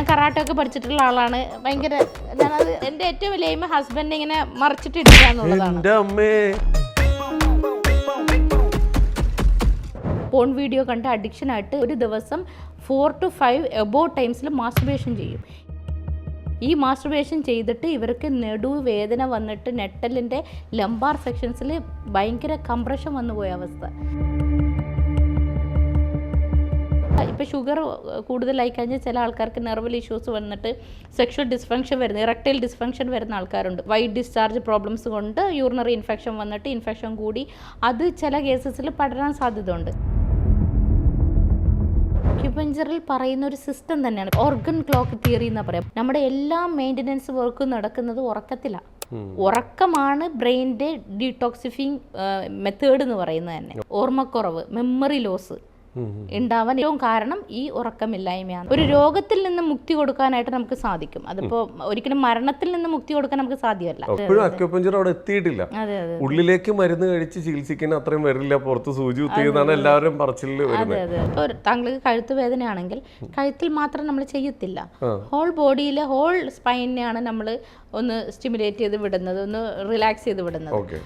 കറാട്ടെ ഒക്കെ പഠിച്ചിട്ടുള്ള ആളാണ്. ഭയങ്കര ഞാനത് എൻ്റെ ഏറ്റവും വലിയ എയിം ഹസ്ബൻഡ് ഇങ്ങനെ മറിച്ചിട്ട് ഇടുക എന്നുള്ളതാണ്. പോൺ വീഡിയോ കണ്ട് അഡിക്ഷനായിട്ട് ഒരു ദിവസം 4 to 5 എബോവ് ടൈംസിൽ മാസ്റ്റുർബേഷൻ ചെയ്യും. ഈ മാസ്റ്റുർബേഷൻ ചെയ്തിട്ട് ഇവർക്ക് നെടുവേദന വന്നിട്ട് നെട്ടലിൻ്റെ ലംബാർ സെക്ഷൻസിൽ ഭയങ്കര കംപ്രഷൻ വന്നു പോയ അവസ്ഥ. ഇപ്പോൾ ഷുഗർ കൂടുതലായി കഴിഞ്ഞാൽ ചില ആൾക്കാർക്ക് നെർവൽ ഇഷ്യൂസ് വന്നിട്ട് സെക്ഷൽ ഡിസ്ഫങ്ഷൻ വരുന്ന ഇറക്ടൈൽ ഡിസ്ഫങ്ഷൻ വരുന്ന ആൾക്കാരുണ്ട്. വൈറ്റ് ഡിസ്ചാർജ് പ്രോബ്ലംസ് കൊണ്ട് യൂറിനറി ഇൻഫെക്ഷൻ വന്നിട്ട് ഇൻഫെക്ഷൻ കൂടി അത് ചില കേസസിൽ പടരാൻ സാധ്യതയുണ്ട്. അക്യുപഞ്ചറിൽ പറയുന്ന ഒരു സിസ്റ്റം തന്നെയാണ് ഓർഗൻ ക്ലോക്ക് തിയറി എന്ന് പറയാം. നമ്മുടെ എല്ലാ മെയിൻ്റനൻസ് വർക്കും നടക്കുന്നത് ഉറക്കത്തിലാണ്. ഉറക്കമാണ് ബ്രെയിനിൻ്റെ ഡീടോക്സിഫിങ് മെത്തേഡ് എന്ന് പറയുന്നത് തന്നെ. ഓർമ്മക്കുറവ്, മെമ്മറി ലോസ് ഉണ്ടാവാൻ ഏറ്റവും കാരണം ഈ ഉറക്കമില്ലായ്മയാണ്. ഒരു രോഗത്തിൽ നിന്ന് മുക്തി കൊടുക്കാനായിട്ട് നമുക്ക് സാധിക്കും. അതിപ്പോൾ ഒരിക്കലും മരണത്തിൽ നിന്ന് മുക്തി കൊടുക്കാൻ നമുക്ക് സാധ്യമല്ല. അക്യുപഞ്ചർ അവിടെ എത്തിയിട്ടില്ല. ഉള്ളിലേക്ക് മരുന്ന് കഴിച്ച് ചികിത്സിക്കാൻ അത്രയും വരില്ല, പുറത്ത് സൂചി കുത്തിയെന്നാണ് എല്ലാവരും പറച്ചില് വരുന്നത്. ഇപ്പോൾ താങ്കൾക്ക് കഴുത്ത് വേദനയാണെങ്കിൽ കഴുത്തിൽ മാത്രം നമ്മൾ ചെയ്യത്തില്ല, ഹോൾ ബോഡിയിലെ ഹോൾ സ്പൈനെയാണ് നമ്മൾ ഒന്ന് സ്റ്റിമുലേറ്റ് ചെയ്ത് വിടുന്നത്, ഒന്ന് റിലാക്സ് ചെയ്ത് വിടുന്നത്.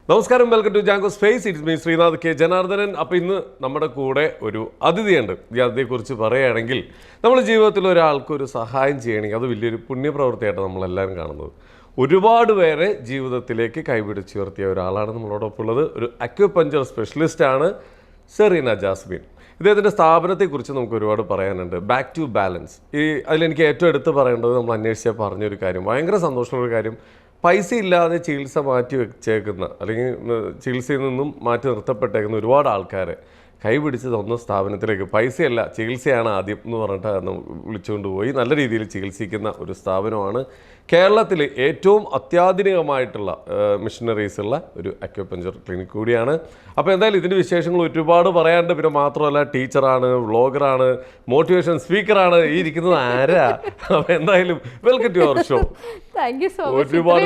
നമസ്കാരം, welcome to Django space. It's me Sreenath K Janardhanan. അപ്പോൾ ഇന്ന് നമ്മുടെ കൂടെ ഒരു അതിഥിയുണ്ട്. ഈ അതിഥിയെക്കുറിച്ച് പറയുകയാണെങ്കിൽ നമ്മുടെ ജീവിതത്തിൽ ഒരാൾക്ക് ഒരു സഹായം ചെയ്യണമെങ്കിൽ അത് വലിയൊരു പുണ്യപ്രവൃത്തിയായിട്ടാണ് നമ്മളെല്ലാവരും കാണുന്നത്. ഒരുപാട് പേരെ ജീവിതത്തിലേക്ക് കൈപിടിച്ചുയർത്തിയ ഒരാളാണ് നമ്മളോടൊപ്പം ഉള്ളത്. ഒരു അക്യുപഞ്ചർ സ്പെഷ്യലിസ്റ്റാണ് സെറീന ജാസ്മിൻ. ഇദ്ദേഹത്തിൻ്റെ സ്ഥാപനത്തെക്കുറിച്ച് നമുക്ക് ഒരുപാട് പറയാനുണ്ട്. Back to balance. അതിലെനിക്ക് ഏറ്റവും എടുത്ത് പറയേണ്ടത് നമ്മൾ അന്വേഷിച്ചാൽ പറഞ്ഞൊരു കാര്യം, ഭയങ്കര സന്തോഷമുള്ളൊരു കാര്യം, പൈസ ഇല്ലാതെ ചികിത്സ മാറ്റി വെച്ചേക്കുന്ന അല്ലെങ്കിൽ ചികിത്സയിൽ നിന്നും മാറ്റി നിർത്തപ്പെട്ടേക്കുന്ന ഒരുപാട് ആൾക്കാരെ കൈപിടിച്ച് തന്ന സ്ഥാപനത്തിലേക്ക് പൈസയല്ല ചികിത്സയാണ് ആദ്യം എന്ന് പറഞ്ഞിട്ട് വിളിച്ചുകൊണ്ട് പോയി നല്ല രീതിയിൽ ചികിത്സിക്കുന്ന ഒരു സ്ഥാപനമാണ്. കേരളത്തിൽ ഏറ്റവും അത്യാധുനികമായിട്ടുള്ള മിഷനറീസ് ഉള്ള ഒരു അക്യുപഞ്ചർ ക്ലിനിക് കൂടിയാണ്. അപ്പോൾ എന്തായാലും ഇതിൻ്റെ വിശേഷങ്ങൾ ഒരുപാട് പറയാനുണ്ട്. പിന്നെ മാത്രമല്ല ടീച്ചറാണ്, വ്ളോഗറാണ്, മോട്ടിവേഷൻ സ്പീക്കറാണ്. ഈ ഇരിക്കുന്നത് ആരാ? അപ്പോൾ എന്തായാലും വെൽക്കം ടു അവർ ഷോ. ഒരുപാട്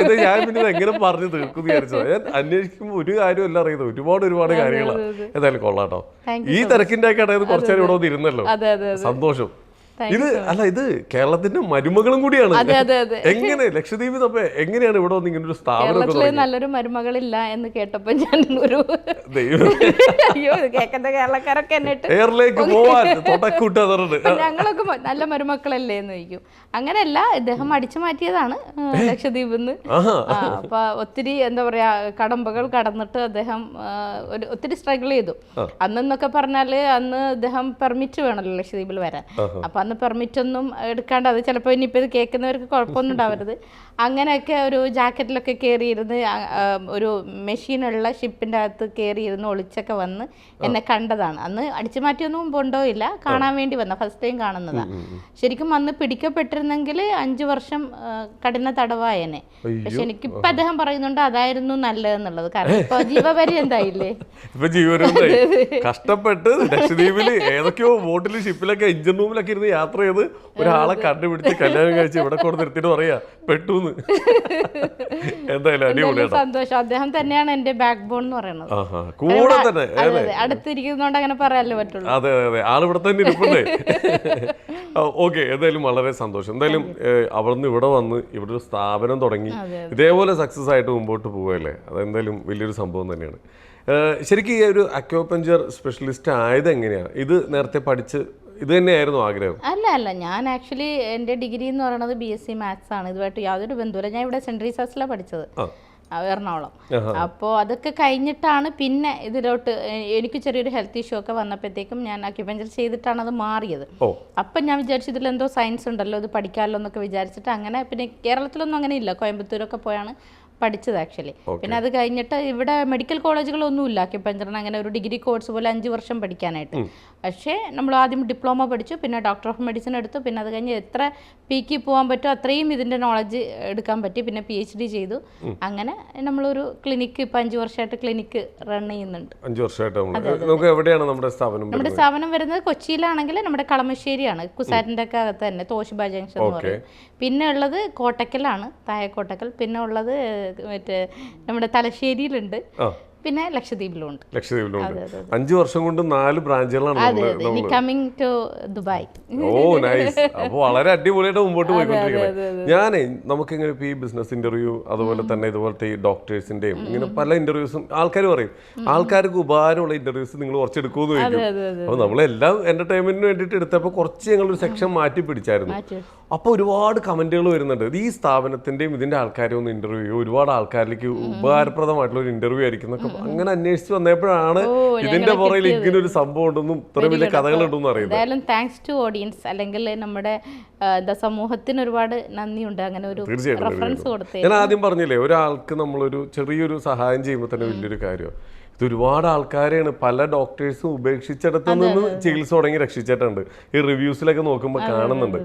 ഇത് ഞാൻ പിന്നെ എങ്ങനെ പറഞ്ഞു തീർക്കും വിചാരിച്ചത്. ഞാൻ അന്വേഷിക്കുമ്പോൾ ഒരു കാര്യമല്ല അറിയുന്നത്, ഒരുപാട് കാര്യങ്ങളാണ്. എന്തായാലും കൊള്ളാട്ടോ. ഈ തിരക്കിൻ്റെ ഒക്കെ ഇടയിൽ കുറച്ചേരം ഇവിടെ വന്നിരുന്നല്ലോ, സന്തോഷം. ഇത് കേരളത്തിന്റെ മരുമകളും കൂടിയാണ്. എങ്ങനെ ലക്ഷദ്വീപ് തപ്പേ എങ്ങനെയാണ് ഇവിടെ വന്ന് ഇങ്ങനെ ഒരു സ്ഥാപനം? നല്ലൊരു മരുമകളില്ല എന്ന് കേട്ടപ്പോ ഞാൻ ഒരു അയ്യോ കേൾക്കുന്ന കേരളക്കാരൊക്കെ എയറിലേക്ക് പോവാൻ ഞങ്ങളൊക്കെ നല്ല മരുമക്കളല്ലേ എന്ന് ചോദിക്കും. അങ്ങനെയല്ല, ഇദ്ദേഹം അടിച്ചു മാറ്റിയതാണ് ലക്ഷദ്വീപിൽ നിന്ന്. അപ്പൊ ഒത്തിരി എന്താ പറയാ കടമ്പകൾ കടന്നിട്ട് അദ്ദേഹം ഒത്തിരി സ്ട്രഗിൾ ചെയ്തു. അന്നെന്നൊക്കെ പറഞ്ഞാല് അന്ന് അദ്ദേഹം പെർമിറ്റ് വേണമല്ലോ ലക്ഷദ്വീപിൽ വരാൻ. അപ്പൊ അന്ന് പെർമിറ്റ് ഒന്നും എടുക്കാണ്ട്, അത് ചിലപ്പോൾ ഇനിയിപ്പോൾ ഇത് കേൾക്കുന്നവർക്ക് കുഴപ്പമൊന്നും ഉണ്ടാവരുത്, അങ്ങനെയൊക്കെ ഒരു ജാക്കറ്റിലൊക്കെ കയറിയിരുന്ന് ഒരു മെഷീനുള്ള ഷിപ്പിൻ്റെ അകത്ത് കയറിയിരുന്ന് ഒളിച്ചൊക്കെ വന്ന് എന്നെ കണ്ടതാണ്. അന്ന് അടിച്ചു മാറ്റിയൊന്നും കൊണ്ടുപോയില്ല, കാണാൻ വേണ്ടി വന്ന ഫസ്റ്റ് ടൈം കാണുന്നതാണ്. ശരിക്കും അന്ന് പിടിക്കപ്പെട്ടിരുന്നെങ്കിൽ 5 വർഷം കഠിന തടവായനെ. പക്ഷെ എനിക്കിപ്പോൾ അദ്ദേഹം പറയുന്നുണ്ട് അതായിരുന്നു നല്ലതെന്നുള്ളത്. കാരണം ഇപ്പൊ ജീവപര്യന്തായില്ലേ, കഷ്ടപ്പെട്ട് ലക്ഷദ്വീപില് ഏതൊക്കെയോ ബോട്ടിൽ ഷിപ്പിലൊക്കെ എഞ്ചിൻ റൂമിലൊക്കെ ഇരുന്ന് യാത്ര ചെയ്ത് ഒരാളെ കണ്ടുപിടിച്ച് കല്യാണം കഴിച്ച് ഇവിടെ കൊണ്ട് നിർത്തിയിട്ട് പറയാ പെട്ടൂന്ന്. എന്തായാലും അടിപൊളിയാണ്, സന്തോഷം. അദ്ദേഹം തന്നെയാണ് എന്റെ ബാക്ക് ബോൺ എന്ന് പറയുന്നത്. കൂടെ തന്നെ അടുത്തിരിക്കുന്നോണ്ട് അങ്ങനെ പറയാനല്ലേ പറ്റുള്ളൂ. അതെ അതെ, ആളിവിടെ തന്നെ ഇരിപ്പുണ്ടേ. ഓക്കെ, എന്തായാലും വളരെ സന്തോഷം. എന്തായാലും അവിടുന്ന് ഇവിടെ വന്ന് ഇവിടെ ഒരു സ്ഥാപനം തുടങ്ങി ഇതേപോലെ സക്സസ് ആയിട്ട് മുമ്പോട്ട് പോവുകയല്ലേ, അതെന്തായാലും വലിയൊരു സംഭവം തന്നെയാണ്. ശരിക്കും ഈ ഒരു അക്യുപഞ്ചർ സ്പെഷ്യലിസ്റ്റ് ആയത് എങ്ങനെയാണ്? ഇത് നേരത്തെ പഠിച്ച് ഇത് തന്നെയായിരുന്നു ആഗ്രഹം? അല്ല, ഞാൻ ആക്ച്വലി എൻ്റെ ഡിഗ്രി എന്ന് പറയുന്നത് BSc മാത്സ് ആണ്. ഇതുമായിട്ട് യാതൊരു ബന്ധമില്ല. ഞാൻ ഇവിടെ സെൻറ്റ് റീസാസിലാണ് പഠിച്ചത്, എറണാകുളം. അപ്പോൾ അതൊക്കെ കഴിഞ്ഞിട്ടാണ് പിന്നെ ഇതിലോട്ട് എനിക്ക് ചെറിയൊരു ഹെൽത്ത് ഇഷ്യൂ ഒക്കെ വന്നപ്പോഴത്തേക്കും ഞാൻ അക്യുപഞ്ചർ ചെയ്തിട്ടാണ് അത് മാറിയത്. അപ്പം ഞാൻ വിചാരിച്ചു ഇതിലെന്തോ സയൻസ് ഉണ്ടല്ലോ, ഇത് പഠിക്കാമല്ലോ എന്നൊക്കെ വിചാരിച്ചിട്ട് അങ്ങനെ. പിന്നെ കേരളത്തിലൊന്നും അങ്ങനെ ഇല്ല, കോയമ്പത്തൂരൊക്കെ പോയാണ് പഠിച്ചത് ആക്ച്വലി. പിന്നെ അത് കഴിഞ്ഞിട്ട് ഇവിടെ മെഡിക്കൽ കോളേജുകളൊന്നുമില്ല അക്യുപഞ്ചറിന് അങ്ങനെ ഒരു ഡിഗ്രി കോഴ്സ് പോലെ 5 വർഷം പഠിക്കാനായിട്ട്. പക്ഷേ നമ്മൾ ആദ്യം ഡിപ്ലോമ പഠിച്ചു, പിന്നെ ഡോക്ടർ ഓഫ് മെഡിസിൻ എടുത്തു, പിന്നെ അത് കഴിഞ്ഞ് എത്ര പീക്ക് പോകാൻ പറ്റുമോ അത്രയും ഇതിൻ്റെ നോളജ് എടുക്കാൻ പറ്റി, പിന്നെ PhD ചെയ്തു. അങ്ങനെ നമ്മളൊരു ക്ലിനിക്ക് ഇപ്പം 5 വർഷമായിട്ട് ക്ലിനിക്ക് റൺ ചെയ്യുന്നുണ്ട്. 5 വർഷമായിട്ട്. നമുക്ക് എവിടെയാണ് നമ്മുടെ സ്ഥാപനം? നമ്മുടെ സ്ഥാപനം വരുന്നത് കൊച്ചിയിലാണെങ്കിൽ നമ്മുടെ കളമശ്ശേരിയാണ്, കുസാറ്റിൻ്റെ ഒക്കെ അകത്ത് തന്നെ, തോഷിബ ജംഗ്ഷൻ എന്ന് പറയും. പിന്നെ ഉള്ളത് കോട്ടക്കലാണ്, താഴെ കോട്ടക്കൽ. പിന്നെ ഉള്ളത് മറ്റേ നമ്മുടെ തലശ്ശേരിയിലുണ്ട്, പിന്നെ ലക്ഷദ്വീപിലുണ്ട്. 5 വർഷം കൊണ്ട് 4 ബ്രാഞ്ചുകളാണ് coming to Dubai. Oh nice. അപ്പോൾ വളരെ അടിപൊളിയായിട്ട് മുമ്പോട്ട് പോയിക്കൊണ്ടിരിക്കുന്നത്. ഞാനേ നമുക്കിങ്ങനെ ഇപ്പോൾ ഈ ബിസിനസ് ഇന്റർവ്യൂ അതുപോലെ തന്നെ ഇതുപോലത്തെ ഈ ഡോക്ടേഴ്സിന്റെയും ഇങ്ങനെ പല ഇന്റർവ്യൂസും ആൾക്കാർ പറയും, ആൾക്കാർക്ക് ഉപകാരമുള്ള ഇന്റർവ്യൂസ് നിങ്ങൾ കുറച്ച് എടുക്കുമെന്ന് ചോദിക്കും. അപ്പോൾ നമ്മളെല്ലാം എന്റർടൈൻമെന്റിന് വേണ്ടിയിട്ട് എടുത്തപ്പോൾ കുറച്ച് ഞങ്ങളൊരു സെക്ഷൻ മാറ്റി പിടിച്ചായിരുന്നു. അപ്പോൾ ഒരുപാട് കമന്റുകൾ വരുന്നുണ്ട്, ഈ സ്ഥാപനത്തിന്റെയും ഇതിന്റെ ആൾക്കാരെ ഒന്ന് ഇന്റർവ്യൂ, ഒരുപാട് ആൾക്കാരിലേക്ക് ഉപകാരപ്രദമായിട്ടുള്ള ഒരു ഇന്റർവ്യൂ ആയിരിക്കും എന്നൊക്കെ അങ്ങനെ അന്വേഷിച്ച് വന്നപ്പോഴാണ് ഇതിന്റെ പുറകിൽ ഇങ്ങനെ ഒരു സംഭവം ഉണ്ടെന്നും ഇത്ര വലിയ കഥകളുണ്ടെന്നും അറിയുന്നത്. എന്തായാലും താങ്ക്സ് ടു ഓഡിയൻസ്, അല്ലെങ്കിൽ നമ്മുടെ സമൂഹത്തിന് ഒരുപാട് നന്ദിയുണ്ട് അങ്ങനെ ഒരു റെഫറൻസ് കൊടുത്തത്. ഞാൻ ആദ്യം പറഞ്ഞില്ലേ, ഒരാൾക്ക് നമ്മളൊരു ചെറിയൊരു സഹായം ചെയ്യുമ്പോൾ തന്നെ വലിയൊരു കാര്യം. ഇത് ഒരുപാട് ആൾക്കാരെയാണ് പല ഡോക്ടേഴ്സും ഉപേക്ഷിച്ചിടത്തു നിന്ന് ചികിത്സ തുടങ്ങി രക്ഷിച്ചിട്ടുണ്ട്. ഈ റിവ്യൂസിലൊക്കെ നോക്കുമ്പോൾ കാണുന്നുണ്ട്.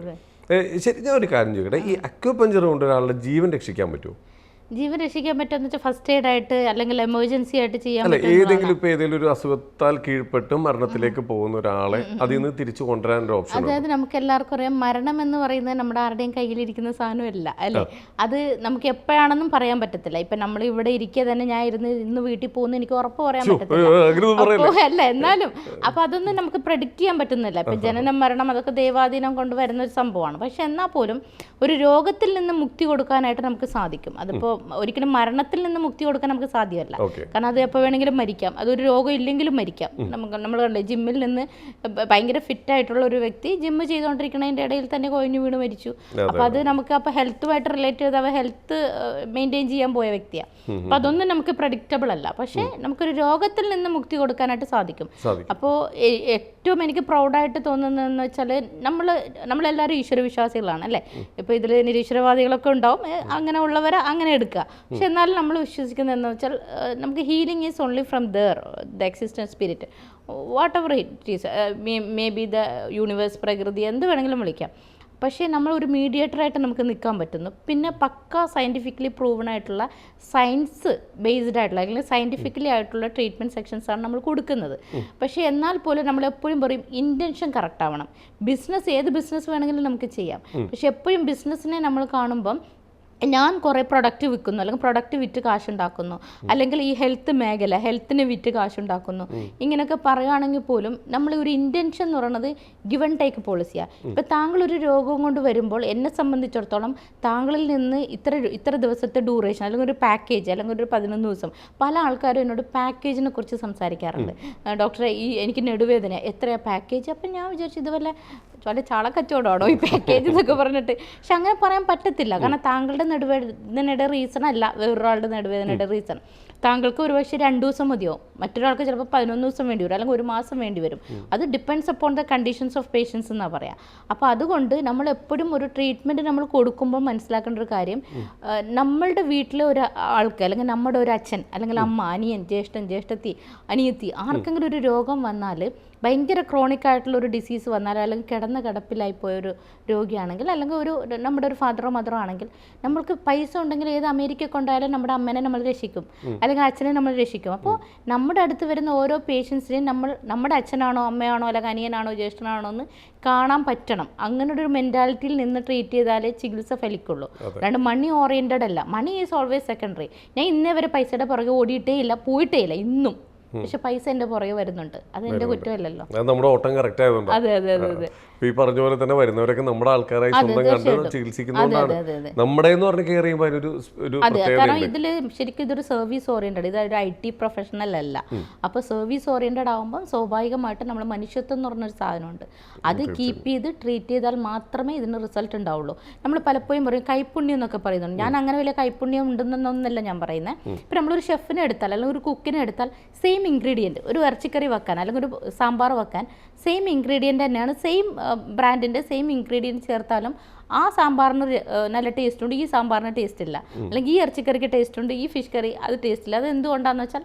ശരി, ഞാൻ ഒരു കാര്യം ചോദിക്കട്ടെ, ഈ അക്യുപഞ്ചർ കൊണ്ട് ഒരാളുടെ ജീവൻ രക്ഷിക്കാൻ പറ്റുമോ? ജീവൻ രക്ഷിക്കാൻ പറ്റുമെന്ന് വെച്ചാൽ ഫസ്റ്റ് എയ്ഡ് ആയിട്ട് അല്ലെങ്കിൽ എമർജൻസി ആയിട്ട് ചെയ്യാൻ ഏതെങ്കിലും ഒരു അസുഖത്താൽ കീഴ്പ്പെട്ട് മരണത്തിലേക്ക് പോകുന്ന ഒരാളെ അതിൽ നിന്ന് തിരിച്ചു കൊണ്ടുവരാൻ ഒരു ഓപ്ഷൻ. അതായത് നമുക്ക് എല്ലാവർക്കും അറിയാം, മരണം എന്ന് പറയുന്നത് നമ്മുടെ ആരുടെയും കയ്യിലിരിക്കുന്ന സാധനമല്ല അല്ലേ. അത് നമുക്ക് എപ്പോഴാണെന്നും പറയാൻ പറ്റത്തില്ല. ഇപ്പം നമ്മൾ ഇവിടെ ഇരിക്കുക തന്നെ, ഞാൻ ഇന്ന് വീട്ടിൽ പോകുന്നു എനിക്ക് ഉറപ്പ് പറയാൻ പറ്റത്തില്ല അല്ല. എന്നാലും അപ്പം അതൊന്നും നമുക്ക് പ്രെഡിക്റ്റ് ചെയ്യാൻ പറ്റുന്നില്ല. ഇപ്പം ജനനം മരണം അതൊക്കെ ദൈവാധീനം കൊണ്ടുവരുന്ന ഒരു സംഭവമാണ്. പക്ഷെ എന്നാൽ പോലും ഒരു രോഗത്തിൽ നിന്ന് മുക്തി കൊടുക്കാനായിട്ട് നമുക്ക് സാധിക്കും. അതിപ്പോൾ ഒരിക്കലും മരണത്തിൽ നിന്ന് മുക്തി കൊടുക്കാൻ നമുക്ക് സാധ്യമല്ല, കാരണം അത് എപ്പോൾ വേണമെങ്കിലും മരിക്കാം. അതൊരു രോഗം ഇല്ലെങ്കിലും മരിക്കാം. നമ്മൾ കണ്ടേ, ജിമ്മിൽ നിന്ന് ഭയങ്കര ഫിറ്റ് ആയിട്ടുള്ള ഒരു വ്യക്തി ജിമ്മ് ചെയ്തുകൊണ്ടിരിക്കുന്നതിൻ്റെ ഇടയിൽ തന്നെ കൊഴിഞ്ഞു വീണ് മരിച്ചു. അപ്പോൾ അത് നമുക്ക് അപ്പോൾ ഹെൽത്തുമായിട്ട് റിലേറ്റ് ചെയ്ത് അവ ഹെൽത്ത് മെയിൻറ്റെയിൻ ചെയ്യാൻ പോയ വ്യക്തിയാണ്. അപ്പോൾ അതൊന്നും നമുക്ക് പ്രഡിക്റ്റബിൾ അല്ല. പക്ഷേ നമുക്കൊരു രോഗത്തിൽ നിന്ന് മുക്തി കൊടുക്കാനായിട്ട് സാധിക്കും. അപ്പോൾ ഏറ്റവും എനിക്ക് പ്രൗഡായിട്ട് തോന്നുന്നതെന്ന് വെച്ചാൽ നമ്മളെല്ലാവരും ഈശ്വരവിശ്വാസികളാണ് അല്ലേ. ഇപ്പോൾ ഇതിൽ നിരീശ്വരവാദികളൊക്കെ ഉണ്ടാവും, അങ്ങനെ ഉള്ളവരെ അങ്ങനെ എടുക്കുക. പക്ഷെ എന്നാലും നമ്മൾ വിശ്വസിക്കുന്നത് എന്താണെന്ന് വെച്ചാൽ നമുക്ക് healing is only from the existence spirit, what ever it is, may be the universe, പ്രകൃതി, എന്ത് വേണമെങ്കിലും വിളിക്കാം. പക്ഷേ നമ്മളൊരു മീഡിയേറ്ററായിട്ട് നമുക്ക് നിൽക്കാൻ പറ്റുന്നു. പിന്നെ പക്ക സയൻറ്റിഫിക്കലി പ്രൂവൺ ആയിട്ടുള്ള സയൻസ് ബേസ്ഡ് ആയിട്ടുള്ള അല്ലെങ്കിൽ സയൻറ്റിഫിക്കലി ആയിട്ടുള്ള ട്രീറ്റ്മെൻറ്റ് സെക്ഷൻസാണ് നമ്മൾ കൊടുക്കുന്നത്. പക്ഷേ എന്നാൽ പോലും നമ്മൾ എപ്പോഴും പറയും ഇൻറ്റൻഷൻ കറക്റ്റ് ആവണം. ഏത് ബിസിനസ് വേണമെങ്കിലും നമുക്ക് ചെയ്യാം. പക്ഷെ എപ്പോഴും ബിസിനസ്സിനെ നമ്മൾ കാണുമ്പം ഞാൻ കുറേ പ്രൊഡക്റ്റ് വിൽക്കുന്നു, അല്ലെങ്കിൽ പ്രൊഡക്റ്റ് വിറ്റ് കാശുണ്ടാക്കുന്നു, അല്ലെങ്കിൽ ഈ ഹെൽത്ത് മേഖല ഹെൽത്തിന് വിറ്റ് കാശുണ്ടാക്കുന്നു, ഇങ്ങനെയൊക്കെ പറയുകയാണെങ്കിൽ പോലും നമ്മൾ ഒരു ഇൻറ്റൻഷൻ എന്ന് പറയുന്നത് ഗിവ് ആൻഡ് ടേക്ക് പോളിസിയാണ്. ഇപ്പോൾ താങ്കളൊരു രോഗം കൊണ്ട് വരുമ്പോൾ എന്നെ സംബന്ധിച്ചിടത്തോളം താങ്കളിൽ നിന്ന് ഇത്ര ദിവസത്തെ ഡ്യൂറേഷൻ അല്ലെങ്കിൽ ഒരു പാക്കേജ് അല്ലെങ്കിൽ ഒരു 11 ദിവസം, പല ആൾക്കാരും എന്നോട് പാക്കേജിനെ കുറിച്ച് സംസാരിക്കാറുണ്ട്. ഡോക്ടറെ എനിക്ക് നെടുവേദന, എത്രയാണ് പാക്കേജ്? അപ്പം ഞാൻ വിചാരിച്ചു ഇത് വല്ല ചാളക്കച്ചവടമാണോ ഈ പാക്കേജ് എന്നൊക്കെ പറഞ്ഞിട്ട്. പക്ഷെ അങ്ങനെ പറയാൻ പറ്റത്തില്ല, കാരണം താങ്കളുടെ നടുവേദനയുടെ റീസൺ അല്ല വേറൊരാളുടെ നടുവേദനയുടെ റീസൺ. താങ്കൾക്ക് ഒരുപക്ഷെ 2 ദിവസം മതിയോ, മറ്റൊരാൾക്ക് ചിലപ്പോൾ 11 ദിവസം വേണ്ടി വരും, അല്ലെങ്കിൽ 1 മാസം വേണ്ടി വരും. അത് depends upon the conditions of patients എന്നാണ് പറയാം. അപ്പോൾ അതുകൊണ്ട് നമ്മൾ എപ്പോഴും ഒരു ട്രീറ്റ്മെൻറ്റ് നമ്മൾ കൊടുക്കുമ്പോൾ മനസ്സിലാക്കേണ്ട ഒരു കാര്യം, നമ്മളുടെ വീട്ടിലെ ഒരു ആൾക്ക് അല്ലെങ്കിൽ നമ്മുടെ ഒരു അച്ഛൻ അല്ലെങ്കിൽ അമ്മ, അനിയൻ, ജ്യേഷ്ഠൻ, ജ്യേഷ്ഠത്തി, അനിയത്തി, ആർക്കെങ്കിലും ഒരു രോഗം വന്നാൽ, ഭയങ്കര ക്രോണിക് ആയിട്ടുള്ള ഒരു ഡിസീസ് വന്നാൽ, അല്ലെങ്കിൽ കിടപ്പിലായിപ്പോയൊരു രോഗിയാണെങ്കിൽ, അല്ലെങ്കിൽ നമ്മുടെ ഒരു ഫാദറോ മദറോ ആണെങ്കിൽ, നമ്മൾക്ക് പൈസ ഉണ്ടെങ്കിൽ ഏത് അമേരിക്ക കൊണ്ടായാലും നമ്മുടെ അമ്മേനെ നമ്മൾ രക്ഷിക്കും, അല്ലെങ്കിൽ അച്ഛനെ നമ്മൾ രക്ഷിക്കും. അപ്പോൾ നമ്മുടെ അടുത്ത് വരുന്ന ഓരോ പേഷ്യൻസിനെയും നമ്മുടെ അച്ഛനാണോ അമ്മയാണോ അല്ലെങ്കിൽ അനിയനാണോ ജ്യേഷ്ഠനാണോ എന്ന് കാണാൻ പറ്റണം. അങ്ങനൊരു മെൻറ്റാലിറ്റിയിൽ നിന്ന് ട്രീറ്റ് ചെയ്താലേ ചികിത്സ ഫലിക്കുള്ളൂ. അല്ലാണ്ട് മണി ഓറിയൻറ്റഡ് അല്ല. Money is always secondary. ഞാൻ ഇന്നേ വരെ പൈസയുടെ പുറകെ ഓടിയിട്ടേ ഇല്ല, പോയിട്ടേ ഇല്ല ഇന്നും. പക്ഷെ പൈസ എന്റെ പുറകെ വരുന്നുണ്ട്, അത് എന്റെ കുറ്റമല്ലല്ലോ. നമ്മുടെ ഓട്ടം കറക്റ്റ് ആയതുകൊണ്ട്. അതെ അതെ അതെ അതെ. ഈ പറഞ്ഞ പോലെ തന്നെ വരുന്നവരൊക്കെ നമ്മുടെ ആൾക്കാരായി സ്വന്തം കണ്ട് ചികിത്സിക്കുന്നതുകൊണ്ടാണ് നമ്മുടെ എന്ന് പറഞ്ഞ് കെയർ ചെയ്യുമ്പോൾ അതിനൊരു കാരണം ഇതില് ശരിക്കും ഇതൊരു സർവീസ് ഓറിയന്റഡ്, ഇതൊരു IT പ്രൊഫഷണൽ അല്ല. അപ്പൊ സർവീസ് ഓറിയന്റഡ് ആകുമ്പോൾ സ്വാഭാവികമായിട്ട് നമ്മൾ മനുഷ്യത്വം എന്ന് പറഞ്ഞൊരു സാധനമുണ്ട്, അത് കീപ്പ് ചെയ്ത് ട്രീറ്റ് ചെയ്താൽ മാത്രമേ ഇതിന് റിസൾട്ട് ഉണ്ടാവുള്ളൂ. നമ്മൾ പലപ്പോഴും പറയും കൈപ്പുണ്യം എന്നൊക്കെ പറയുന്നുണ്ട്. ഞാൻ അങ്ങനെ വലിയ കൈപ്പുണ്യം ഉണ്ടെന്നൊന്നല്ല ഞാൻ പറയുന്നത്. ഇപ്പം നമ്മളൊരു ഷെഫിനെ എടുത്താൽ അല്ലെങ്കിൽ ഒരു കുക്കിനെ എടുത്താൽ സെയിം ഇൻഗ്രീഡിയൻറ്റ് ഒരു ഇറച്ചിക്കറി വെക്കാൻ അല്ലെങ്കിൽ ഒരു സാമ്പാർ വെക്കാൻ സെയിം ഇൻഗ്രീഡിയൻ്റ് തന്നെയാണ്, സെയിം ബ്രാൻഡിൻ്റെ സെയിം ഇൻഗ്രീഡിയൻറ്റ് ചേർത്താലും ആ സാമ്പാറിന് നല്ല ടേസ്റ്റ് ഉണ്ട്, ഈ സാമ്പാറിന് ടേസ്റ്റ് ഇല്ല, അല്ലെങ്കിൽ ഈ ഇറച്ചിക്കറിക്ക് ടേസ്റ്റ് ഉണ്ട്, ഈ ഫിഷ് കറി അത് ടേസ്റ്റ് ഇല്ല. അത് എന്തുകൊണ്ടാണെന്ന് വെച്ചാൽ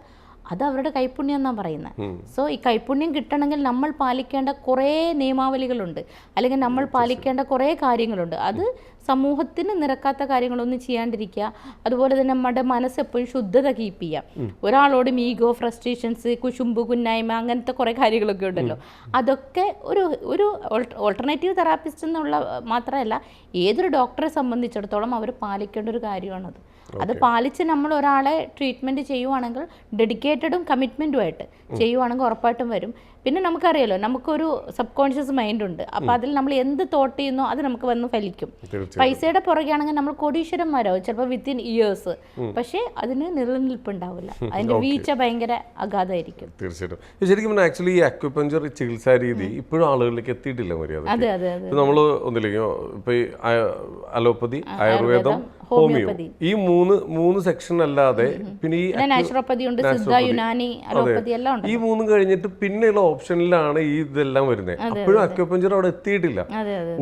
അത് അവരുടെ കൈപ്പുണ്യം എന്നാണ് പറയുന്നത്. സോ ഈ കൈപ്പുണ്യം കിട്ടണമെങ്കിൽ നമ്മൾ പാലിക്കേണ്ട കുറേ നിയമാവലികളുണ്ട്, അല്ലെങ്കിൽ നമ്മൾ പാലിക്കേണ്ട കുറേ കാര്യങ്ങളുണ്ട്. അത് സമൂഹത്തിന് നിരക്കാത്ത കാര്യങ്ങളൊന്നും ചെയ്യാണ്ടിരിക്കുക. അതുപോലെ തന്നെ നമ്മുടെ മനസ്സെപ്പോഴും ശുദ്ധത കീപ്പ് ചെയ്യുക. ഒരാളോടും ഈഗോ, ഫ്രസ്ട്രേഷൻസ്, കുശുമ്പ്, കുന്നായ്മ, അങ്ങനത്തെ കുറേ കാര്യങ്ങളൊക്കെ ഉണ്ടല്ലോ. അതൊക്കെ ഒരു ഓൾട്ടർനേറ്റീവ് തെറാപ്പിസ്റ്റ് എന്നുള്ള മാത്രമല്ല, ഏതൊരു ഡോക്ടറെ സംബന്ധിച്ചിടത്തോളം അവർ പാലിക്കേണ്ട ഒരു കാര്യമാണത്. അത് പാലിച്ച് നമ്മൾ ഒരാളെ ട്രീറ്റ്മെൻറ്റ് ചെയ്യുവാണെങ്കിൽ ഡെഡിക്കേറ്റഡും കമ്മിറ്റ്മെൻറ്റുമായിട്ട് ചെയ്യുവാണെങ്കിൽ ഉറപ്പായിട്ടും വരും. പിന്നെ നമുക്കറിയാലോ, നമുക്കൊരു സബ് കോൺഷ്യസ് മൈൻഡ് ഉണ്ട്. അപ്പോൾ അതിൽ നമ്മൾ എന്ത് തോട്ട് ചെയ്യുന്നോ അത് നമുക്ക് വന്ന് ഫലിക്കും. പൈസയുടെ പുറകെയാണെങ്കിൽ നമ്മൾ കോടീശ്വരന്മാരാവും ചിലപ്പോൾ വിത്തിൻ ഇയേഴ്സ്, പക്ഷേ അതിന് നിലനിൽപ്പുണ്ടാവില്ല. അതിന്റെ വീഴ്ച ഭയങ്കര അഗാധമായിരിക്കും. തീർച്ചയായിട്ടും. ശരിക്കും ആക്ച്വലി ഈ അക്യുപഞ്ചർ ചികിത്സാ രീതി ഇപ്പോഴും ആളുകളിലേക്ക് എത്തിയിട്ടില്ല മര്യാദ. അതെ അതെ അതെ. നമ്മൾ ഒന്നില്ലെങ്കിൽ ഇപ്പൊ ഈ അലോപ്പതി, ആയുർവേദം, ഹോമിയോ, ഈ മൂന്ന് സെക്ഷൻ അല്ലാതെ പിന്നെ ഈ നാച്ചുറോപ്പതി ഉണ്ട്, സിദ്ധ, യുനാനി, അലോപ്പതി എല്ലാം ഉണ്ട്. ഈ മൂന്നും കഴിഞ്ഞിട്ട് പിന്നെയുള്ള ഓപ്ഷനിലാണ് ഈ ഇതെല്ലാം വരുന്നത്. അപ്പോഴും അക്യുപഞ്ചർ അവിടെ എത്തിയിട്ടില്ല.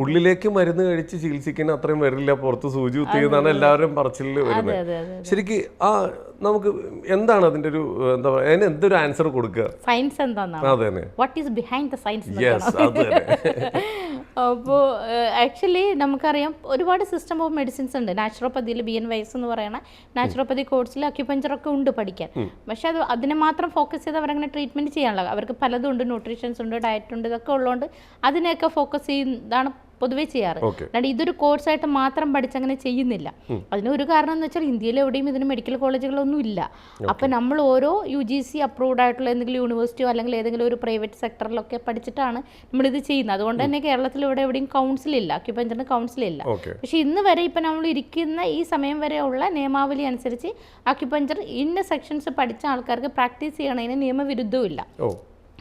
ഉള്ളിലേക്ക് മരുന്ന് കഴിച്ച് ചികിത്സിക്കുന്ന അത്രയും വരില്ല, പുറത്ത് സൂചി കുത്തിയെന്നാണ് എല്ലാവരും പറച്ചിൽ വരുന്നത്. ശരിക്കും നമുക്ക് എന്താണ് അതിന്റെ ഒരു എന്താ പറയുക, അതിന് എന്തൊരു ആൻസർ കൊടുക്കുക? സയൻസ് എന്താണെന്നാണ്. അതെ, what is behind the science. അപ്പോൾ ആക്ച്വലി നമുക്കറിയാം ഒരുപാട് സിസ്റ്റം ഓഫ് മെഡിസിൻസ് ഉണ്ട്. നാച്ചുറോപ്പതിയിൽ BNYS എന്ന് പറയുന്ന നാച്ചുറോപ്പതി കോഴ്സിൽ അക്യുപഞ്ചറൊക്കെ ഉണ്ട് പഠിക്കാൻ. പക്ഷെ അതിനെ മാത്രം ഫോക്കസ് ചെയ്ത് അവരങ്ങനെ ട്രീറ്റ്മെൻറ്റ് ചെയ്യാനുള്ള, അവർക്ക് പലതും ഉണ്ട്, ന്യൂട്രീഷൻസ് ഉണ്ട്, ഡയറ്റ് ഉണ്ട്, ഇതൊക്കെ ഉള്ളതുകൊണ്ട് അതിനെയൊക്കെ ഫോക്കസ് ചെയ്യുന്നതാണ് പൊതുവേ ചെയ്യാറ്. അല്ലാണ്ട് ഇതൊരു കോഴ്സായിട്ട് മാത്രം പഠിച്ചങ്ങനെ ചെയ്യുന്നില്ല. അതിനൊരു കാരണം എന്ന് വെച്ചാൽ ഇന്ത്യയിൽ എവിടെയും ഇതിന് മെഡിക്കൽ കോളേജുകളൊന്നും ഇല്ല. അപ്പം നമ്മൾ ഓരോ UGC അപ്രൂവ്ഡ് ആയിട്ടുള്ള എന്തെങ്കിലും യൂണിവേഴ്സിറ്റിയോ അല്ലെങ്കിൽ ഏതെങ്കിലും ഒരു പ്രൈവറ്റ് സെക്ടറിലൊക്കെ പഠിച്ചിട്ടാണ് നമ്മളിത് ചെയ്യുന്നത്. അതുകൊണ്ട് തന്നെ കേരളത്തിൽ ഇവിടെ എവിടെയും കൗൺസിലില്ല, അക്യുപഞ്ചറിന് കൗൺസിലില്ല. പക്ഷെ ഇന്ന് വരെ ഇപ്പം നമ്മൾ ഇരിക്കുന്ന ഈ സമയം വരെ ഉള്ള നിയമാവലി അനുസരിച്ച് അക്യുപഞ്ചർ ഇന്ന സെക്ഷൻസ് പഠിച്ച ആൾക്കാർക്ക് പ്രാക്ടീസ് ചെയ്യണതിന് നിയമവിരുദ്ധവും ഇല്ല.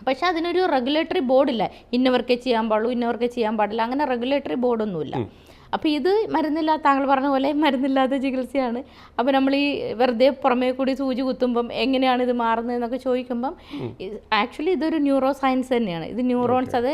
പക്ഷെ അതിനൊരു റെഗുലേറ്ററി ബോർഡില്ല, ഇന്നവർക്കേ ചെയ്യാൻ പാടുള്ളൂ, ഇന്നവർക്കേ ചെയ്യാൻ പാടില്ല, അങ്ങനെ റെഗുലേറ്ററി ബോർഡൊന്നുമില്ല. അപ്പോൾ ഇത് മരുന്നില്ലാത്ത, താങ്കൾ പറഞ്ഞ പോലെ മരുന്നില്ലാത്ത ചികിത്സയാണ്. അപ്പോൾ നമ്മൾ ഈ വെറുതെ പുറമേ കൂടി സൂചി കുത്തുമ്പം എങ്ങനെയാണ് ഇത് മാറുന്നതെന്നൊക്കെ ചോദിക്കുമ്പം ആക്ച്വലി ഇതൊരു ന്യൂറോ സയൻസ് തന്നെയാണ്. ഇത് ന്യൂറോൺസ്, അത്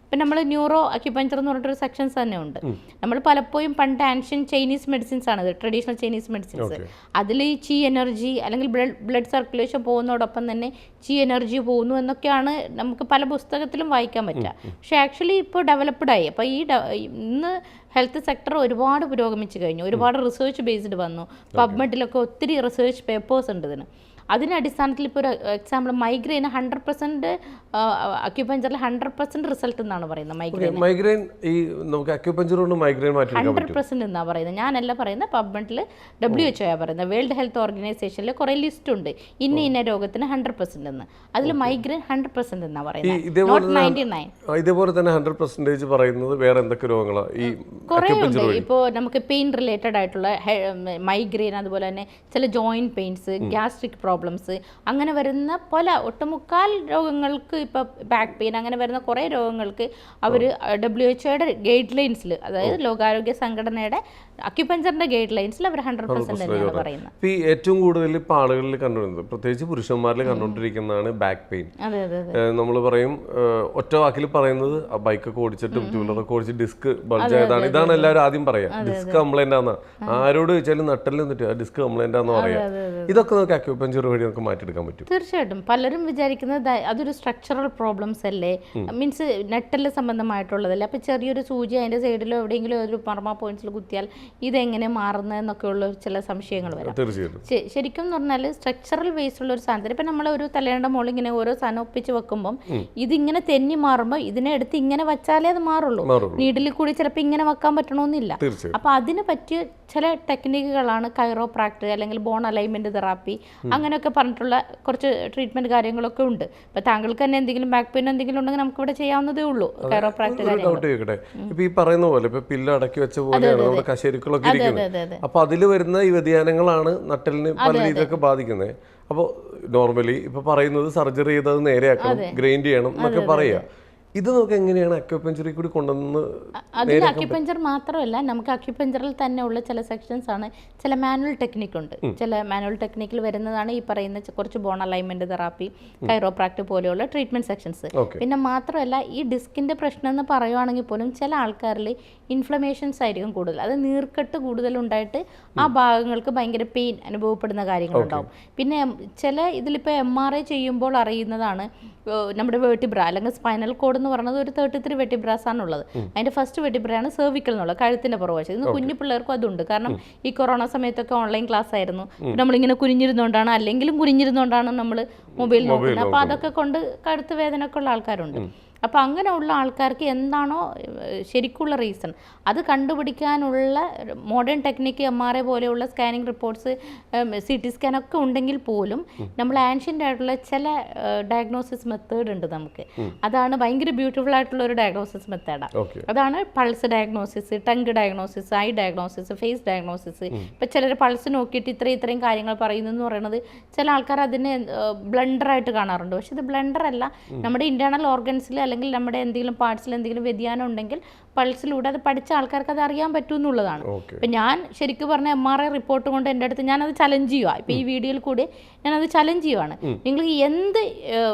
ഇപ്പം നമ്മൾ ന്യൂറോ അക്യുപഞ്ചർ എന്ന് പറഞ്ഞിട്ടൊരു സെക്ഷൻസ് തന്നെ ഉണ്ട്. നമ്മൾ പലപ്പോഴും പണ്ട് ആൻഷ്യൻ ചൈനീസ് മെഡിസിൻസ് ആണിത്, ട്രഡീഷണൽ ചൈനീസ് മെഡിസിൻസ്. അതിൽ ഈ ചി എനർജി അല്ലെങ്കിൽ ബ്ലഡ് സർക്കുലേഷൻ പോകുന്നതോടൊപ്പം തന്നെ ചി എനർജി പോകുന്നു എന്നൊക്കെയാണ് നമുക്ക് പല പുസ്തകത്തിലും വായിക്കാൻ പറ്റുക. പക്ഷേ ആക്ച്വലി ഇപ്പോൾ ഡെവലപ്ഡ് ആയി. അപ്പോൾ ഇന്ന് ഹെൽത്ത് സെക്ടർ ഒരുപാട് പുരോഗമിച്ച് കഴിഞ്ഞു, ഒരുപാട് റിസർച്ച് ബേസ്ഡ് വന്നു. പബ്മെഡിലൊക്കെ ഒത്തിരി റിസർച്ച് പേപ്പേഴ്സ് ഉണ്ട് ഇതിന്. അതിൻ്റെ അടിസ്ഥാനത്തിൽ ഇപ്പോൾ ഒരു എക്സാമ്പിൾ മൈഗ്രെയിൻ 100% അക്യുപഞ്ചറിൽ 100% റിസൾട്ട് എന്നാണ് പറയുന്നത്. മൈഗ്രെയിൻ ഈ നമുക്ക് അക്യുപഞ്ചർ കൊണ്ട് മൈഗ്രെയിൻ 100% എന്നാണ് പറയുന്നത്. ഞാനല്ല പറയുന്നത്, പബ്മെഡിൽ WHO പറയുന്നത്, വേൾഡ് ഹെൽത്ത് ഓർഗനൈസേഷനിൽ കുറേ ലിസ്റ്റ് ഉണ്ട്, ഇന്ന രോഗത്തിന് 100% എന്ന്. അതിൽ മൈഗ്രെയിൻ 100% എന്നാണ് പറയുന്നത്, നോട്ട് 99. ഇതേപോലെ തന്നെ 100% പറയുന്നത് വേറെ എന്തൊക്കെ രോഗങ്ങളാണ് ഈ കുറേ ഉണ്ട്. ഇപ്പോൾ നമുക്ക് പെയിൻ റിലേറ്റഡ് ആയിട്ടുള്ള മൈഗ്രെയിൻ, അതുപോലെ തന്നെ ചില ജോയിൻറ്റ് പെയിൻസ്, ഗ്യാസ്ട്രിക് പ്രോബ്ലംസ്, അങ്ങനെ വരുന്ന പല ഒട്ടുമുക്കാൽ രോഗങ്ങൾക്ക്, ഇപ്പോൾ ബാക്ക് പെയിൻ, അങ്ങനെ വരുന്ന കുറേ രോഗങ്ങൾക്ക് അവർ WHO ഗൈഡ് ലൈൻസിൽ, അതായത് ലോകാരോഗ്യ സംഘടനയുടെ അക്യുപഞ്ചറിന്റെ ഗൈഡ് ലൈൻസിൽ അവർ 100% തന്നെയാണ് പറയുന്നത്. ഈ ഏറ്റവും കൂടുതൽ ഇപ്പോൾ ആളുകളിൽ കണ്ടുവരുന്നത്, പ്രത്യേകിച്ച് പുരുഷന്മാരിൽ കണ്ടുകൊണ്ടിരിക്കുന്നതാണ് ബാക്ക് പെയിൻ. നമ്മൾ പറയും, ഒറ്റ വാക്കിൽ പറയുന്നത് ബൈക്കൊക്കെ ഓടിച്ചിട്ടും ടൂ വീലറൊക്കെ ഓടിച്ച് ഡിസ്ക് ബൾജ് ആയതാണ്. ഇതാണ് എല്ലാവരും ആദ്യം പറയാം, ഡിസ്ക് കംപ്ലൈന്റ് ആണെന്ന്. ആരോട് ചോദിച്ചാലും നട്ടലിൽ നിന്നിട്ട് ഡിസ്ക് കംപ്ലൈന്റ് ആണെന്ന് പറയാം. ഇതൊക്കെ നമുക്ക് അക്യുപഞ്ചർ വഴി നമുക്ക് മാറ്റിയെടുക്കാൻ പറ്റും. തീർച്ചയായിട്ടും. പലരും വിചാരിക്കുന്നത് അതൊരു സ്ട്രക്ചറൽ പ്രോബ്ലംസ് അല്ലേ, മീൻസ് നെട്ടല് സംബന്ധമായിട്ടുള്ളതല്ലേ. അപ്പോൾ ചെറിയൊരു സൂചി അതിൻ്റെ സൈഡിലോ എവിടെയെങ്കിലും ഒരു മർമ്മ പോയിന്റ്സിൽ കുത്തിയാൽ ഇതെങ്ങനെ മാറുന്നതെന്നൊക്കെ ഉള്ള ചില സംശയങ്ങൾ വരാം. ശരിക്കും എന്ന് പറഞ്ഞാൽ സ്ട്രക്ചറൽ ബേസ്ഡുള്ള ഒരു സാധനത്തിന്, ഇപ്പം നമ്മളൊരു തലേണ്ട മുകളിൽ ഇങ്ങനെ ഓരോ സാധനം ഒപ്പിച്ച് വെക്കുമ്പം ഇതിങ്ങനെ തെന്നി മാറുമ്പോൾ ഇതിനെ എടുത്ത് ഇങ്ങനെ വെച്ചാലേ അത് മാറുള്ളൂ. നീഡിൽ കൂടി ചിലപ്പോൾ ഇങ്ങനെ വെക്കാൻ പറ്റണമെന്നില്ല. അപ്പോൾ അതിന് പറ്റിയ ചില ടെക്നിക്കുകളാണ് കൈറോപ്രാക്ടർ അല്ലെങ്കിൽ ബോൺ അലൈൻമെന്റ് തെറാപ്പി, അങ്ങനെയൊക്കെ പറഞ്ഞിട്ടുള്ള കുറച്ച് ട്രീറ്റ്മെന്റ് കാര്യങ്ങളൊക്കെ ഉണ്ട്. ഇപ്പൊ താങ്കൾക്ക് തന്നെ എന്തെങ്കിലും ബാക്ക് പെയിൻ എന്തെങ്കിലും ഉണ്ടെങ്കിൽ നമുക്ക് ഇവിടെ ചെയ്യാവുന്നതേ ഉള്ളൂ കൈറോപ്രാക്ടർ. ഇപ്പൊ ഈ പറയുന്ന പോലെ ഇപ്പൊ പില്ല് അടക്കി വെച്ച പോലെയാണ് നമ്മുടെ കശേരുക്കളൊക്കെ ഇരിക്കുന്നത്. അപ്പൊ അതിൽ വരുന്ന ഈ വ്യതിയാനങ്ങളാണ് നട്ടലിന് പല രീതിയിലൊക്കെ ബാധിക്കുന്നത്. അപ്പോൾ നോർമലി ഇപ്പൊ പറയുന്നത് സർജറി ചെയ്തത് നേരെയാക്കണം, ഗ്രൈൻഡ് ചെയ്യണം എന്നൊക്കെ പറയാ. ഇത് നമുക്ക് എങ്ങനെയാണ് അക്യുപഞ്ചറിൽ കൂടി കൊണ്ടുവന്ന്? അതിൽ അക്യുപഞ്ചർ മാത്രമല്ല, നമുക്ക് അക്യുപഞ്ചറിൽ തന്നെ ഉള്ള ചില സെക്ഷൻസ് ആണ്. ചില മാനുവൽ ടെക്നിക് ഉണ്ട്. ചില മാനുവൽ ടെക്നിക്കിൽ വരുന്നതാണ് ഈ പറയുന്ന കുറച്ച് ബോൺ അലൈൻമെന്റ് തെറാപ്പി, കൈറോപ്രാക്ട് പോലെയുള്ള ട്രീറ്റ്മെന്റ് സെക്ഷൻസ്. പിന്നെ മാത്രമല്ല, ഈ ഡിസ്കിന്റെ പ്രശ്നം എന്ന് പറയുവാണെങ്കിൽ പോലും ചില ആൾക്കാരിൽ ഇൻഫ്ലമേഷൻസ് ആയിരിക്കും കൂടുതൽ. അത് നീർക്കെട്ട് കൂടുതലുണ്ടായിട്ട് ആ ഭാഗങ്ങൾക്ക് ഭയങ്കര പെയിൻ അനുഭവപ്പെടുന്ന കാര്യങ്ങളുണ്ടാവും. പിന്നെ ചില ഇതിലിപ്പോൾ MRI ചെയ്യുമ്പോൾ അറിയുന്നതാണ് നമ്മുടെ വെർട്ടിബ്ര അല്ലെങ്കിൽ സ്പൈനൽ കോഡ് എന്ന് പറയുന്നത് ഒരു 33 വെർട്ടിബ്രാസ് ആണുള്ളത്. അതിന്റെ ഫസ്റ്റ് വെർട്ടിബ്രയാണ് സെർവിക്കൽ എന്നുള്ളത്, കഴുത്തിന്റെ പുറകുവശം. ഇന്ന് കുഞ്ഞു പിള്ളേർക്കും അതുണ്ട്. കാരണം ഈ കൊറോണ സമയത്തൊക്കെ ഓൺലൈൻ ക്ലാസ് ആയിരുന്നു. നമ്മളിങ്ങനെ കുനിഞ്ഞിരുന്നുകൊണ്ടാണ്, അല്ലെങ്കിലും കുനിഞ്ഞിരുന്നുകൊണ്ടാണ് നമ്മൾ മൊബൈൽ നോക്കുന്നത്. അപ്പോൾ അതൊക്കെ കൊണ്ട് കഴുത്ത് വേദന ഒക്കെ ഉള്ള ആൾക്കാരുണ്ട്. അപ്പോൾ അങ്ങനെയുള്ള ആൾക്കാർക്ക് എന്താണോ ശരിക്കുള്ള റീസൺ അത് കണ്ടുപിടിക്കാനുള്ള മോഡേൺ ടെക്നിക്ക് MRI പോലെയുള്ള സ്കാനിങ് റിപ്പോർട്ട്സ്, CT സ്കാനൊക്കെ ഉണ്ടെങ്കിൽ പോലും നമ്മൾ ആൻഷ്യൻ്റ് ആയിട്ടുള്ള ചില ഡയഗ്നോസിസ് മെത്തേഡ് ഉണ്ട് നമുക്ക്. അതാണ് ഭയങ്കര ബ്യൂട്ടിഫുൾ ആയിട്ടുള്ള ഒരു ഡയഗ്നോസിസ് മെത്തേഡാണ്. അതാണ് pulse diagnosis, tongue diagnosis, eye diagnosis, face diagnosis. ഇപ്പം ചിലർ പൾസ് നോക്കിയിട്ട് ഇത്രയും കാര്യങ്ങൾ പറയുന്നു എന്ന് പറയുന്നത് ചില ആൾക്കാർ അതിനെ ബ്ലണ്ടറായിട്ട് കാണാറുണ്ട്. പക്ഷെ ഇത് ബ്ലണ്ടർ അല്ല. നമ്മുടെ ഇന്റേണൽ ഓർഗൻസിൽ അല്ലെങ്കിൽ നമ്മുടെ എന്തെങ്കിലും പാർട്സിൽ എന്തെങ്കിലും വ്യതിയാനം ഉണ്ടെങ്കിൽ പൾസിലൂടെ അത് പഠിച്ച ആൾക്കാർക്ക് അത് അറിയാൻ പറ്റും എന്നുള്ളതാണ്. ഇപ്പം ഞാൻ ശരിക്കും പറഞ്ഞ MRI റിപ്പോർട്ട് കൊണ്ട് എൻ്റെ അടുത്ത് ഞാനത് ചലഞ്ച് ചെയ്യുക. ഇപ്പം ഈ വീഡിയോയിൽ കൂടി ഞാനത് ചലഞ്ച് ചെയ്യുവാണ്. നിങ്ങൾക്ക് എന്ത്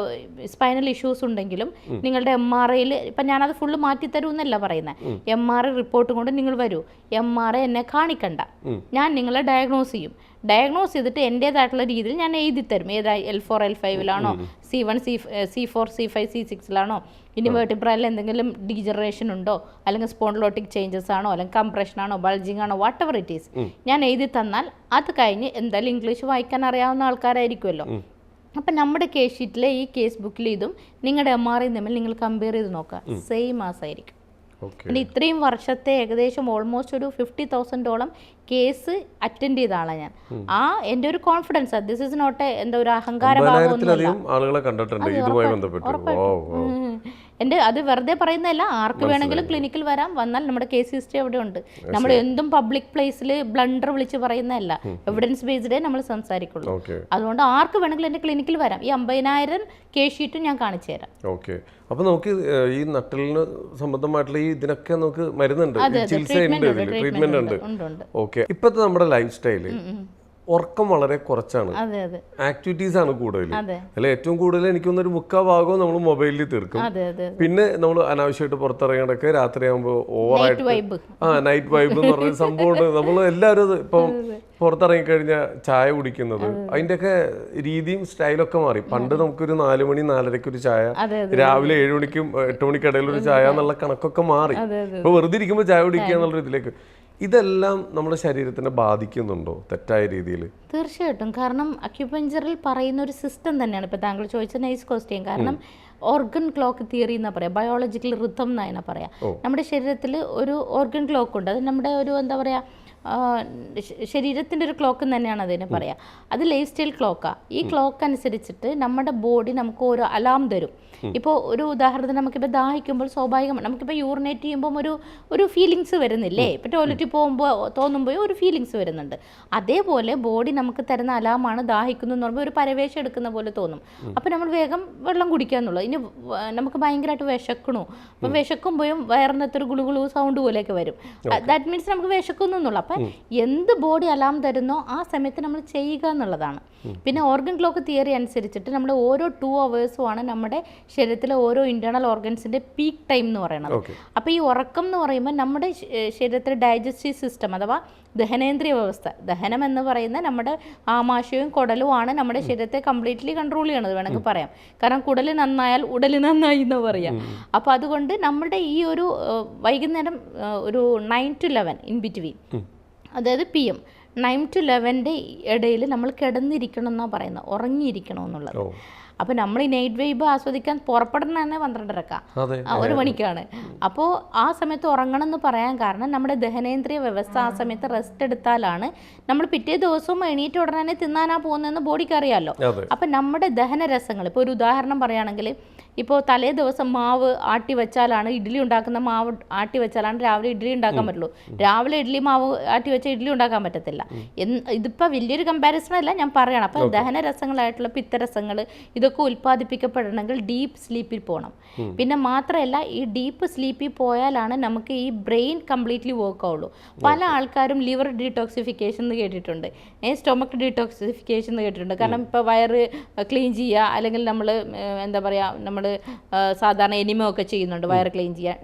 സ്പൈനൽ ഇഷ്യൂസ് ഉണ്ടെങ്കിലും നിങ്ങളുടെ MRIയിൽ, ഇപ്പം ഞാനത് ഫുള്ള് മാറ്റിത്തരൂ എന്നല്ല പറയുന്നത്, MRI റിപ്പോർട്ട് കൊണ്ട് നിങ്ങൾ വരൂ. MRI എന്നെ കാണിക്കണ്ട, ഞാൻ നിങ്ങളെ ഡയഗ്നോസ് ചെയ്യും. ഡയഗ്നോസ് ചെയ്തിട്ട് എൻ്റേതായിട്ടുള്ള രീതിയിൽ ഞാൻ എഴുതി തരും. ഏതായി L4 L5 C1 C4 C5 C6 ഇനി വെർട്ടിബ്രയിൽ എന്തെങ്കിലും ഡീജനറേഷൻ ഉണ്ടോ, അല്ലെങ്കിൽ സ്പോണ്ടിലോട്ടിക് ചേഞ്ചസ് ആണോ, അല്ലെങ്കിൽ കംപ്രഷൻ ആണോ, ബൾജിങ് ആണോ, വാട്ട് എവർ ഇറ്റ് ഈസ് ഞാൻ എഴുതി തന്നാൽ അത് കഴിഞ്ഞ് എന്തായാലും ഇംഗ്ലീഷ് വായിക്കാൻ അറിയാവുന്ന ആൾക്കാരായിരിക്കുമല്ലോ. അപ്പം നമ്മുടെ കേസ് ഷീറ്റിലെ ഈ കേസ് ബുക്കിൽ ഇതും നിങ്ങളുടെ MRI തമ്മിൽ നിങ്ങൾ കമ്പയർ ചെയ്ത് നോക്കുക, സെയിം ആസായിരിക്കും. പിന്നെ ഇത്രയും വർഷത്തെ ഏകദേശം ഓൾമോസ്റ്റ് ഒരു 50,000ഓളം കേസ് അറ്റൻഡ് ചെയ്ത ആളാണ് ഞാൻ. ആ എൻ്റെ ഒരു കോൺഫിഡൻസ്, ദിസ് ഇസ് നോട്ട് എന്താ ഒരു അഹങ്കാരഭാവമൊന്നുമല്ല. എൻ്റെ അത് വെറുതെ പറയുന്നതല്ല. ആർക്ക് വേണമെങ്കിലും ക്ലിനിക്കിൽ വന്നാൽ നമ്മുടെ കേസ് ഹിസ്റ്ററി അവിടെ ഉണ്ട്. നമ്മൾ എന്തും പബ്ലിക് പ്ലേസിൽ ബ്ലണ്ടർ വിളിച്ച് പറയുന്നതല്ല, എവിഡൻസ് ബേസ്ഡേ നമ്മൾ സംസാരിക്കുള്ളൂ. അതുകൊണ്ട് ആർക്ക് വേണമെങ്കിലും എൻ്റെ ക്ലിനിക്കിൽ വരാം. ഈ 50,000 കേസ് ഷീറ്റും ഞാൻ കാണിച്ചു തരാം. അപ്പൊ നമുക്ക് ഈ നട്ടലിന് സംബന്ധമായിട്ടുള്ള ഈ ഇതിനൊക്കെ നമുക്ക് മരുന്നുണ്ട്, ചികിത്സയുണ്ട്, ട്രീറ്റ്മെന്റ് ഉണ്ട്. ഓക്കെ. ഇപ്പോഴത്തെ നമ്മുടെ ലൈഫ് സ്റ്റൈല് ഉറക്കം വളരെ കുറച്ചാണ്, ആക്ടിവിറ്റീസ് ആണ് കൂടുതൽ. അല്ല, ഏറ്റവും കൂടുതൽ എനിക്കൊന്നൊരു 3/4 ഭാഗവും നമ്മൾ മൊബൈലിൽ തീർക്കും. പിന്നെ നമ്മൾ അനാവശ്യമായിട്ട് പുറത്തിറങ്ങാനൊക്കെ രാത്രിയാകുമ്പോൾ ഓവറായിട്ട് നൈറ്റ് വൈബ് എന്ന് പറഞ്ഞ സംഭവമുണ്ട്. നമ്മൾ എല്ലാവരും ഇപ്പം പുറത്തിറങ്ങിക്കഴിഞ്ഞാൽ ചായ കുടിക്കുന്നത് അതിൻ്റെയൊക്കെ രീതിയും സ്റ്റൈലൊക്കെ മാറി. പണ്ട് നമുക്കൊരു 4 മണി 4:30 ഒരു ചായ, രാവിലെ 7 മണിക്കും 8 മണിക്കിടയിൽ ഒരു ചായ എന്നുള്ള കണക്കൊക്കെ മാറി. ഇപ്പൊ വെറുതെ ഇരിക്കുമ്പോൾ ചായ കുടിക്കുക എന്നുള്ള ഇതിലേക്ക്. ഇതെല്ലാം നമ്മുടെ ശരീരത്തിനെ ബാധിക്കുന്നുണ്ടോ തെറ്റായ രീതിയിൽ? തീർച്ചയായിട്ടും. കാരണം അക്യുപഞ്ചറിൽ പറയുന്ന ഒരു സിസ്റ്റം തന്നെയാണ്. ഇപ്പോൾ താങ്കൾ ചോദിച്ച നൈസ് ക്വസ്റ്റ്യൻ. കാരണം ഓർഗൻ ക്ലോക്ക് തിയറി എന്നാ പറയാം, ബയോളജിക്കൽ റിതം എന്നാ പറയാം. നമ്മുടെ ശരീരത്തിൽ ഒരു ഓർഗൻ ക്ലോക്ക് ഉണ്ട്. അത് നമ്മുടെ ഒരു എന്താ പറയുക, ശരീരത്തിൻ്റെ ഒരു ക്ലോക്ക് തന്നെയാണ് അതിനെ പറയാം. അത് ലൈഫ് സ്റ്റൈൽ ക്ലോക്കാണ്. ഈ ക്ലോക്ക് അനുസരിച്ചിട്ട് നമ്മുടെ ബോഡി നമുക്ക് ഓരോ അലാം തരും. ഇപ്പോൾ ഒരു ഉദാഹരണത്തിന് നമുക്കിപ്പോൾ ദാഹിക്കുമ്പോൾ സ്വാഭാവികമാണ് നമുക്കിപ്പോൾ യൂറിനേറ്റ് ചെയ്യുമ്പോൾ ഒരു ഫീലിങ്സ് വരുന്നില്ലേ? ഇപ്പോൾ ടോയ്ലറ്റിൽ പോകുമ്പോൾ തോന്നുമ്പോൾ ഒരു ഫീലിങ്സ് വരുന്നുണ്ട്. അതേപോലെ ബോഡി നമുക്ക് തരുന്ന അലാമാണ് ദാഹിക്കുന്നു എന്ന് പറയുമ്പോൾ ഒരു പരവേശം എടുക്കുന്ന പോലെ തോന്നും. അപ്പോൾ നമ്മൾ വേഗം വെള്ളം കുടിക്കുക എന്നുള്ളത്. ഇനി നമുക്ക് ഭയങ്കരമായിട്ട് വിശക്കണു, അപ്പോൾ വിശക്കുമ്പോഴും വയറിനകത്തൊരു ഗുളുഗുളു സൗണ്ട് പോലെയൊക്കെ വരും. ദാറ്റ് മീൻസ് നമുക്ക് വിശക്കുന്നു എന്നുള്ള. അപ്പം എന്ത് ബോഡി അലാം തരുന്നോ ആ സമയത്ത് നമ്മൾ ചെയ്യുക എന്നുള്ളതാണ്. പിന്നെ ഓർഗൻ ക്ലോക്ക് തിയറി അനുസരിച്ചിട്ട് നമ്മൾ ഓരോ 2 hours നമ്മുടെ ശരീരത്തിലെ ഓരോ ഇന്റേണൽ ഓർഗൻസിന്റെ പീക്ക് ടൈം എന്ന് പറയുന്നത്. അപ്പോൾ ഈ ഉറക്കം എന്ന് പറയുമ്പോൾ നമ്മുടെ ശരീരത്തിലെ ഡൈജസ്റ്റീവ് സിസ്റ്റം അഥവാ ദഹനേന്ദ്രിയ വ്യവസ്ഥ, ദഹനം എന്ന് പറയുന്ന നമ്മുടെ ആമാശയവും കുടലുമാണ് നമ്മുടെ ശരീരത്തെ കംപ്ലീറ്റ്ലി കൺട്രോൾ ചെയ്യണത് വേണമെങ്കിൽ പറയാം. കാരണം കുടൽ നന്നായാൽ ഉടൽ നന്നായി എന്ന് പറയാം. അപ്പോൾ അതുകൊണ്ട് നമ്മുടെ ഈ ഒരു വൈകുന്നേരം ഒരു 9 to 11 ഇൻ ബിറ്റ്വീൻ, അതായത് PM 9 to 11 ഇടയിൽ നമ്മൾ കിടന്നിരിക്കണം എന്നാണ് പറയുന്നത്, ഉറങ്ങിയിരിക്കണം എന്നുള്ളത്. അപ്പോൾ നമ്മൾ ഈ നൈറ്റ് വൈബ് ആസ്വദിക്കാൻ പുറപ്പെടുന്ന തന്നെ 12:30 1 മണിക്കാണ്. അപ്പോൾ ആ സമയത്ത് ഉറങ്ങണം എന്ന് പറയാൻ കാരണം നമ്മുടെ ദഹനേന്ദ്രിയ വ്യവസ്ഥ ആ സമയത്ത് റെസ്റ്റ് എടുത്താലാണ് നമ്മൾ പിറ്റേ ദിവസവും എണീറ്റ് ഉടനെ തിന്നാനാ പോകുന്നതെന്ന് ബോഡിക്ക് അറിയാമല്ലോ. അപ്പം നമ്മുടെ ദഹനരസങ്ങൾ, ഇപ്പോൾ ഒരു ഉദാഹരണം പറയുകയാണെങ്കിൽ, ഇപ്പോൾ തലേ ദിവസം മാവ് ആട്ടി വെച്ചാലാണ് ഇഡ്ഡലി ഉണ്ടാക്കുന്ന മാവ് ആട്ടി വെച്ചാലാണ് രാവിലെ ഇഡ്ഡലി ഉണ്ടാക്കാൻ പറ്റുള്ളൂ. രാവിലെ ഇഡ്ഡലി മാവ് ആട്ടി വെച്ചാൽ ഇഡ്ഡലി ഉണ്ടാക്കാൻ പറ്റത്തില്ല. ഇതിപ്പോൾ വലിയൊരു കമ്പാരിസൺ അല്ല, ഞാൻ പറയണം. അപ്പം ദഹനരസങ്ങളായിട്ടുള്ള പിത്തരസങ്ങൾ ഇത് ഇതൊക്കെ ഉൽപ്പാദിപ്പിക്കപ്പെടണമെങ്കിൽ ഡീപ്പ് സ്ലീപ്പിൽ പോകണം. പിന്നെ മാത്രമല്ല ഈ ഡീപ്പ് സ്ലീപ്പിൽ പോയാലാണ് നമുക്ക് ഈ ബ്രെയിൻ കംപ്ലീറ്റ്ലി വർക്ക് ആവുള്ളൂ. പല ആൾക്കാരും ലിവർ ഡീടോക്സിഫിക്കേഷൻ എന്ന് കേട്ടിട്ടുണ്ട്, സ്റ്റൊമക്ക് ഡീടോക്സിഫിക്കേഷൻ എന്ന് കേട്ടിട്ടുണ്ട്. കാരണം ഇപ്പോൾ വയറ് ക്ലീൻ ചെയ്യുക, അല്ലെങ്കിൽ നമ്മൾ എന്താ പറയുക, നമ്മൾ സാധാരണ എനിമ ഒക്കെ ചെയ്യുന്നുണ്ട് വയറ് ക്ലീൻ ചെയ്യാൻ,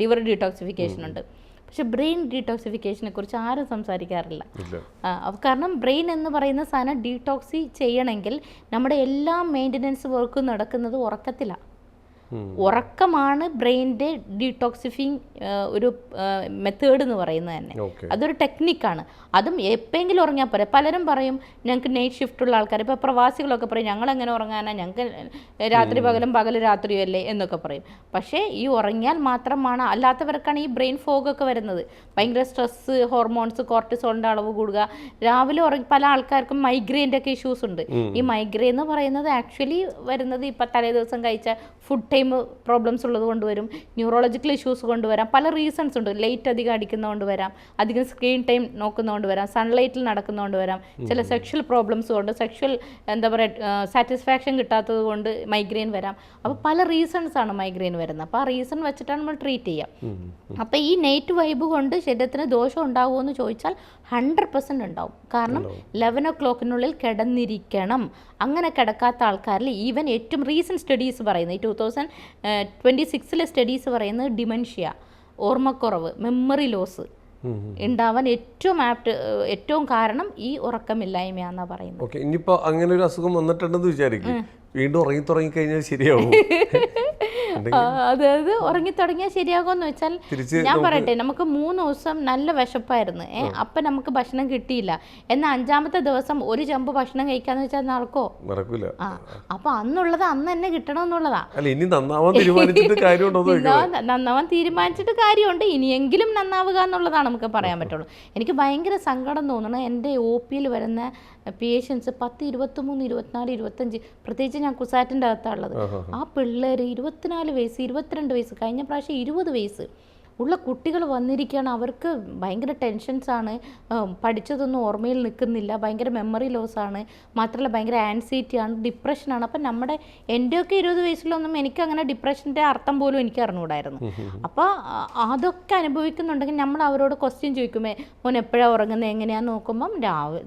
ലിവർ ഡീടോക്സിഫിക്കേഷൻ ഉണ്ട്. പക്ഷെ ബ്രെയിൻ ഡീടോക്സിഫിക്കേഷനെ കുറിച്ച് ആരും സംസാരിക്കാറില്ല. കാരണം ബ്രെയിൻ എന്ന് പറയുന്ന സാധനം ഡീടോക്സി ചെയ്യണമെങ്കിൽ നമ്മുടെ എല്ലാ മെയിൻ്റനൻസ് വർക്കും നടക്കുന്നത് ഉറക്കത്തിലാണ്. ഉറക്കമാണ് ബ്രെയിനിൻ്റെ ഡീടോക്സിഫിങ് ഒരു മെത്തേഡ് എന്ന് പറയുന്നത് തന്നെ. അതൊരു ടെക്നിക്കാണ്. അതും എപ്പോഴെങ്കിലും ഉറങ്ങിയാൽ പോരെ. പലരും പറയും ഞങ്ങൾക്ക് നൈറ്റ് ഷിഫ്റ്റുള്ള ആൾക്കാർ, ഇപ്പോൾ പ്രവാസികളൊക്കെ പറയും ഞങ്ങൾ എങ്ങനെ ഉറങ്ങാനാ, ഞങ്ങൾക്ക് രാത്രി പകലും പകൽ രാത്രിയും അല്ലേ എന്നൊക്കെ പറയും. പക്ഷേ ഈ ഉറങ്ങിയാൽ മാത്രമാണ്, അല്ലാത്തവർക്കാണ് ഈ ബ്രെയിൻ ഫോഗൊക്കെ വരുന്നത്. ഭയങ്കര സ്ട്രെസ്സ്, ഹോർമോൺസ്, കോർട്ടിസോളിൻ്റെ അളവ് കൂടുക, രാവിലെ ഉറങ്ങി. പല ആൾക്കാർക്കും മൈഗ്രെയിൻ്റെ ഒക്കെ ഇഷ്യൂസ് ഉണ്ട്. ഈ മൈഗ്രെയിൻ എന്ന് പറയുന്നത് ആക്ച്വലി വരുന്നത് ഇപ്പം തലേ ദിവസം കഴിച്ച ഫുഡ് ടൈം പ്രോബ്ലംസ് ഉള്ളത് കൊണ്ടുവരും, ന്യൂറോളജിക്കൽ ഇഷ്യൂസ് കൊണ്ടുവരാം, പല റീസൺസ് ഉണ്ട്. ലൈറ്റ് അധികം അടിക്കുന്നതുകൊണ്ട് വരാം, അധികം സ്ക്രീൻ ടൈം നോക്കുന്നതുകൊണ്ട് വരാം, സൺലൈറ്റിൽ നടക്കുന്നതുകൊണ്ട് വരാം, ചില സെക്ഷൽ പ്രോബ്ലംസ് കൊണ്ട്, സെക്ഷൽ എന്താ പറയുക സാറ്റിസ്ഫാക്ഷൻ കിട്ടാത്തത് കൊണ്ട് മൈഗ്രെയിൻ വരാം. അപ്പോൾ പല റീസൺസ് ആണ് മൈഗ്രെയിൻ വരുന്നത്. അപ്പോൾ ആ റീസൺ വെച്ചിട്ടാണ് നമ്മൾ ട്രീറ്റ് ചെയ്യുക. അപ്പോൾ ഈ നൈറ്റ് വൈബ് കൊണ്ട് ശരീരത്തിന് ദോഷം ഉണ്ടാവുമോ എന്ന് ചോദിച്ചാൽ 100% ഉണ്ടാവും. കാരണം 11 o'clock കിടന്നിരിക്കണം. അങ്ങനെ കിടക്കാത്ത ആൾക്കാരിൽ ഈവൻ ഏറ്റവും റീസെൻറ്റ് സ്റ്റഡീസ് പറയുന്നത്, 2026 സ്റ്റഡീസ് പറയുന്നത് ഡിമെൻഷ്യ, ഓർമ്മക്കുറവ്, മെമ്മറി ലോസ് ഉണ്ടാവാൻ ഏറ്റവും കാരണം ഈ ഉറക്കമില്ലായ്മയാണെന്നാണ് പറയുന്നത്. ഇനിയിപ്പോൾ അങ്ങനെ ഒരു അസുഖം വന്നിട്ടുണ്ടെന്ന് വിചാരിക്കും, വീണ്ടും ഉറങ്ങി കഴിഞ്ഞാൽ ശരിയാവും. അതായത് ഉറങ്ങിത്തുടങ്ങിയാൽ ശരിയാകുമെന്ന് വെച്ചാൽ, ഞാൻ പറയട്ടെ, നമുക്ക് 3 ദിവസം നല്ല വിശപ്പായിരുന്നു, അപ്പം നമുക്ക് ഭക്ഷണം കിട്ടിയില്ല, എന്നാൽ 5ാമത്തെ ദിവസം ഒരു ചമ്പ് ഭക്ഷണം കഴിക്കാന്ന് വെച്ചാൽ നടക്കൂല. അപ്പൊ അന്നുള്ളത് അന്ന് തന്നെ കിട്ടണമെന്നുള്ളതാ. നന്നാവാൻ തീരുമാനിച്ചിട്ട് കാര്യമുണ്ട്, ഇനിയെങ്കിലും നന്നാവുക എന്നുള്ളതാണ് നമുക്ക് പറയാൻ പറ്റുള്ളൂ. എനിക്ക് ഭയങ്കര സങ്കടം തോന്നുന്നു, എൻ്റെ OP-യിൽ വരുന്ന പേഷ്യൻസ് 10, 23, 24, 25, പ്രത്യേകിച്ച് ഞാൻ കുസാറ്റിൻ്റെ അകത്താണുള്ളത്. ആ പിള്ളേർ 24 വയസ്സ്, 22 വയസ്സ്, കഴിഞ്ഞ പ്രാവശ്യം 20 വയസ്സ് ഉള്ള കുട്ടികൾ വന്നിരിക്കുകയാണ്. അവർക്ക് ഭയങ്കര ടെൻഷൻസാണ്, പഠിച്ചതൊന്നും ഓർമ്മയിൽ നിൽക്കുന്നില്ല, ഭയങ്കര മെമ്മറി ലോസാണ്, മാത്രമല്ല ഭയങ്കര ആൻസൈറ്റിയാണ്, ഡിപ്രഷനാണ്. അപ്പം എൻ്റെയൊക്കെ 20 വയസ്സിലൊന്നും എനിക്കങ്ങനെ ഡിപ്രഷൻ്റെ അർത്ഥം പോലും എനിക്ക് അറിഞ്ഞുകൂടായിരുന്നു. അപ്പോൾ അതൊക്കെ അനുഭവിക്കുന്നുണ്ടെങ്കിൽ നമ്മൾ അവരോട് ക്വസ്റ്റ്യൻ ചോദിക്കുമേ, മോൻ എപ്പോഴാണ് ഉറങ്ങുന്നത്, എങ്ങനെയാണെന്ന് നോക്കുമ്പം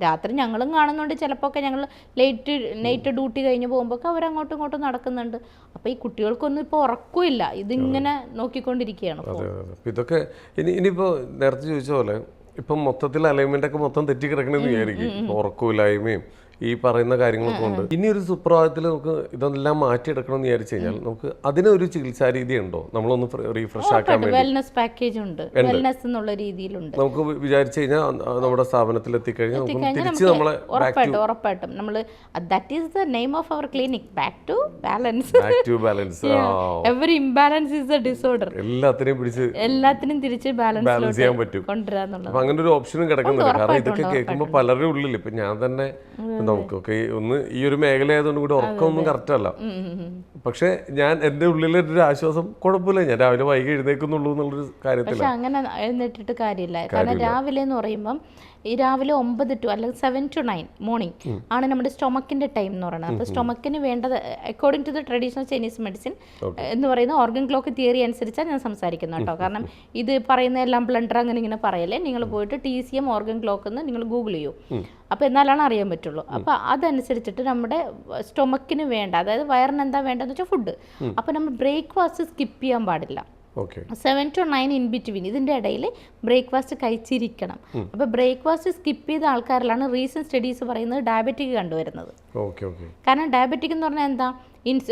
രാത്രി ഞങ്ങളും കാണുന്നുണ്ട്. ചിലപ്പോൾ ഒക്കെ ഞങ്ങൾ നൈറ്റ് ഡ്യൂട്ടി കഴിഞ്ഞ് പോകുമ്പോൾ അവരങ്ങോട്ടും ഇങ്ങോട്ടും നടക്കുന്നുണ്ട്. അപ്പോൾ ഈ കുട്ടികൾക്കൊന്നും ഇപ്പോൾ ഉറക്കമില്ല, ഇതിങ്ങനെ നോക്കിക്കൊണ്ടിരിക്കുകയാണ്. ഇതൊക്കെ ഇനിയിപ്പോൾ നേരത്തെ ചോദിച്ച പോലെ ഇപ്പം മൊത്തത്തിൽ അലൈൻമെന്റ് ഒക്കെ മൊത്തം തെറ്റിക്കിടക്കണമെന്ന് വിചാരിക്കും. ഉറക്കമില്ലായ്മയും ഈ പറയുന്ന കാര്യങ്ങളൊക്കെ ഉണ്ട്. ഇനി ഒരു സുപ്രഭാതത്തിൽ നമുക്ക് ഇതെല്ലാം മാറ്റിയെടുക്കണം എന്ന് വിചാരിച്ചു കഴിഞ്ഞാൽ നമുക്ക് അതിനൊരു ചികിത്സാ രീതി ഉണ്ടോ? നമ്മളൊന്ന് റീഫ്രഷ് ആക്കാൻ വേണ്ടി വെൽനസ് പാക്കേജ് ഉണ്ട്, വെൽനസ് എന്നുള്ള രീതിയിലുണ്ട്. നമുക്ക് വിചാരിച്ചു കഴിഞ്ഞാൽ നമ്മുടെ സ്ഥാപനത്തിൽ എത്തിക്കഴിഞ്ഞാൽ തിരിച്ച് നമ്മളെ ഉറപ്പായിട്ടും നമ്മൾ, that is the name of our clinic, back to balance. Every imbalance is a disorder. എല്ലാത്തിനും തിരിച്ച് ബാലൻസ് ചെയ്യാൻ പറ്റും, കൊണ്ടുവരാന്നുള്ളത്. അപ്പൊ അങ്ങനെ ഒരു ഓപ്ഷനും കിടക്കുന്നുണ്ട്. കാരണം ഇതൊക്കെ കേൾക്കുമ്പോൾ പലരുടെ ഉള്ളിൽ, ഇപ്പൊ ഞാൻ തന്നെ നമുക്കൊക്കെ ഒന്ന് ഈ ഒരു മേഖല ആയതുകൊണ്ട് കൂടി ഉറക്കമൊന്നും കറക്റ്റ് അല്ല. പക്ഷെ ഞാൻ എൻ്റെ ഉള്ളിലൊരു ആശ്വാസം, കുഴപ്പമില്ല, ഞാൻ രാവിലെ വൈകി എഴുന്നേക്കുന്നുള്ളൂ എന്നുള്ളൊരു കാര്യത്തിൽ. പക്ഷെ അങ്ങനെ എഴുന്നേറ്റിട്ട് കാര്യമില്ല. കാരണം രാവിലെ എന്ന് പറയുമ്പം ഈ രാവിലെ 9 to അല്ലെങ്കിൽ 7 to 9 മോർണിംഗ് ആണ് നമ്മുടെ സ്റ്റൊമക്കിൻ്റെ ടൈം എന്ന് പറയുന്നത്. അപ്പോൾ സ്റ്റൊമക്കിന് വേണ്ടത് according to the traditional Chinese medicine എന്ന് പറയുന്ന ഓർഗൻ ക്ലോക്ക് തിയറി അനുസരിച്ചാണ് ഞാൻ സംസാരിക്കുന്നത് കേട്ടോ. കാരണം ഇത് പറയുന്ന എല്ലാം ബ്ലണ്ടർ അങ്ങനെ ഇങ്ങനെ പറയല്ലേ. നിങ്ങൾ പോയിട്ട് TCM ഓർഗൻ ക്ലോക്ക് എന്ന് നിങ്ങൾ ഗൂഗിൾ ചെയ്യൂ, അപ്പോൾ എന്നാലാണ് അറിയാൻ പറ്റുള്ളൂ. അപ്പോൾ അതനുസരിച്ചിട്ട് നമ്മുടെ സ്റ്റൊമക്കിന് വേണ്ട, അതായത് വയറിന് എന്താ വേണ്ടതെന്ന് വെച്ചാൽ ഫുഡ്. അപ്പോൾ നമ്മൾ ബ്രേക്ക്ഫാസ്റ്റ് സ്കിപ്പ് ചെയ്യാൻ പാടില്ല. 7 to 9 ഇൻ ബിറ്റ്വീൻ, ഇതിൻ്റെ ഇടയിൽ ബ്രേക്ക്ഫാസ്റ്റ് കഴിച്ചിരിക്കണം. അപ്പോൾ ബ്രേക്ക്ഫാസ്റ്റ് സ്കിപ്പ് ചെയ്ത ആൾക്കാരിലാണ് റീസെൻറ്റ് സ്റ്റഡീസ് പറയുന്നത് ഡയബറ്റിക് കണ്ടുവരുന്നത്. കാരണം ഡയബറ്റിക് എന്ന് പറഞ്ഞാൽ എന്താ,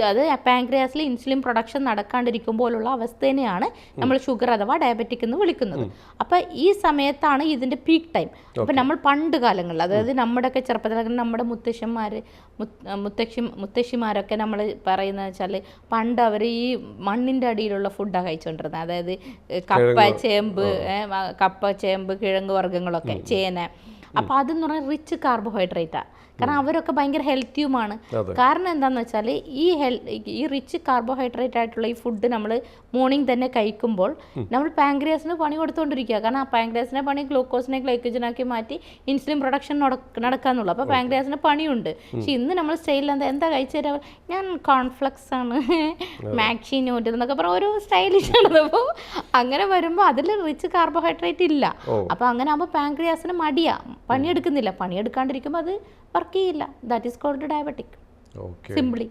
അത് പാൻക്രിയാസിൽ ഇൻസുലിൻ പ്രൊഡക്ഷൻ നടക്കാണ്ടിരിക്കുമ്പോഴുള്ള അവസ്ഥേനെയാണ് നമ്മൾ ഷുഗർ അഥവാ ഡയബറ്റിക് എന്ന് വിളിക്കുന്നത്. അപ്പോൾ ഈ സമയത്താണ് ഇതിൻ്റെ പീക്ക് ടൈം. അപ്പോൾ നമ്മൾ പണ്ട് കാലങ്ങളിൽ, അതായത് നമ്മുടെയൊക്കെ ചെറുപ്പത്തിൽ നമ്മുടെ മുത്തശ്ശിമാരൊക്കെ നമ്മൾ പറയുന്നത് വെച്ചാൽ പണ്ട് അവർ ഈ മണ്ണിൻ്റെ അടിയിലുള്ള ഫുഡാണ് കഴിച്ചുകൊണ്ടിരുന്നത്. അതായത് കപ്പ, ചേമ്പ്, കിഴങ്ങ് വർഗ്ഗങ്ങളൊക്കെ, ചേന, അപ്പോൾ അതെന്ന് പറഞ്ഞാൽ റിച്ച് കാർബോഹൈഡ്രേറ്റാണ്. കാരണം അവരൊക്കെ ഭയങ്കര ഹെൽത്തിയുമാണ്. കാരണം എന്താണെന്ന് വെച്ചാൽ ഈ റിച്ച് കാർബോഹൈഡ്രേറ്റ് ആയിട്ടുള്ള ഈ ഫുഡ് നമ്മൾ മോർണിംഗ് തന്നെ കഴിക്കുമ്പോൾ നമ്മൾ പാങ്ക്രിയാസിന് പണി കൊടുത്തുകൊണ്ടിരിക്കുക. കാരണം ആ പാങ്ക്രിയാസിനെ പണി ഗ്ലൂക്കോസിനെ ഗ്ലൈക്കോജനാക്കി മാറ്റി ഇൻസുലിൻ പ്രൊഡക്ഷൻ നടക്കാന്നുള്ളൂ. അപ്പോൾ പാങ്ക്രിയാസിന് പണിയുണ്ട്. പക്ഷെ ഇന്ന് നമ്മൾ സ്റ്റൈലിൽ എന്താ കഴിച്ചു തരാം, ഞാൻ കോൺഫ്ലെക്സ് ആണ്, മാക്സി നോട്ട് എന്നൊക്കെ പറഞ്ഞാൽ ഒരു സ്റ്റൈലിഷ് ആണ്. അപ്പോൾ അങ്ങനെ വരുമ്പോൾ അതിൽ റിച്ച് കാർബോഹൈഡ്രേറ്റ് ഇല്ല. അപ്പോൾ അങ്ങനെ ആകുമ്പോൾ പാങ്ക്രിയാസിന് മടിയാ, പണിയെടുക്കുന്നില്ല. പണിയെടുക്കാണ്ടിരിക്കുമ്പോൾ അത് വർക്ക് ചെയ്യില്ല. That is called diabetic. Simply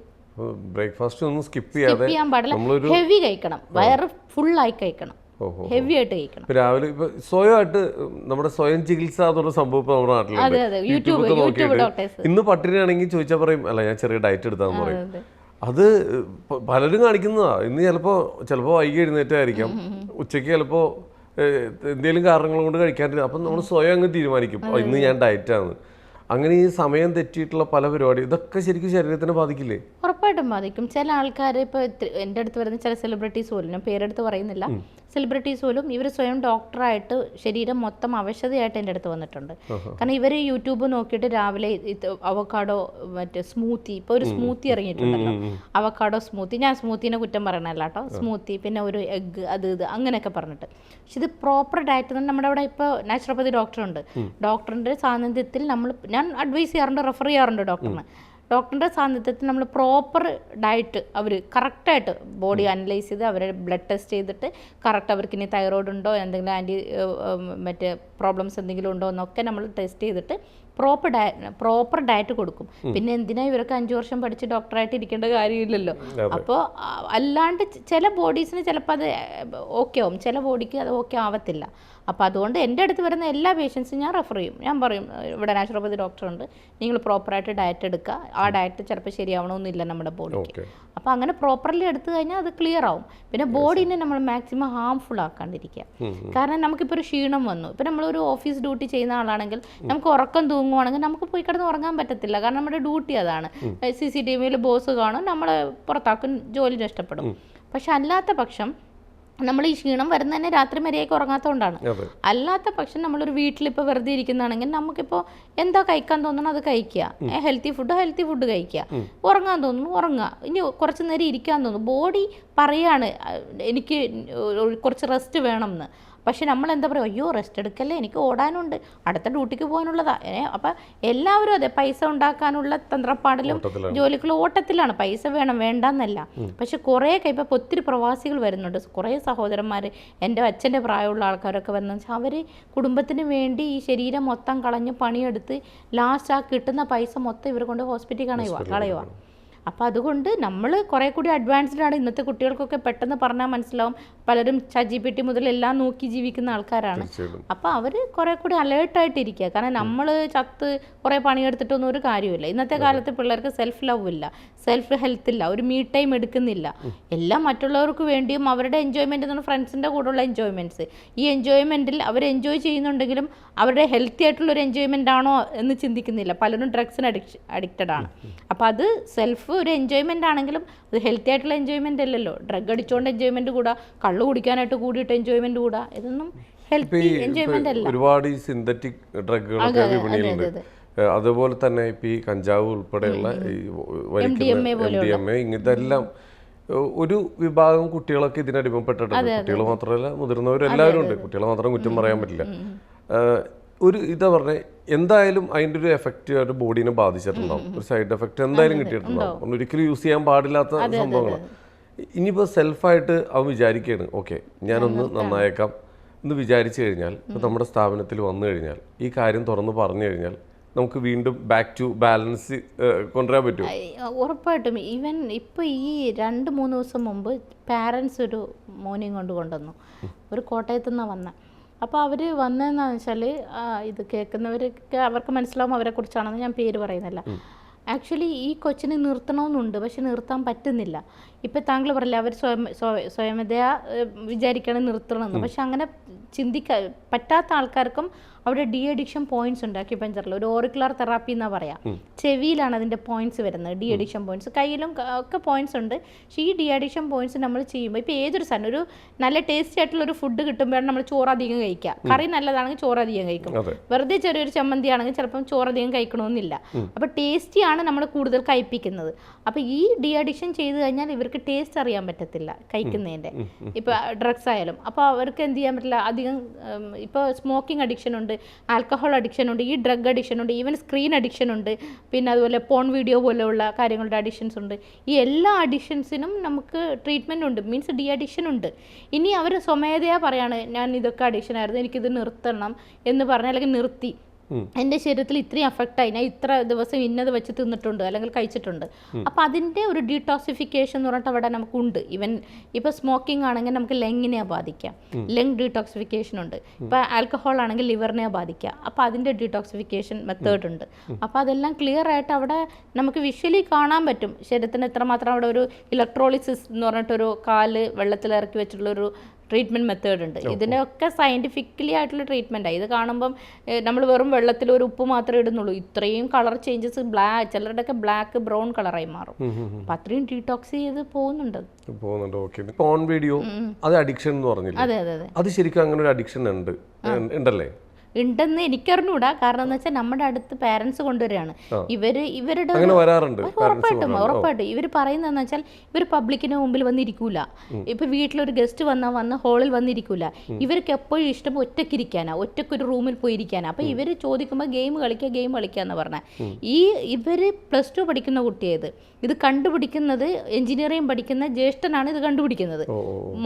breakfast ഒന്നും സ്കിപ്പ് ചെയ്യാൻ പാടില്ല. ഹെവി കഴിക്കണം, വയറ് ഫുള്ളായി കഴിക്കണം, ഹെവി ആയിട്ട് കഴിക്കണം. രാവിലെ ഇപ്പൊ സ്വയമായിട്ട് നമ്മുടെ സ്വയം ചികിത്സ എന്നുള്ള സംഭവം ഇപ്പൊ നമ്മുടെ നാട്ടിലുണ്ട്. യൂട്യൂബ് നോക്കിയിട്ട് ഇന്ന് പട്ടിണിയാണെങ്കിൽ ചോദിച്ചാൽ പറയും അല്ല ഞാൻ ചെറിയ ഡയറ്റ് എടുത്താന്ന് പറയും. അത് പലരും കാണിക്കുന്നതാ. ഇന്ന് ചിലപ്പോ വൈകി എഴുന്നേറ്റായിരിക്കാം, ഉച്ചയ്ക്ക് ചിലപ്പോ എന്തെങ്കിലും കാരണങ്ങൾ കൊണ്ട് കഴിക്കാണ്ടിരുന്ന, അപ്പം നമ്മൾ സ്വയം അങ്ങ് തീരുമാനിക്കും ഇന്ന് ഞാൻ ഡയറ്റാണ്. അങ്ങനെ ഈ സമയം തെറ്റിയിട്ടുള്ള പല പരിപാടി ഇതൊക്കെ ശരിക്കും ശരീരത്തിനെ ബാധിക്കില്ലേ? ഉറപ്പായിട്ടും ബാധിക്കും. ചില ആൾക്കാർ ഇപ്പോൾ എൻ്റെ അടുത്ത് വരുന്ന ചില സെലിബ്രിറ്റീസ് പോലും, ഞാൻ പേരെടുത്ത് പറയുന്നില്ല, സെലിബ്രിറ്റീസ് പോലും ഇവർ സ്വയം ഡോക്ടറായിട്ട് ശരീരം മൊത്തം അവശതയായിട്ട് എൻ്റെ അടുത്ത് വന്നിട്ടുണ്ട്. കാരണം ഇവർ യൂട്യൂബ് നോക്കിയിട്ട് രാവിലെ അവക്കാഡോ മറ്റേ സ്മൂത്തി, ഇപ്പോൾ ഒരു സ്മൂത്തി ഇറങ്ങിയിട്ടുണ്ടല്ലോ, അവക്കാഡോ സ്മൂത്തി, ഞാൻ സ്മൂത്തിനെ കുറ്റം പറയണല്ല കേട്ടോ, സ്മൂത്തി പിന്നെ ഒരു എഗ്ഗ് അത് ഇത് അങ്ങനെയൊക്കെ പറഞ്ഞിട്ട്. പക്ഷെ ഇത് പ്രോപ്പർ ഡയറ്റ് നമ്മുടെ അവിടെ ഇപ്പോൾ നാച്ചുറോപ്പതി ഡോക്ടറുണ്ട്. ഡോക്ടറിൻ്റെ സാന്നിധ്യത്തിൽ ഞാൻ അഡ്വൈസ് ചെയ്യാറുണ്ട്, റെഫർ ചെയ്യാറുണ്ട് ഡോക്ടറിൻ്റെ സാന്നിധ്യത്തിൽ നമ്മൾ പ്രോപ്പർ ഡയറ്റ് അവർ കറക്റ്റായിട്ട് ബോഡി അനലൈസ് ചെയ്ത് അവരെ ബ്ലഡ് ടെസ്റ്റ് ചെയ്തിട്ട് കറക്റ്റ് അവർക്ക് ഇനി തൈറോയ്ഡ് ഉണ്ടോ, എന്തെങ്കിലും മറ്റേ പ്രോബ്ലംസ് എന്തെങ്കിലും ഉണ്ടോ എന്നൊക്കെ നമ്മൾ ടെസ്റ്റ് ചെയ്തിട്ട് പ്രോപ്പർ ഡയറ്റ് കൊടുക്കും. പിന്നെ എന്തിനാ ഇവരൊക്കെ 5 വർഷം പഠിച്ച് ഡോക്ടറായിട്ട് ഇരിക്കേണ്ട കാര്യമില്ലല്ലോ. അപ്പോൾ അല്ലാണ്ട് ചില ബോഡീസിന് ചിലപ്പോൾ അത് ഓക്കെ ആവും, ചില ബോഡിക്ക് അത് ഓക്കെ ആവത്തില്ല. അപ്പോൾ അതുകൊണ്ട് എൻ്റെ അടുത്ത് വരുന്ന എല്ലാ പേഷ്യൻസും ഞാൻ റെഫർ ചെയ്യും. ഞാൻ പറയും ഇവിടെ നാച്ചുറോപ്പതി ഡോക്ടറുണ്ട്, നിങ്ങൾ പ്രോപ്പറായിട്ട് ഡയറ്റ് എടുക്കുക. ആ ഡയറ്റ് ചിലപ്പോൾ ശരിയാവണമെന്നില്ല നമ്മുടെ ബോഡിക്ക്. അപ്പോൾ അങ്ങനെ പ്രോപ്പർലി എടുത്തു കഴിഞ്ഞാൽ അത് ക്ലിയർ ആവും. പിന്നെ ബോഡീനെ നമ്മൾ മാക്സിമം ഹാംഫുൾ ആക്കാണ്ടിരിക്കുക. കാരണം നമുക്കിപ്പോൾ ഒരു ക്ഷീണം വന്നു, ഇപ്പോൾ നമ്മളൊരു ഓഫീസ് ഡ്യൂട്ടി ചെയ്യുന്ന ആളാണെങ്കിൽ നമുക്ക് ഉറക്കം തൂങ്ങുവാണെങ്കിൽ നമുക്ക് പോയി കിടന്ന് ഉറങ്ങാൻ പറ്റത്തില്ല. കാരണം നമ്മുടെ ഡ്യൂട്ടി അതാണ്. CCTVയിൽ ബോസ് കാണും, നമ്മളെ പുറത്താക്കും, ജോലി നഷ്ടപ്പെടും. പക്ഷെ അല്ലാത്ത പക്ഷം നമ്മൾ ഈ ക്ഷീണം വരുന്നതന്നെ രാത്രി മര്യാദയ്ക്ക് ഉറങ്ങാത്തതുകൊണ്ടാണ്. അല്ലാത്ത പക്ഷം നമ്മളൊരു വീട്ടിലിപ്പോൾ വെറുതെ ഇരിക്കുന്നതാണെങ്കിൽ നമുക്കിപ്പോൾ എന്താ കഴിക്കാൻ തോന്നണം അത് കഴിക്കുക, ഹെൽത്തി ഫുഡ് കഴിക്കുക, ഉറങ്ങാൻ തോന്നുന്നു ഉറങ്ങുക, ഇനി കുറച്ച് നേരം ഇരിക്കാൻ തോന്നുന്നു, ബോഡി പറയാണ് എനിക്ക് കുറച്ച് റെസ്റ്റ് വേണം എന്ന്. പക്ഷെ നമ്മൾ എന്താ പറയുക, അയ്യോ റെസ്റ്റ് എടുക്കല്ലേ, എനിക്ക് ഓടാനുണ്ട്, അടുത്ത ഡ്യൂട്ടിക്ക് പോകാനുള്ളതാ. അപ്പം എല്ലാവരും അതെ, പൈസ ഉണ്ടാക്കാനുള്ള തന്ത്രപ്പാടിലും ജോലിക്കുള്ള ഓട്ടത്തിലാണ്. പൈസ വേണം, വേണ്ടെന്നല്ല. പക്ഷെ കുറേ ഇപ്പം ഒത്തിരി പ്രവാസികൾ വരുന്നുണ്ട്, കുറേ സഹോദരന്മാർ, എൻ്റെ അച്ഛൻ്റെ പ്രായമുള്ള ആൾക്കാരൊക്കെ വന്നു വെച്ചാൽ അവർ കുടുംബത്തിന് വേണ്ടി ഈ ശരീരം മൊത്തം കളഞ്ഞ് പണിയെടുത്ത് ലാസ്റ്റ് ആ കിട്ടുന്ന പൈസ മൊത്തം ഇവർ കൊണ്ട് ഹോസ്പിറ്റലിൽ കളയുക. അപ്പോൾ അതുകൊണ്ട് നമ്മൾ കുറേ കൂടി അഡ്വാൻസ്ഡാണ്. ഇന്നത്തെ കുട്ടികൾക്കൊക്കെ പെട്ടെന്ന് പറഞ്ഞാൽ മനസ്സിലാവും. പലരും ChatGPT മുതൽ എല്ലാം നോക്കി ജീവിക്കുന്ന ആൾക്കാരാണ്. അപ്പോൾ അവർ കുറേ കൂടി അലേർട്ടായിട്ടിരിക്കുക. കാരണം നമ്മൾ ചത്ത് കുറേ പണിയെടുത്തിട്ടൊന്നും ഒരു കാര്യമില്ല. ഇന്നത്തെ കാലത്ത് പിള്ളേർക്ക് സെൽഫ് ലവ് ഇല്ല, സെൽഫ് ഹെൽത്ത് ഇല്ല, ഒരു മീ ടൈം എടുക്കുന്നില്ല. എല്ലാം മറ്റുള്ളവർക്ക് വേണ്ടിയും അവരുടെ എൻജോയ്മെൻറ്റ് എന്ന് പറഞ്ഞാൽ ഫ്രണ്ട്സിൻ്റെ കൂടെയുള്ള എൻജോയ്മെൻറ്റ്സ്. ഈ എൻജോയ്മെൻറ്റിൽ അവർ എൻജോയ് ചെയ്യുന്നുണ്ടെങ്കിലും അവരുടെ ഹെൽത്തി ആയിട്ടുള്ളൊരു എൻജോയ്മെൻ്റ് ആണോ എന്ന് ചിന്തിക്കുന്നില്ല. പലരും ഡ്രഗ്സിന് അഡിക്റ്റഡ് ആണ്. അപ്പോൾ അത് സെൽഫ് ഒരു എൻജോയ്മെൻ്റ് ആണെങ്കിലും അത് ഹെൽത്തി ആയിട്ടുള്ള എൻജോയ്മെൻ്റ് അല്ലല്ലോ. ഡ്രഗ് അടിച്ചുകൊണ്ട് എൻജോയ്മെൻറ്റ് കൂടാ, കള്ളു കുടിക്കാനായിട്ട് കൂടിയിട്ട് എൻജോയ്മെൻറ്റ് കൂടാ, ഇതൊന്നും ഹെൽത്തി എൻജോയ്മെൻ്റ് അല്ല. ഒരുപാട് ഈ സിന്തറ്റിക് ഡ്രഗുകളൊക്കെ വിപണിയിലുണ്ട്. അതുപോലെ തന്നെ ഇപ്പം ഈ കഞ്ചാവ് ഉൾപ്പെടെയുള്ള MDMA ഇതെല്ലാം ഒരു വിഭാഗം കുട്ടികളൊക്കെ ഇതിനടിമപ്പെട്ടിട്ടുണ്ട്. കുട്ടികൾ മാത്രമല്ല മുതിർന്നവരെല്ലാവരും ഉണ്ട്. കുട്ടികളെ മാത്രം കുറ്റം പറയാൻ പറ്റില്ല. ഒരു ഇതാ പറഞ്ഞ എന്തായാലും അതിൻ്റെ ഒരു എഫക്റ്റ് ഒരു ബോഡീനെ ബാധിച്ചിട്ടുണ്ടാവും. ഒരു സൈഡ് എഫക്റ്റ് എന്തായാലും കിട്ടിയിട്ടുണ്ടാവും. ഒരിക്കലും യൂസ് ചെയ്യാൻ പാടില്ലാത്ത സംഭവങ്ങളാണ്. ഇനിയിപ്പോൾ സെൽഫായിട്ട് അവൻ വിചാരിക്കുകയാണ് ഓക്കെ ഞാനൊന്ന് നന്നായേക്കാം എന്ന് വിചാരിച്ചു കഴിഞ്ഞാൽ, ഇപ്പോൾ നമ്മുടെ സ്ഥാപനത്തിൽ വന്നു കഴിഞ്ഞാൽ ഈ കാര്യം തുറന്ന് പറഞ്ഞു കഴിഞ്ഞാൽ നമുക്ക് വീണ്ടും ബാക്ക് ടു ബാലൻസ് കൊണ്ടുവരാൻ പറ്റും. ഉറപ്പായിട്ടും. ഈവൻ ഇപ്പോൾ ഈ 2-3 ദിവസം മുമ്പ് പാരൻസ് ഒരു മോർണിംഗ് കൊണ്ടുവന്നു. ഒരു കോട്ടയത്തു നിന്നാണ് വന്നത്. അപ്പോൾ അവർ വന്നതെന്ന് വെച്ചാൽ ഇത് കേൾക്കുന്നവർക്ക് അവർക്ക് മനസ്സിലാവും അവരെക്കുറിച്ചാണെന്ന്, ഞാൻ പേര് പറയുന്നില്ല. ആക്ച്വലി ഈ കൊച്ചിനെ നിർത്തണമെന്നുണ്ട്, പക്ഷെ നിർത്താൻ പറ്റുന്നില്ല. ഇപ്പം താങ്കൾ പറയില്ല അവർ സ്വയമതയാ വിചാരിക്കണം നിർത്തണമെന്ന്, പക്ഷെ അങ്ങനെ പറ്റാത്ത ആൾക്കാർക്കും അവിടെ ഡി അഡിക്ഷൻ പോയിന്റ്സ് ഉണ്ട് അക്യുപഞ്ചറിൽ. ഒരു ഓറിക്കുലർ തെറാപ്പി എന്നാ പറയാം. ചെവിയിലാണ് അതിൻ്റെ പോയിന്റ്സ് വരുന്നത്, ഡി അഡിക്ഷൻ പോയിന്റ്സ്. കയ്യിലും ഒക്കെ പോയിന്റ്സ് ഉണ്ട്. പക്ഷേ ഈ ഡി അഡിക്ഷൻ പോയിന്റ്സ് നമ്മൾ ചെയ്യുമ്പോൾ ഇപ്പോൾ ഏതൊരു സാധനം ഒരു നല്ല ടേസ്റ്റി ആയിട്ടുള്ള ഒരു ഫുഡ് കിട്ടുമ്പോഴാണ് നമ്മൾ ചോറധികം കഴിക്കുക. കറി നല്ലതാണെങ്കിൽ ചോറധികം കഴിക്കും. വെറുതെ ചെറിയൊരു ചമ്മന്തി ആണെങ്കിൽ ചിലപ്പം ചോറധികം കഴിക്കണമെന്നില്ല. അപ്പോൾ ടേസ്റ്റിയാണ് നമ്മൾ കൂടുതൽ കഴിപ്പിക്കുന്നത്. അപ്പോൾ ഈ ഡി അഡിക്ഷൻ ചെയ്ത് കഴിഞ്ഞാൽ ഇവർക്ക് ടേസ്റ്റ് അറിയാൻ പറ്റത്തില്ല കഴിക്കുന്നതിൻ്റെ. ഇപ്പോൾ ഡ്രഗ്സ് ആയാലും അപ്പോൾ അവർക്ക് എന്ത് ചെയ്യാൻ പറ്റില്ല. അധികം ഇപ്പോൾ സ്മോക്കിംഗ് അഡിക്ഷൻ ഉണ്ട്, ആൽക്കഹോൾ അഡിക്ഷൻ ഉണ്ട്, ഈ ഡ്രഗ് അഡിക്ഷൻ ഉണ്ട്, ഈവൻ സ്ക്രീൻ അഡിക്ഷൻ ഉണ്ട്, പിന്നെ അതുപോലെ പോൺ വീഡിയോ പോലെയുള്ള കാര്യങ്ങളുടെ അഡിക്ഷൻസ് ഉണ്ട്. ഈ എല്ലാ അഡിക്ഷൻസിനും നമുക്ക് ട്രീറ്റ്മെൻറ്റ് ഉണ്ട്, മീൻസ് ഡി അഡിക്ഷൻ ഉണ്ട്. ഇനി അവർ സ്വമേധയാ പറയാണ് ഞാൻ ഇതൊക്കെ അഡിക്ഷൻ ആയിരുന്നു, എനിക്കിത് നിർത്തണം എന്ന് പറഞ്ഞാൽ, അല്ലെങ്കിൽ നിർത്തി എൻ്റെ ശരീരത്തിൽ ഇത്രയും അഫക്റ്റായി, ഞാൻ ഇത്ര ദിവസം ഇന്നത് വെച്ച് തിന്നിട്ടുണ്ട് അല്ലെങ്കിൽ കഴിച്ചിട്ടുണ്ട്. അപ്പം അതിൻ്റെ ഒരു ഡീടോക്സിഫിക്കേഷൻ എന്ന് പറഞ്ഞിട്ട് അവിടെ നമുക്കുണ്ട്. ഈവൻ ഇപ്പോൾ സ്മോക്കിംഗ് ആണെങ്കിൽ നമുക്ക് ലങ്ങിനെ ബാധിക്കാം, ലങ് ഡീടോക്സിഫിക്കേഷൻ ഉണ്ട്. ഇപ്പോൾ ആൽക്കഹോൾ ആണെങ്കിൽ ലിവറിനെ ബാധിക്കാം. അപ്പോൾ അതിൻ്റെ ഡീടോക്സിഫിക്കേഷൻ മെത്തേഡ് ഉണ്ട്. അപ്പോൾ അതെല്ലാം ക്ലിയർ ആയിട്ട് അവിടെ നമുക്ക് വിഷ്വലി കാണാൻ പറ്റും ശരീരത്തിന് എത്രമാത്രം. അവിടെ ഒരു ഇലക്ട്രോളിസിസ് എന്ന് പറഞ്ഞിട്ടൊരു കാല് വെള്ളത്തിലിറക്കി വെച്ചിട്ടുള്ളൊരു ട്രീറ്റ്മെൻറ്റ് മെത്തേഡ് ഉണ്ട്. ഇതിനൊക്കെ സയൻറ്റിഫിക്കലി ആയിട്ടുള്ള ട്രീറ്റ്മെൻറ്റാണ്. ഇത് കാണുമ്പം നമ്മൾ വെറും വെള്ളത്തിൽ ഒരു ഉപ്പ് മാത്രമേ ഇടുന്നുള്ളൂ, ഇത്രയും കളർ ചേഞ്ചസ്, ചിലരുടെയൊക്കെ ബ്ലാക്ക് ബ്രൗൺ കളറായി മാറും. അപ്പം അത്രയും ഡീടോക്സ് ചെയ്ത് പോകുന്നുണ്ട്. പോൺ വീഡിയോ അത് അഡിക്ഷൻ എന്ന് പറഞ്ഞില്ല. അതെ അതെ അതെ, അത് ശരിക്കും അങ്ങനെ ഒരു അഡിക്ഷൻ ഉണ്ടല്ലേ? ഉണ്ടെന്ന് എനിക്കറിഞ്ഞൂടാ. കാരണം എന്ന് വെച്ചാൽ നമ്മുടെ അടുത്ത് പാരൻസ് കൊണ്ടുവരികയാണ്. ഇവരുടെ ഉറപ്പായിട്ടും ഇവർ പറയുന്നതെന്ന് വെച്ചാൽ ഇവർ പബ്ലിക്കിന് മുമ്പിൽ വന്നിരിക്കൂല. ഇപ്പൊ വീട്ടിലൊരു ഗസ്റ്റ് വന്ന് ഹോളിൽ വന്നിരിക്കൂല. ഇവർക്ക് എപ്പോഴും ഇഷ്ടം ഒറ്റയ്ക്കിരിക്കാനാ, ഒറ്റയ്ക്കൊരു റൂമിൽ പോയിരിക്കാനാ. അപ്പൊ ഇവർ ചോദിക്കുമ്പോൾ ഗെയിം കളിക്കുക എന്ന് പറഞ്ഞാൽ ഇവര് +2 പഠിക്കുന്ന കുട്ടിയത് ഇത് കണ്ടുപിടിക്കുന്നത് എഞ്ചിനീയറിംഗ് പഠിക്കുന്ന ജ്യേഷ്ഠനാണ് ഇത് കണ്ടുപിടിക്കുന്നത്.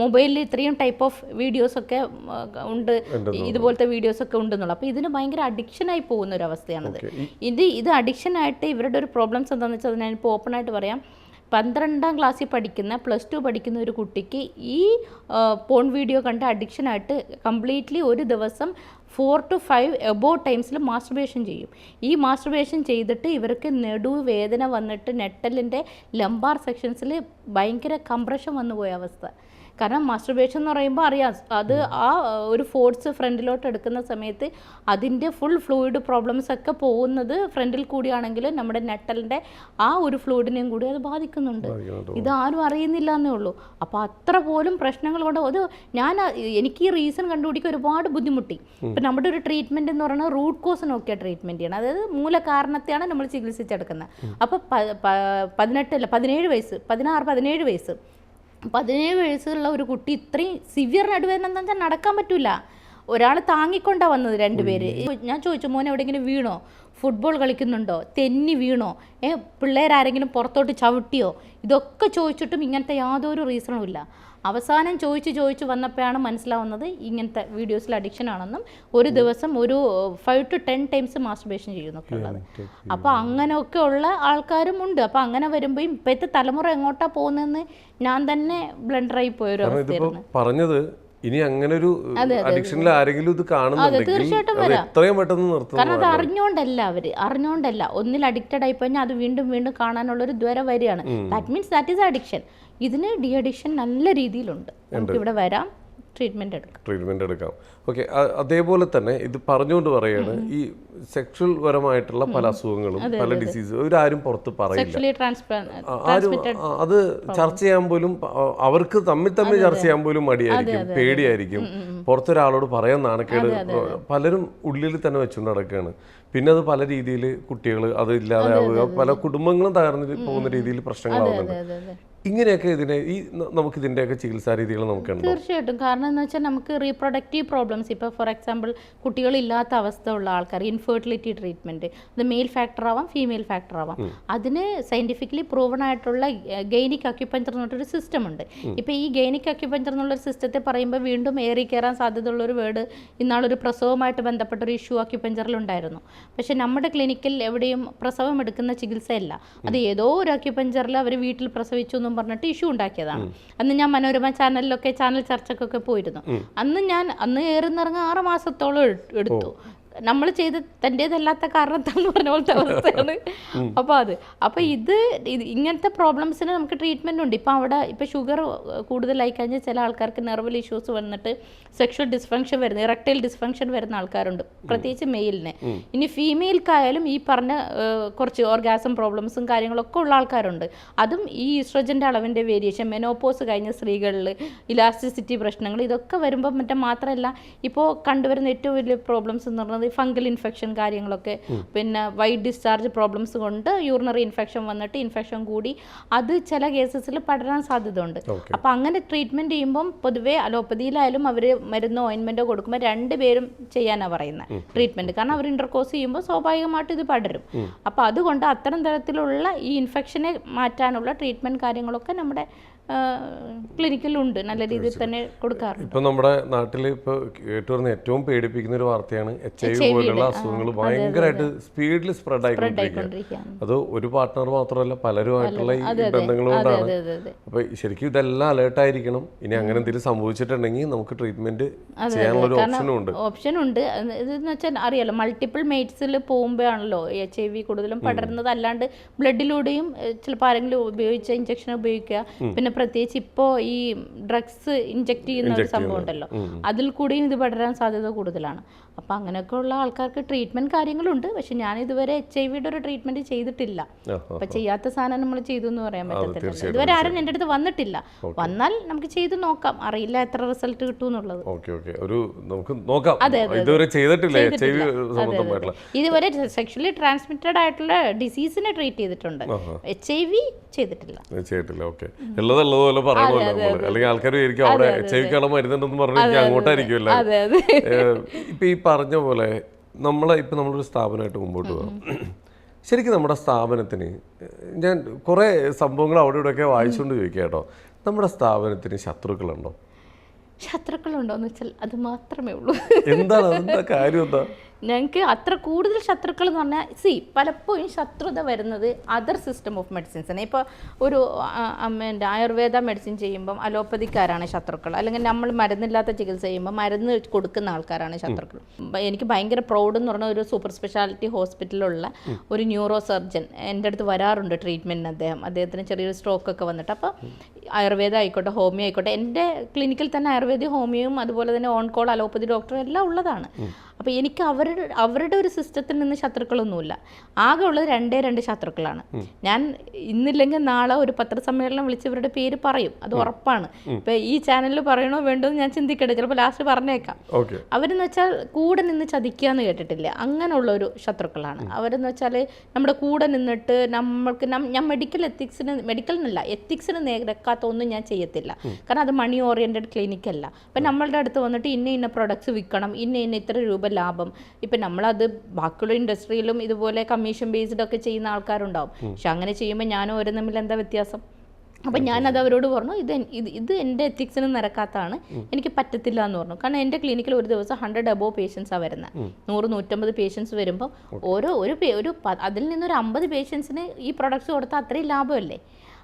മൊബൈലിൽ ഇത്രയും ടൈപ്പ് ഓഫ് വീഡിയോസ് ഒക്കെ ഉണ്ട്, ഇതുപോലത്തെ വീഡിയോസ് ഒക്കെ ഉണ്ട്. അപ്പോൾ ഇതിന് ഭയങ്കര അഡിക്ഷനായി പോകുന്ന ഒരു അവസ്ഥയാണത്. ഇത് അഡിക്ഷനായിട്ട് ഇവരുടെ ഒരു പ്രോബ്ലംസ് എന്താണെന്ന് വെച്ചാൽ ഞാനിപ്പോൾ ഓപ്പണായിട്ട് പറയാം. 12ാം ക്ലാസ്സിൽ പഠിക്കുന്ന +2 പഠിക്കുന്ന ഒരു കുട്ടിക്ക് ഈ പോൺ വീഡിയോ കണ്ട് അഡിക്ഷനായിട്ട് കംപ്ലീറ്റ്ലി ഒരു ദിവസം 4 to 5 എബോ ടൈംസിൽ മാസ്റ്റർബേഷൻ ചെയ്യും. ഈ മാസ്റ്റർബേഷൻ ചെയ്തിട്ട് ഇവർക്ക് വേദന വന്നിട്ട് നെട്ടലിൻ്റെ ലംബാർ സെക്ഷൻസിൽ ഭയങ്കര കംപ്രഷൻ വന്നു പോയ അവസ്ഥ. കാരണം മാസ്റ്റർബേഷൻ എന്ന് പറയുമ്പോൾ അറിയാം, അത് ആ ഒരു ഫോഴ്സ് ഫ്രണ്ടിലോട്ട് എടുക്കുന്ന സമയത്ത് അതിൻ്റെ ഫുൾ ഫ്ലൂയിഡ് പ്രോബ്ലംസ് ഒക്കെ പോകുന്നത് ഫ്രണ്ടിൽ കൂടിയാണെങ്കിൽ നമ്മുടെ നെട്ടലിൻ്റെ ആ ഒരു ഫ്ലൂയിഡിനെയും കൂടി അത് ബാധിക്കുന്നുണ്ട്. ഇതാരും അറിയുന്നില്ല എന്നേ ഉള്ളൂ. അപ്പോൾ അത്ര പോലും പ്രശ്നങ്ങൾ കൊണ്ട് എനിക്ക് ഈ റീസൺ കണ്ടുപിടിക്കാൻ ഒരുപാട് ബുദ്ധിമുട്ടി. ഇപ്പം നമ്മുടെ ഒരു ട്രീറ്റ്മെൻറ്റ് എന്ന് പറയുന്നത് റൂട്ട് കോസ് നോക്കിയ ട്രീറ്റ്മെൻറ്റ് ചെയ്യണം. അതായത് മൂലകാരണത്തെയാണ് നമ്മൾ ചികിത്സിച്ചെടുക്കുന്നത്. അപ്പോൾ 17 വയസ്സുള്ള ഒരു കുട്ടി ഇത്രയും സിവിയർ നടുവേദന എന്താ വെച്ചാൽ നടക്കാൻ പറ്റില്ല. ഒരാൾ താങ്ങിക്കൊണ്ടാണ് വന്നത്, 2 പേര്. ഞാൻ ചോദിച്ചു, മോനെ എവിടെയെങ്കിലും വീണോ, ഫുട്ബോൾ കളിക്കുന്നുണ്ടോ, തെന്നി വീണോ, പിള്ളേരാരെങ്കിലും പുറത്തോട്ട് ചവിട്ടിയോ, ഇതൊക്കെ ചോദിച്ചിട്ടും ഇങ്ങനത്തെ യാതൊരു റീസണും ഇല്ല. അവസാനം ചോദിച്ച് വന്നപ്പോഴാണ് മനസ്സിലാവുന്നത് ഇങ്ങനത്തെ വീഡിയോസിൽ അഡിക്ഷൻ ആണെന്നും ഒരു ദിവസം ഒരു 5 to 10 ടൈംസ് മാസ്റ്റർബേഷൻ ചെയ്യുന്നൊക്കെ ഉള്ളത്. അപ്പോൾ അങ്ങനെയൊക്കെ ഉള്ള ആൾക്കാരും ഉണ്ട്. അപ്പോൾ അങ്ങനെ വരുമ്പോൾ ഇപ്പോഴത്തെ തലമുറ എങ്ങോട്ടാ പോകുന്നതെന്ന് ഞാൻ തന്നെ ബ്ലണ്ടറായി പോയൊരു അവസ്ഥയായിരുന്നു പറഞ്ഞത്. ഇനി അങ്ങനെ ഒരു അഡിക്ഷനിൽ ആരെങ്കിലും ഇത് കാണുന്നുണ്ടെങ്കിൽ എത്രയും പെട്ടെന്ന് നിർത്തണം. കാരണം അത് അറിഞ്ഞോണ്ടല്ല ഒന്നിൽ അഡിക്റ്റഡ് ആയി കഴിഞ്ഞാൽ അത് വീണ്ടും കാണാനുള്ളൊരു ദ്വര വരികയാണ്. That means that is addiction. ഇതിന് ഡി അഡിക്ഷൻ നല്ല രീതിയിലുണ്ട്. നമുക്ക് ഇവിടെ വരാം, ട്രീറ്റ്മെന്റ് എടുക്കാം. ഓക്കെ. അതേപോലെ തന്നെ ഇത് പറഞ്ഞുകൊണ്ട് പറയാണ്, ഈ സെക്ഷൽ പരമായിട്ടുള്ള പല അസുഖങ്ങളും പല ഡിസീസും ഇവരാരും പുറത്ത് പറയില്ല. അത് ചർച്ച ചെയ്യാൻ പോലും അവർക്ക് തമ്മിൽ ചർച്ച ചെയ്യാൻ പോലും മടിയായിരിക്കും, പേടിയായിരിക്കും. പുറത്തൊരാളോട് പറയാൻ നാണക്കേട് പലരും ഉള്ളിൽ തന്നെ വെച്ചുകൊണ്ട് നടക്കുകയാണ്. പിന്നെ അത് പല രീതിയിൽ കുട്ടികൾ അത് ഇല്ലാതാവുക, പല കുടുംബങ്ങളും തകർന്നു പോകുന്ന രീതിയിൽ പ്രശ്നങ്ങളാവുന്നുണ്ട്. ഇങ്ങനെയൊക്കെ നമുക്ക് ഇതിൻ്റെയൊക്കെ ചികിത്സാ രീതികൾ നമുക്കുണ്ട്. തീർച്ചയായിട്ടും. കാരണം എന്ന് വെച്ചാൽ നമുക്ക് റീപ്രൊഡക്റ്റീവ് പ്രോബ്ലംസ്, ഇപ്പോൾ ഫോർ എക്സാമ്പിൾ കുട്ടികളില്ലാത്ത അവസ്ഥ ഉള്ള ആൾക്കാർ, ഇൻഫെർട്ടിലിറ്റി ട്രീറ്റ്മെൻറ്റ്, അത് മെയിൽ ഫാക്ടർ ആവാം, ഫീമെയിൽ ഫാക്ടർ ആവാം. അതിന് സയൻറ്റിഫിക്കലി പ്രൂവൺ ആയിട്ടുള്ള ഗൈനിക് അക്യുപഞ്ചർ എന്ന് പറഞ്ഞൊരു സിസ്റ്റം ഉണ്ട്. ഇപ്പോൾ ഈ ഗൈനിക് അക്യുപഞ്ചർ എന്നുള്ളൊരു സിസ്റ്റത്തെ പറയുമ്പോൾ വീണ്ടും ഏറി കയറാൻ സാധ്യതയുള്ളൊരു വേർഡ് ഇന്നാളൊരു പ്രസവമായിട്ട് ബന്ധപ്പെട്ടൊരു ഇഷ്യൂ അക്യുപഞ്ചറിലുണ്ടായിരുന്നു. പക്ഷേ നമ്മുടെ ക്ലിനിക്കിൽ എവിടെയും പ്രസവം എടുക്കുന്ന ചികിത്സയല്ല. അത് ഏതോ ഒരു അക്യുപഞ്ചറിൽ അവർ വീട്ടിൽ പ്രസവിച്ചു എന്നും പറഞ്ഞിട്ട് ഇഷ്യൂ ഉണ്ടാക്കിയതാണ്. അന്ന് ഞാൻ മനോരമ ചാനൽ ചർച്ചക്കൊക്കെ പോയിരുന്നു. അന്ന് ഏറിനിറങ്ങാൻ 6 മാസത്തോളം എടുത്തു. നമ്മൾ ചെയ്ത് തൻ്റേതല്ലാത്ത കാരണത്താന്ന് പറഞ്ഞ പോലത്തെ അവസ്ഥയാണ്. അപ്പോൾ ഇത് ഇങ്ങനത്തെ പ്രോബ്ലംസിന് നമുക്ക് ട്രീറ്റ്മെൻ്റ് ഉണ്ട്. ഇപ്പം അവിടെ ഇപ്പം ഷുഗർ കൂടുതലായി കഴിഞ്ഞാൽ ചില ആൾക്കാർക്ക് നെർവൽ ഇഷ്യൂസ് വന്നിട്ട് സെക്ഷൽ ഡിസ്ഫങ്ഷൻ വരുന്ന ഇറക്ടൈൽ ഡിസ്ഫങ്ഷൻ വരുന്ന ആൾക്കാരുണ്ട്, പ്രത്യേകിച്ച് മെയിലിന്. ഇനി ഫീമെയിൽക്കായാലും ഈ പറഞ്ഞ കുറച്ച് ഓർഗാസം പ്രോബ്ലംസും കാര്യങ്ങളൊക്കെ ഉള്ള ആൾക്കാരുണ്ട്. അതും ഈ ഈസ്ട്രജൻ്റെ അളവിൻ്റെ വേരിയേഷൻ, മെനോപോസ് കഴിഞ്ഞ സ്ത്രീകളിൽ ഇലാസ്റ്റിസിറ്റി പ്രശ്നങ്ങൾ, ഇതൊക്കെ വരുമ്പോൾ മാത്രമല്ല ഇപ്പോൾ കണ്ടുവരുന്ന ഏറ്റവും വലിയ പ്രോബ്ലംസ് എന്ന് പറയുന്നത് ഫംഗൽ ഇൻഫെക്ഷൻ കാര്യങ്ങളൊക്കെ, പിന്നെ വൈറ്റ് ഡിസ്ചാർജ് പ്രോബ്ലംസ് കൊണ്ട് യൂറിനറി ഇൻഫെക്ഷൻ വന്നിട്ട് ഇൻഫെക്ഷൻ കൂടി അത് ചില കേസസിൽ പടരാൻ സാധ്യതയുണ്ട്. അപ്പോൾ അങ്ങനെ ട്രീറ്റ്മെൻറ്റ് ചെയ്യുമ്പം പൊതുവേ അലോപ്പതിയിലായാലും അവർ മരുന്നോ ഓയിൻമെൻറ്റോ കൊടുക്കുമ്പോൾ രണ്ടുപേരും ചെയ്യാനാണ് പറയുന്നത് ട്രീറ്റ്മെൻറ്റ്. കാരണം അവർ ഇൻ്റർകോസ് ചെയ്യുമ്പോൾ സ്വാഭാവികമായിട്ട് ഇത് പടരും. അപ്പോൾ അതുകൊണ്ട് അത്തരം തരത്തിലുള്ള ഈ ഇൻഫെക്ഷനെ മാറ്റാനുള്ള ട്രീറ്റ്മെൻറ്റ് കാര്യങ്ങളൊക്കെ നമ്മുടെ ക്ലിനിക്കിലുണ്ട്, നല്ല രീതിയിൽ തന്നെ കൊടുക്കാറുണ്ട്. ഇപ്പം നമ്മുടെ നാട്ടിൽ ഇപ്പോൾ കേട്ടുവരുന്ന ഏറ്റവും പേടിപ്പിക്കുന്ന ഒരു വാർത്തയാണ് HIV പോലുള്ള അസുഖങ്ങൾ ഭയങ്കരമായിട്ട് സ്പീഡിൽ സ്പ്രെഡ് ആയിക്കൊണ്ടിരിക്കുകയാണ്. അത് ഒരു പാർട്ട്ണർ മാത്രമല്ല പലരുമായിട്ടുള്ള ഈ ബന്ധങ്ങൾ കൊണ്ടാണ്. അപ്പോൾ ശരിക്കും ഇതെല്ലാം അലേർട്ടായിരിക്കണം. ഇനി അങ്ങനെ എന്തെങ്കിലും സംഭവിച്ചിട്ടുണ്ടെങ്കിൽ നമുക്ക് ട്രീറ്റ്മെന്റ് ചെയ്യാനുള്ള ഒരു ഓപ്ഷൻ ഉണ്ട്. ഇതെന്ന് വെച്ചാൽ അറിയാലോ, മൾട്ടിപ്പിൾ മേറ്റ്സിൽ പോകുമ്പോഴാണല്ലോ HIV കൂടുതലും പടരുന്നത്. അല്ലാണ്ട് ബ്ലഡിലൂടെയും ചിലപ്പോൾ ആരെങ്കിലും ഉപയോഗിച്ച ഇഞ്ചക്ഷൻ ഉപയോഗിക്കുക, പിന്നെ പ്രത്യേകിച്ച് ഇപ്പോൾ ഈ ഡ്രഗ്സ് ഇഞ്ചെക്ട് ചെയ്യുന്ന ഒരു സംഭവം ഉണ്ടല്ലോ, അതിൽ കൂടിയും ഇത് പടരാൻ സാധ്യത കൂടുതലാണ്. അപ്പം അങ്ങനെയൊക്കെ ഉള്ള ആൾക്കാർക്ക് ട്രീറ്റ്മെൻറ്റ് കാര്യങ്ങളുണ്ട്. പക്ഷെ ഞാൻ ഇതുവരെ HIV ഒരു ട്രീറ്റ്മെൻറ്റ് ചെയ്തിട്ടില്ല. അപ്പം ചെയ്യാത്ത സാധനം നമ്മൾ ചെയ്തു എന്ന് പറയാൻ പറ്റത്തില്ല. ഇതുവരെ ആരും എൻ്റെ അടുത്ത് വന്നിട്ടില്ല. വന്നാൽ നമുക്ക് ചെയ്ത് നോക്കാം, അറിയില്ല എത്ര റിസൾട്ട് കിട്ടും എന്നുള്ളത്. ഇതുവരെ സെക്ഷലി ട്രാൻസ്മിറ്റഡ് ആയിട്ടുള്ള ഡിസീസിനെ ട്രീറ്റ് ചെയ്തിട്ടുണ്ട്, HIV ചെയ്തിട്ടില്ല. ഇപ്പൊ ഈ പറഞ്ഞ പോലെ നമ്മളൊരു സ്ഥാപനമായിട്ട് മുമ്പോട്ട് പോകാം. ശരിക്കും നമ്മുടെ സ്ഥാപനത്തിന് ഞാൻ കുറേ സംഭവങ്ങൾ അവിടെ ഇവിടെയൊക്കെ വായിച്ചുകൊണ്ട് ചോദിക്കാം കേട്ടോ, നമ്മുടെ സ്ഥാപനത്തിന് ശത്രുക്കളുണ്ടോ? ശത്രുക്കളുണ്ടോയെന്ന് വെച്ചാൽ അത് മാത്രമേ ഉള്ളൂ. എന്താ കാര്യം? എന്താ ഞങ്ങൾക്ക് അത്ര കൂടുതൽ ശത്രുക്കൾ എന്ന് പറഞ്ഞാൽ പലപ്പോഴും ശത്രുത വരുന്നത് അതർ സിസ്റ്റം ഓഫ് മെഡിസിൻസിന്. ഇപ്പോൾ ഒരു ആയുർവേദ മെഡിസിൻ ചെയ്യുമ്പം അലോപ്പതിക്കാരാണ് ശത്രുക്കൾ, അല്ലെങ്കിൽ നമ്മൾ മരുന്നില്ലാത്ത ചികിത്സ ചെയ്യുമ്പോൾ മരുന്ന് കൊടുക്കുന്ന ആൾക്കാരാണ് ശത്രുക്കൾ. എനിക്ക് ഭയങ്കര പ്രൗഡ് എന്ന് പറഞ്ഞ ഒരു സൂപ്പർ സ്പെഷ്യാലിറ്റി ഹോസ്പിറ്റലിലുള്ള ഒരു ന്യൂറോ സർജൻ എൻ്റെ അടുത്ത് വരാറുണ്ട് ട്രീറ്റ്മെൻറ്റിന്. അദ്ദേഹത്തിന് ചെറിയൊരു സ്ട്രോക്കൊക്കെ വന്നിട്ട്. അപ്പോൾ ആയുർവേദ ആയിക്കോട്ടെ ഹോമിയോ ആയിക്കോട്ടെ, എൻ്റെ ക്ലിനിക്കിൽ തന്നെ ആയുർവേദ ഹോമിയോയും അതുപോലെ തന്നെ ഓൺ കോൾ അലോപ്പതി ഡോക്ടറും എല്ലാം ഉള്ളതാണ്. അപ്പോൾ എനിക്ക് അവരുടെ ഒരു സിസ്റ്റത്തിൽ നിന്ന് ശത്രുക്കളൊന്നുമില്ല. ആകെ ഉള്ളത് രണ്ട് ശത്രുക്കളാണ്. ഞാൻ ഇന്നില്ലെങ്കിൽ നാളെ ഒരു പത്രസമ്മേളനം വിളിച്ച് ഇവരുടെ പേര് പറയും, അത് ഉറപ്പാണ്. ഇപ്പം ഈ ചാനലിൽ പറയണോ വേണ്ടോ എന്ന് ഞാൻ ചിന്തിക്കട്ടെ, ചിലപ്പോൾ ലാസ്റ്റ് പറഞ്ഞേക്കാം. അവരെന്ന് വെച്ചാൽ കൂടെ നിന്ന് ചതിക്കുക എന്ന് കേട്ടിട്ടില്ല, അങ്ങനെയുള്ള ഒരു ശത്രുക്കളാണ് അവരെന്ന് വെച്ചാൽ. നമ്മുടെ കൂടെ നിന്നിട്ട് നമ്മൾക്ക് ഞാൻ മെഡിക്കലിനല്ല എത്തിക്സിന് നിരക്കാത്ത ഒന്നും ഞാൻ ചെയ്യത്തില്ല. കാരണം അത് മണി ഓറിയൻറ്റഡ് ക്ലിനിക്കല്ല. അപ്പം നമ്മളുടെ അടുത്ത് വന്നിട്ട് ഇന്ന പ്രൊഡക്ട്സ് വിൽക്കണം, ഇന്ന ഇത്ര രൂപ ലാഭം. ഇപ്പം നമ്മളത് ബാക്കിയുള്ള ഇൻഡസ്ട്രിയിലും ഇതുപോലെ കമ്മീഷൻ ബേസ്ഡ് ഒക്കെ ചെയ്യുന്ന ആൾക്കാരുണ്ടാവും. പക്ഷെ അങ്ങനെ ചെയ്യുമ്പോൾ ഞാനും ഓരോ തമ്മിൽ എന്താ വ്യത്യാസം? അപ്പം ഞാനത് അവരോട് പറഞ്ഞു, ഇത് എൻ്റെ എത്തിക്സിന് നിരക്കാത്തതാണ്, എനിക്ക് പറ്റത്തില്ല എന്ന് പറഞ്ഞു. കാരണം എൻ്റെ ക്ലിനിക്കിൽ ഒരു ദിവസം 100 above പേഷ്യൻസാണ് വരുന്നത്. 100-150 പേഷ്യൻസ് വരുമ്പോൾ അതിൽ നിന്നൊരു 50 പേഷ്യൻസിന് ഈ പ്രൊഡക്ട്സ് കൊടുത്താൽ അത്രയും ലാഭമല്ലേ?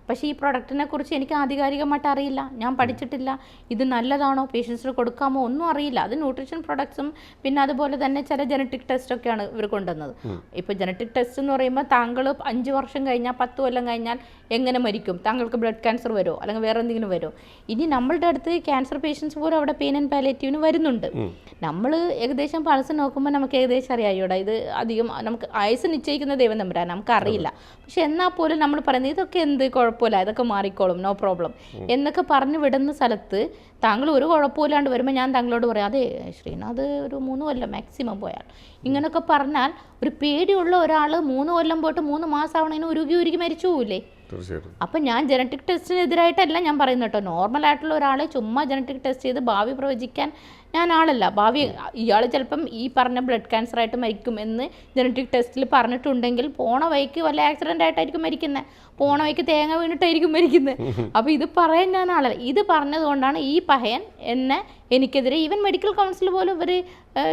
പക്ഷേ ഈ പ്രൊഡക്റ്റിനെ കുറിച്ച് എനിക്ക് ആധികാരികമായിട്ട് അറിയില്ല, ഞാൻ പഠിച്ചിട്ടില്ല. ഇത് നല്ലതാണോ, പേഷ്യൻസിന് കൊടുക്കാമോ ഒന്നും അറിയില്ല. അത് ന്യൂട്രീഷൻ പ്രൊഡക്ട്സും പിന്നെ അതുപോലെ തന്നെ ചില ജനറ്റിക് ടെസ്റ്റൊക്കെയാണ് ഇവർ കൊണ്ടുവന്നത്. ഇപ്പോൾ ജനറ്റിക് ടെസ്റ്റ് എന്ന് പറയുമ്പോൾ താങ്കൾ 5 വർഷം കഴിഞ്ഞാൽ 10 കൊല്ലം കഴിഞ്ഞാൽ എങ്ങനെ മരിക്കും, താങ്കൾക്ക് ബ്ലഡ് ക്യാൻസർ വരുമോ അല്ലെങ്കിൽ വേറെ എന്തെങ്കിലും വരുമോ? ഇനി നമ്മളുടെ അടുത്ത് ക്യാൻസർ പേഷ്യൻസ് പോലും അവിടെ പെയിൻ ആൻഡ് പാലിയേറ്റീവിന് വരുന്നുണ്ട്. നമ്മൾ ഏകദേശം പൾസ് നോക്കുമ്പോൾ നമുക്ക് ഏകദേശം അറിയാമോടാ, ഇത് അധികം നമുക്ക് ആയുസ് നിശ്ചയിക്കുന്ന ദൈവം തമ്പുരാൻ, നമുക്കറിയില്ല. പക്ഷെ എന്നാൽ പോലും നമ്മൾ പറയുന്നത് ഇതൊക്കെ എന്ത് കുഴപ്പമില്ല, ഇതൊക്കെ മാറിക്കോളും, നോ പ്രോബ്ലം എന്നൊക്കെ പറഞ്ഞു വിടുന്ന സ്ഥലത്ത് താങ്കൾ ഒരു കുഴപ്പമില്ലാണ്ട് വരുമ്പോൾ ഞാൻ താങ്കളോട് പറയാം, അതെ ശ്രീനാഥ് ഒരു 3 കൊല്ലം മാക്സിമം പോയാൽ. ഇങ്ങനെയൊക്കെ പറഞ്ഞാൽ ഒരു പേടിയുള്ള ഒരാൾ 3 കൊല്ലം പോയിട്ട് 3 മാസം ആവണേന് ഉരുകി മരിച്ചു പോവില്ലേ? അപ്പം ഞാൻ ജനറ്റിക് ടെസ്റ്റിനെതിരായിട്ടല്ല ഞാൻ പറയുന്നത് കേട്ടോ. നോർമലായിട്ടുള്ള ഒരാളെ ചുമ്മാ ജനറ്റിക് ടെസ്റ്റ് ചെയ്ത് ഭാവി പ്രവചിക്കാൻ ഞാൻ ആളല്ല. ഇയാൾ ചിലപ്പം ഈ പറഞ്ഞ ബ്ലഡ് ക്യാൻസർ ആയിട്ട് മരിക്കും എന്ന് ജനറ്റിക് ടെസ്റ്റിൽ പറഞ്ഞിട്ടുണ്ടെങ്കിൽ പോണ വഴിക്ക് വല്ല ആക്സിഡൻ്റ് ആയിട്ടായിരിക്കും മരിക്കുന്നത്, പോണ വഴിക്ക് തേങ്ങ വീണിട്ടായിരിക്കും മരിക്കുന്നത്. അപ്പോൾ ഇത് പറയാൻ ഞാൻ ആളല്ല. ഇത് പറഞ്ഞതുകൊണ്ടാണ് ഈ പഹയൻ എനിക്കെതിരെ ഈവൻ മെഡിക്കൽ കൗൺസിൽ പോലും ഇവർ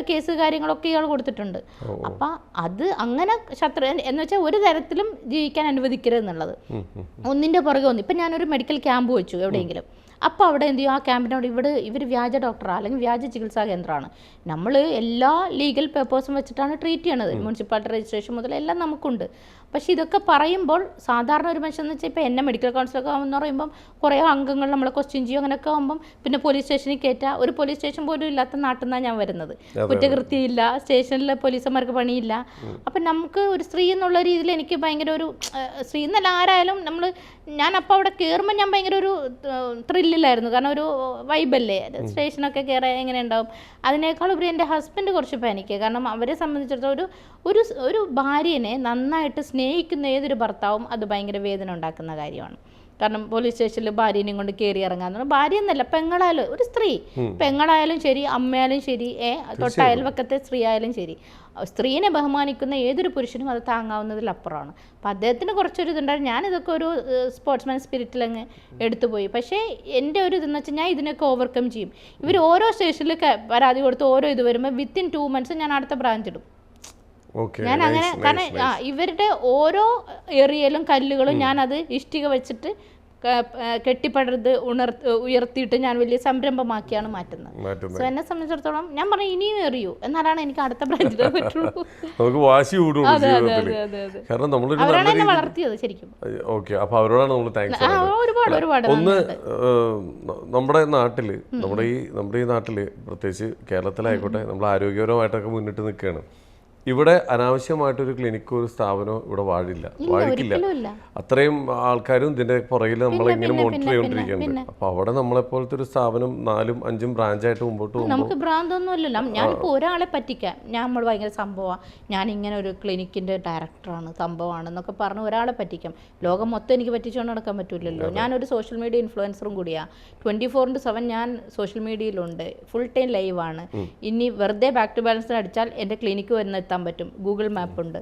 കേസ് കാര്യങ്ങളൊക്കെ ഇയാൾ കൊടുത്തിട്ടുണ്ട്. അപ്പം അത് അങ്ങനെ ശത്രു എന്ന് വെച്ചാൽ ഒരു തരത്തിലും ജീവിക്കാൻ അനുവദിക്കരുത് എന്നുള്ളത്. ഒന്നിൻ്റെ പുറകെ ഒന്ന്. ഇപ്പം ഞാനൊരു മെഡിക്കൽ ക്യാമ്പ് വെച്ചു എവിടെയെങ്കിലും, അപ്പോൾ അവിടെ എന്ത് ചെയ്യും, ആ ക്യാമ്പിനോട് ഇവർ വ്യാജ ഡോക്ടറാണ് അല്ലെങ്കിൽ വ്യാജ ചികിത്സാ കേന്ദ്രമാണ്. നമ്മൾ എല്ലാ ലീഗൽ പേപ്പേഴ്സും വെച്ചിട്ടാണ് ട്രീറ്റ് ചെയ്യണത്. മുനിസിപ്പാലിറ്റി രജിസ്ട്രേഷൻ മുതൽ എല്ലാം നമുക്കുണ്ട്. പക്ഷേ ഇതൊക്കെ പറയുമ്പോൾ സാധാരണ ഒരു മനുഷ്യൻ എന്ന് വെച്ചാൽ ഇപ്പോൾ എന്നെ മെഡിക്കൽ കൗൺസിലൊക്കെ ആകുമെന്ന് പറയുമ്പം കുറേ അംഗങ്ങൾ നമ്മളെ ക്വസ്റ്റ്യൻ ചെയ്യും, അങ്ങനെയൊക്കെ ആകുമ്പം പിന്നെ പോലീസ് സ്റ്റേഷനിൽ കയറ്റുക. ഒരു പോലീസ് സ്റ്റേഷൻ പോലും ഇല്ലാത്ത നാട്ടിൽ നിന്നാണ് ഞാൻ വരുന്നത്. കുറ്റകൃത്യമില്ല, സ്റ്റേഷനിലെ പോലീസുമാർക്ക് പണിയില്ല. അപ്പം നമുക്ക് ഒരു സ്ത്രീ എന്നുള്ള രീതിയിൽ എനിക്ക് ഭയങ്കര ഒരു സ്ത്രീ എന്നല്ല ആരായാലും ഞാൻ അപ്പോൾ അവിടെ കയറുമ്പോൾ ഞാൻ ഭയങ്കര ഒരു ത്രില്ലിലായിരുന്നു. കാരണം ഒരു വൈബല്ലേ സ്റ്റേഷനൊക്കെ കയറാൻ എങ്ങനെ ഉണ്ടാവും. അതിനേക്കാൾ ഉപരി എൻ്റെ ഹസ്ബൻഡ് കുറച്ച് പാനിക്ക്. കാരണം അവരെ സംബന്ധിച്ചിടത്തോളം ഒരു ഭാര്യനെ നന്നായിട്ട് സ്നേഹിക്കുന്ന ഏതൊരു ഭർത്താവും അത് ഭയങ്കര വേദന ഉണ്ടാക്കുന്ന കാര്യമാണ്. കാരണം പോലീസ് സ്റ്റേഷനിൽ ഭാര്യനെയും കൊണ്ട് കയറി ഇറങ്ങാന്ന്, ഭാര്യ എന്നല്ല പെങ്ങളായാലും ഒരു സ്ത്രീ, പെങ്ങളായാലും ശരി, അമ്മയായാലും ശരി, തൊട്ടയൽവക്കത്തെ സ്ത്രീ ആയാലും ശരി, സ്ത്രീനെ ബഹുമാനിക്കുന്ന ഏതൊരു പുരുഷനും അത് താങ്ങാവുന്നതിലപ്പുറമാണ്. അപ്പം അദ്ദേഹത്തിന് കുറച്ചൊരു ഇതുണ്ടായിരുന്നു. ഞാനിതൊക്കെ ഒരു സ്പോർട്സ്മാൻ സ്പിരിറ്റിലങ്ങ് എടുത്തുപോയി. പക്ഷേ എൻ്റെ ഒരു ഇതെന്ന് വെച്ചാൽ ഞാൻ ഇതിനൊക്കെ ഓവർകം ചെയ്യും. ഇവർ ഓരോ സ്റ്റേഷനിൽ പരാതി കൊടുത്ത് ഓരോ ഇത് വരുമ്പോൾ വിത്തിൻ 2 months ഞാൻ അടുത്ത ബ്രാഞ്ച് ഇടും. ഞാൻ അങ്ങനെ, കാരണം ഇവരുടെ ഓരോ ഏറിയലും കല്ലുകളും ഞാനത് ഇഷ്ടിക വെച്ചിട്ട് കെട്ടിപ്പടുത്ത് ഉയർത്തിയിട്ട് ഞാൻ വലിയ സംരംഭമാക്കിയാണ് മാറ്റുന്നത്. സോ എന്നെ സംബന്ധിച്ചിടത്തോളം ഞാൻ പറഞ്ഞു ഇനിയും എറിയൂ, എന്നാലാണ് എനിക്ക് അടുത്ത ബ്രാഞ്ചിൽ പറ്റുള്ളൂ. നമുക്ക് വാശി കൂടും. അവരാണ് എന്നെ വളർത്തിയത് ശരിക്കും. ഓക്കെ, അപ്പൊ അവരോടാണ് നമ്മൾ താങ്ക്സ്. ഒരുപാട് ഒന്ന് നമ്മുടെ ഈ നാട്ടില് പ്രത്യേകിച്ച് കേരളത്തിലായിക്കോട്ടെ, നമ്മൾ ആരോഗ്യപരമായിട്ടൊക്കെ മുന്നിട്ട് നിൽക്കുകയാണ്. ഇവിടെ അനാവശ്യമായിട്ടൊരു ക്ലിനിക്കോ ഒരു സ്ഥാപനമോ ഇവിടെ വാഴിക്കില്ല. അത്രയും ആൾക്കാരും ഇതിന്റെ പുറകിൽ നമ്മളിങ്ങനെ മോണിറ്റർ ചെയ്തുകൊണ്ടിരിക്കുന്നുണ്ട്. അപ്പൊ അവിടെ നമ്മളെപ്പോലത്തെ ഒരു സ്ഥാപനം 4ഉം 5ഉം ബ്രാഞ്ചായിട്ട് മുമ്പോട്ട് പോകുമ്പോൾ നമുക്ക് ഭ്രാന്തൊന്നുമില്ലല്ലോ. ഞാനിപ്പോൾ ഒരാളെ പറ്റിക്കാം, നമ്മൾ ഭയങ്കര സംഭവമാണ്, ഞാൻ ഇങ്ങനെ ഒരു ക്ലിനിക്കിന്റെ ഡയറക്ടറാണ്, സംഭവമാണ് എന്നൊക്കെ പറഞ്ഞ് ഒരാളെ പറ്റിക്കാം. ലോകം മൊത്തം എനിക്ക് പറ്റിച്ചുകൊണ്ട് നടക്കാൻ പറ്റില്ലല്ലോ. ഞാനൊരു സോഷ്യൽ മീഡിയ ഇൻഫ്ലുവൻസറും കൂടിയാണ്. 24/7 ഞാൻ സോഷ്യൽ മീഡിയയിലുണ്ട്, ഫുൾ ടൈം ലൈവാണ്. ഇനി വെറുതെ ബാക്ക് ടു ബാലൻസ് അടിച്ചാൽ എൻ്റെ ക്ലിനിക്ക് വരുന്ന പറ്റും. ഗൂഗിൾ മാപ്പ് ഉണ്ട്.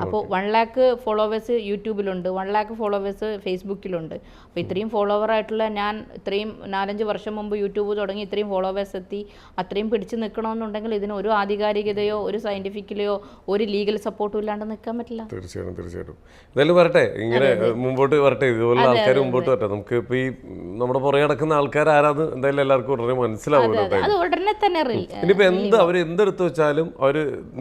അപ്പോൾ 1 lakh ഫോളോവേഴ്സ് യൂട്യൂബിലുണ്ട്, 1 lakh ഫോളോവേഴ്സ് ഫേസ്ബുക്കിലുണ്ട്. അപ്പോൾ ഇത്രയും ഫോളോവറായിട്ടുള്ള ഞാൻ ഇത്രയും 4-5 വർഷം മുമ്പ് യൂട്യൂബ് തുടങ്ങി ഇത്രയും ഫോളോവേഴ്സ് എത്തി, അത്രയും പിടിച്ച് നിൽക്കണമെന്നുണ്ടെങ്കിൽ ഇതിന് ഒരു ആധികാരികതയോ ഒരു സയന്റിഫിക്കലയോ ഒരു ലീഗൽ സപ്പോർട്ടും ഇല്ലാണ്ട് നിൽക്കാൻ പറ്റില്ല. തീർച്ചയായിട്ടും. എന്തായാലും വരട്ടെ, ഇങ്ങനെ മുമ്പോട്ട് വരട്ടെ, ഇതുപോലെ ആൾക്കാർ മുമ്പോട്ട് വരട്ടെ. നമുക്ക് ഇപ്പോൾ ഈ നമ്മുടെ പുറകെ നടക്കുന്ന ആൾക്കാർ ആരാത് എന്തായാലും എല്ലാവർക്കും ഉടനെ മനസ്സിലാവുമല്ലോ. അത് ഉടനെ തന്നെ ഇനിയിപ്പോൾ അവർ എന്തെടുത്ത് വെച്ചാലും അവർ